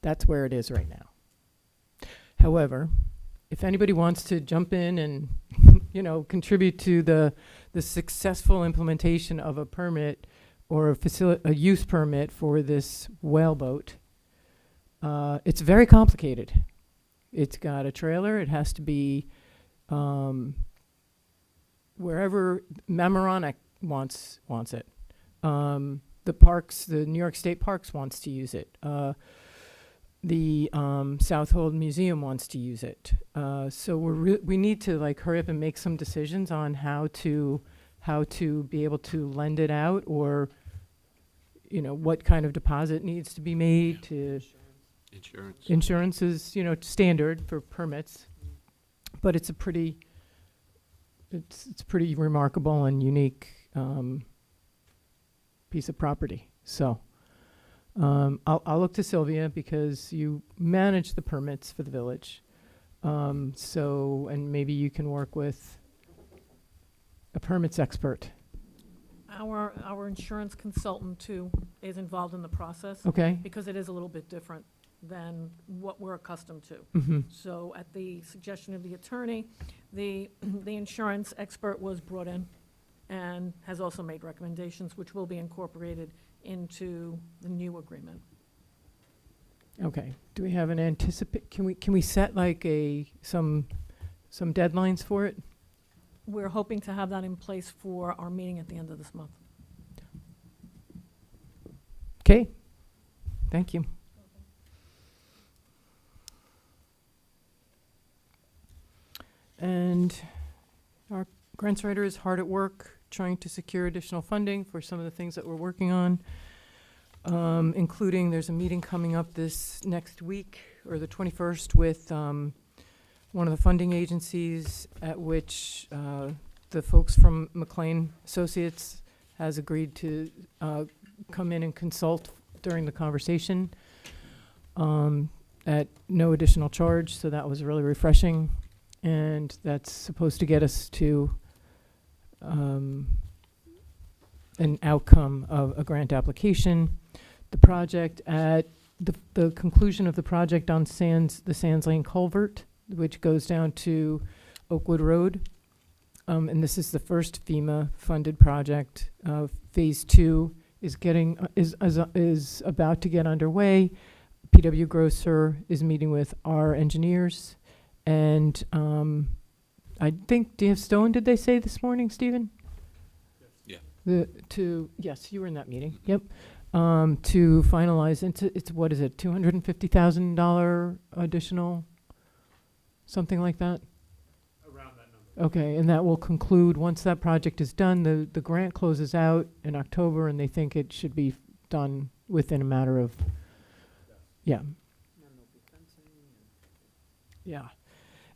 That's where it is right now. However, if anybody wants to jump in and, contribute to the successful implementation of a permit or a use permit for this whaleboat, it's very complicated. It's got a trailer. It has to be wherever Mamaroneck wants it. The New York State Parks wants to use it. The Southold Museum wants to use it. So we need to hurry up and make some decisions on how to be able to lend it out, or what kind of deposit needs to be made to. Insurance. Insurance is standard for permits, but it's pretty remarkable and unique piece of property. So. I'll look to Sylvia because you manage the permits for the village. And maybe you can work with a permits expert. Our insurance consultant, too, is involved in the process. Okay. Because it is a little bit different than what we're accustomed to. Mm-hmm. So at the suggestion of the attorney, the insurance expert was brought in and has also made recommendations, which will be incorporated into the new agreement. Okay. Do we have an can we set some deadlines for it? We're hoping to have that in place for our meeting at the end of this month. Okay. Thank you. And our grants writer is hard at work trying to secure additional funding for some of the things that we're working on, including there's a meeting coming up this next week, or the 21st, with one of the funding agencies, at which the folks from McLean Associates has agreed to come in and consult during the conversation at no additional charge, so that was really refreshing. And that's supposed to get us to an outcome of a grant application. The project at the conclusion of the project on the Sands Lane Culvert, which goes down to Oakwood Road. And this is the first FEMA-funded project. Phase 2 is about to get underway. PW Grosser is meeting with our engineers. And I think, did they say this morning, Stephen? Yeah. Yes, you were in that meeting. Yep. To finalize, it's what is it, $250,000 additional, something like that? Around that number. Okay, and that will conclude, once that project is done, the grant closes out in October, and they think it should be done within a matter of, yeah. Yeah.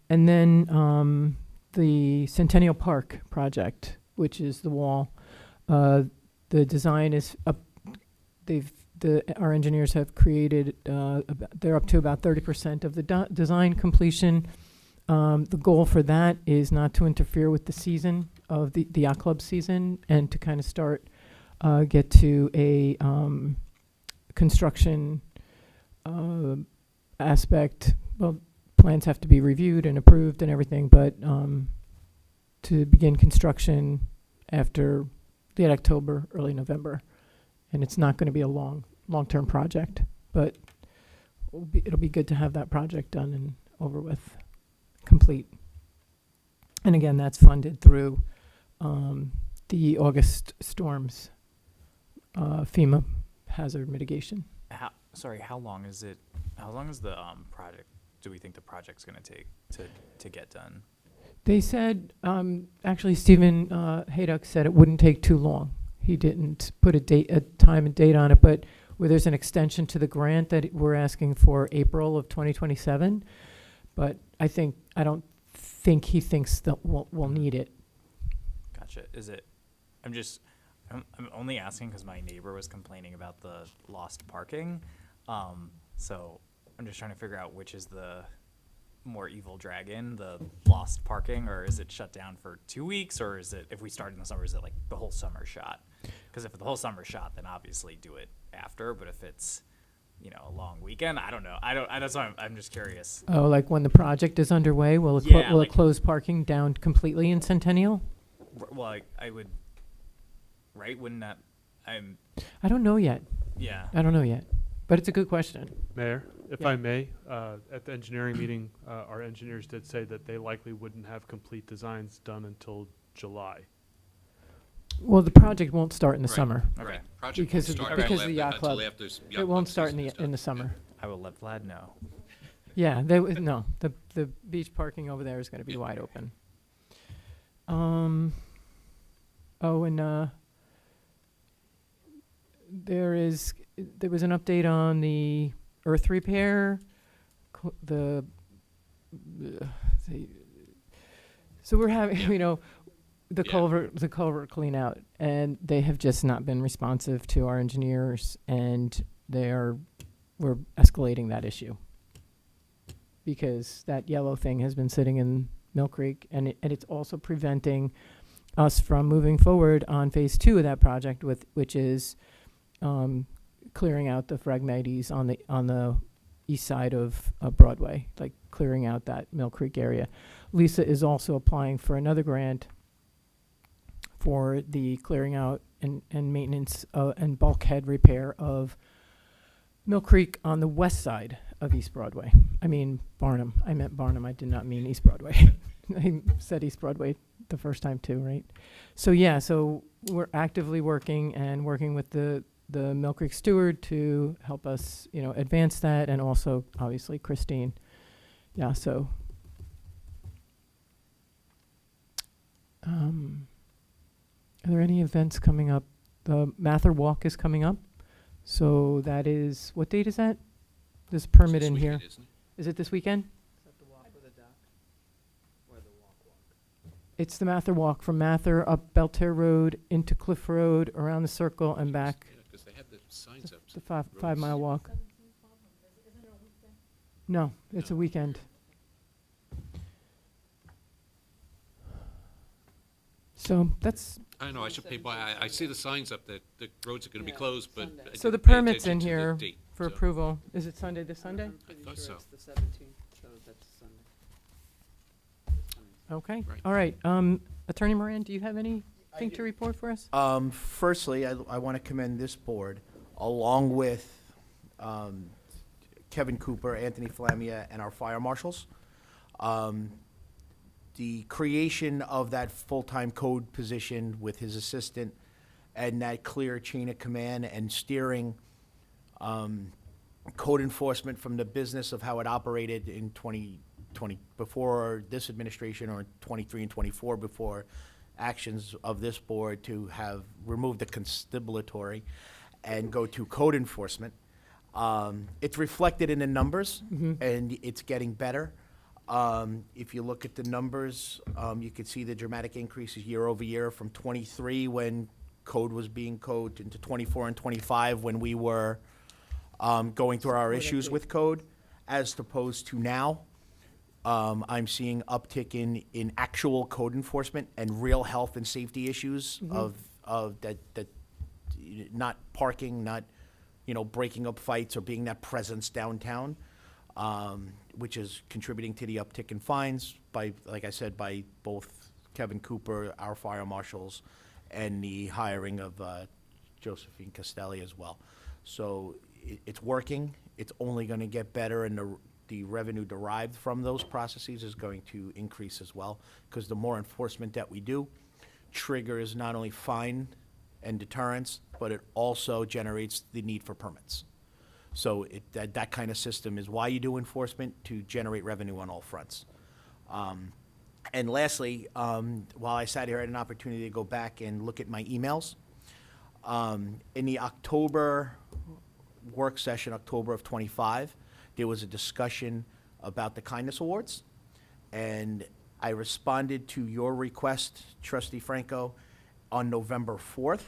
And then the Centennial Park project, which is the wall, the design is up. Our engineers have created. They're up to about 30% of the design completion. The goal for that is not to interfere with the season of the yacht club season, and to kind of get to a construction aspect. Well, plans have to be reviewed and approved and everything, but to begin construction after late October, early November. And it's not going to be a long-term project, but it'll be good to have that project done and over with, complete. And again, that's funded through the August storms, FEMA hazard mitigation. How long is the project? Do we think the project's going to take to get done? They said, actually, Stephen Hayduck said it wouldn't take too long. He didn't put a time and date on it, but where there's an extension to the grant that we're asking for April of 2027. But I don't think he thinks that we'll need it. Gotcha. I'm only asking because my neighbor was complaining about the lost parking. So I'm just trying to figure out which is the more evil dragon, the lost parking, or is it shut down for 2 weeks, or is it, if we start in the summer, is it like the whole summer shot? Because if the whole summer shot, then obviously do it after. But if it's, a long weekend, I don't know. That's why I'm just curious. Oh, like when the project is underway, will it, Yeah, will like- it close parking down completely in Centennial? Well, I would, right? Wouldn't that? I don't know yet. Yeah. I don't know yet. But it's a good question. Mayor, if Yeah. I may, at the engineering meeting, our engineers did say that they likely wouldn't have complete designs done until July. Well, the project won't start in the Right. summer. Okay. Right. Project Because won't of- start because of until the yacht after- until club. after s- yacht It won't club start season is in the done. summer. I will let Vlad know. Yeah, no, the beach parking over there is going to be wide open. Oh, and there was an update on the earth repair, so we're having, Yeah. the Yeah. culvert clean out, and they have just not been responsive to our engineers, and we're escalating that issue. Because that yellow thing has been sitting in Mill Creek, and it's also preventing us from moving forward on phase 2 of that project, which is clearing out the Phragmites on the east side of Broadway, like clearing out that Mill Creek area. Lisa is also applying for another grant for the clearing out and maintenance and bulkhead repair of Mill Creek on the west side of East Broadway. I mean Barnum. I meant Barnum. I did not mean East Broadway. I said East Broadway the first time too, right? So yeah, so we're actively working with the Mill Creek steward to help us, advance that, and also obviously Christine. Yeah, so are there any events coming up? The Mather Walk is coming up. So that is, what date is that? There's a permit This in here. weekend, isn't it? Is it this weekend? It's the Mather Walk from Mather up Belterre Road into Cliff Road, around the circle and back. Yeah, 'cause they have the signs up. The 5 mile walk. No, it's a weekend. So that's, I know, I should pay by, I see the signs up that the roads are gonna be closed, but. I so the didn't pay permit's in attention to the here date, for so. approval. Is it Sunday, this Sunday? I thought so. the 17th, so that's Sunday. Okay, Right. all right. Attorney Moran, do you have anything to report for us? Firstly, I want to commend this board, along with Kevin Cooper, Anthony Flamia, and our fire marshals. The creation of that full-time code position with his assistant and that clear chain of command and steering code enforcement from the business of how it operated in 2020, before this administration, or 23 and 24 before actions of this board to have removed the constabulatory and go to code enforcement. It's reflected in the numbers, and it's getting better. If you look at the numbers, you can see the dramatic increases year over year from 23 when code was being coded into 24 and 25 when we were going through our issues with code, as opposed to now. I'm seeing uptick in actual code enforcement and real health and safety issues of that not parking, not breaking up fights or being that presence downtown, which is contributing to the uptick in fines by, like I said, by both Kevin Cooper, our fire marshals, and the hiring of Josephine Castelli as well. So it's working. It's only going to get better, and the revenue derived from those processes is going to increase as well, because the more enforcement that we do triggers not only fine and deterrence, but it also generates the need for permits. So that kind of system is why you do enforcement, to generate revenue on all fronts. And lastly, while I sat here, I had an opportunity to go back and look at my emails. In the October work session, October of '25, there was a discussion about the Kindness Awards. And I responded to your request, Trustee Franco, on November 4th,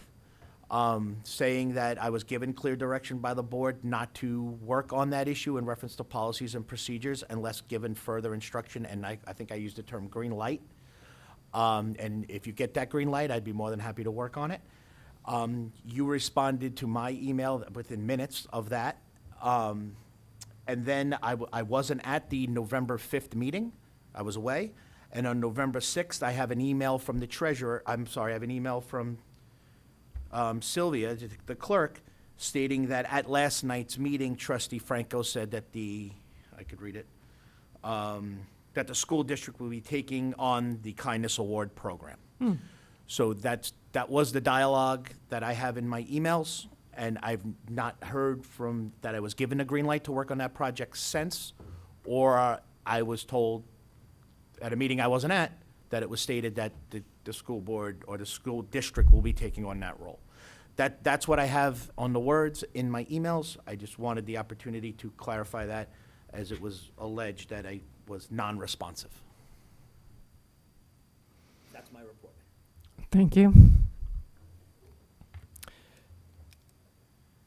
saying that I was given clear direction by the board not to work on that issue in reference to policies and procedures unless given further instruction, and I think I used the term green light. And if you get that green light, I'd be more than happy to work on it. You responded to my email within minutes of that. And then I wasn't at the November 5th meeting. I was away. And on November 6th, I have an email from the treasurer, I have an email from Sylvia, the clerk, stating that at last night's meeting, Trustee Franco said that I could read it, that the school district will be taking on the Kindness Award program. So that was the dialogue that I have in my emails, and I've not heard that I was given a green light to work on that project since, or I was told at a meeting I wasn't at, that it was stated that the school board or the school district will be taking on that role. That's what I have on the words in my emails. I just wanted the opportunity to clarify that, as it was alleged that I was non-responsive. That's my report. Thank you.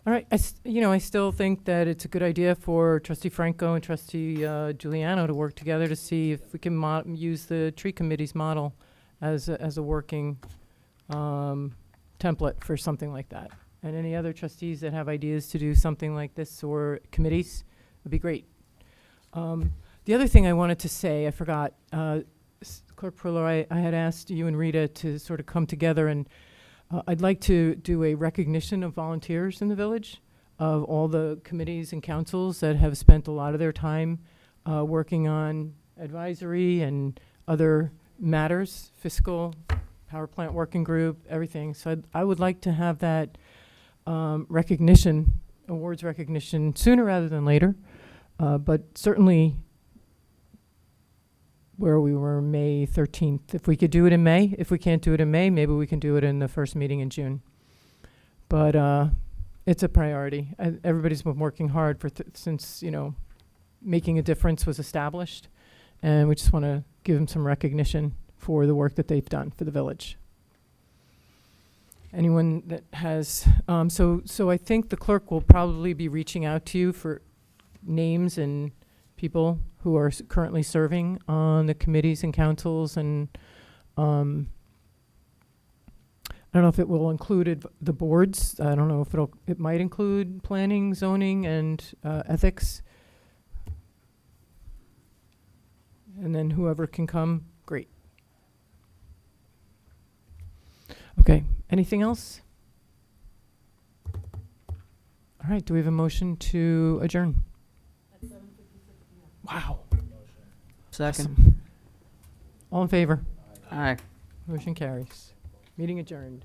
All right, I still think that it's a good idea for Trustee Franco and Trustee Giuliano to work together to see if we can use the tree committee's model as a working template for something like that. And any other trustees that have ideas to do something like this, or committees, would be great. The other thing I wanted to say, I forgot, Clerk Perlow, I had asked you and Rita to sort of come together, and I'd like to do a recognition of volunteers in the village, of all the committees and councils that have spent a lot of their time working on advisory and other matters, fiscal, power plant working group, everything. So I would like to have that recognition, awards recognition, sooner rather than later. But certainly, where we were May 13th. If we could do it in May, if we can't do it in May, maybe we can do it in the first meeting in June. But it's a priority. Everybody's been working hard since, making a difference was established. And we just want to give them some recognition for the work that they've done for the village. Anyone that has, so I think the clerk will probably be reaching out to you for names and people who are currently serving on the committees and councils, and I don't know if it will include the boards. I don't know if it might include planning, zoning, and ethics. And then whoever can come, great. Okay, anything else? All right, do we have a motion to adjourn? Wow. Second. Awesome. All in favor? Aye. Motion carries. Meeting adjourned.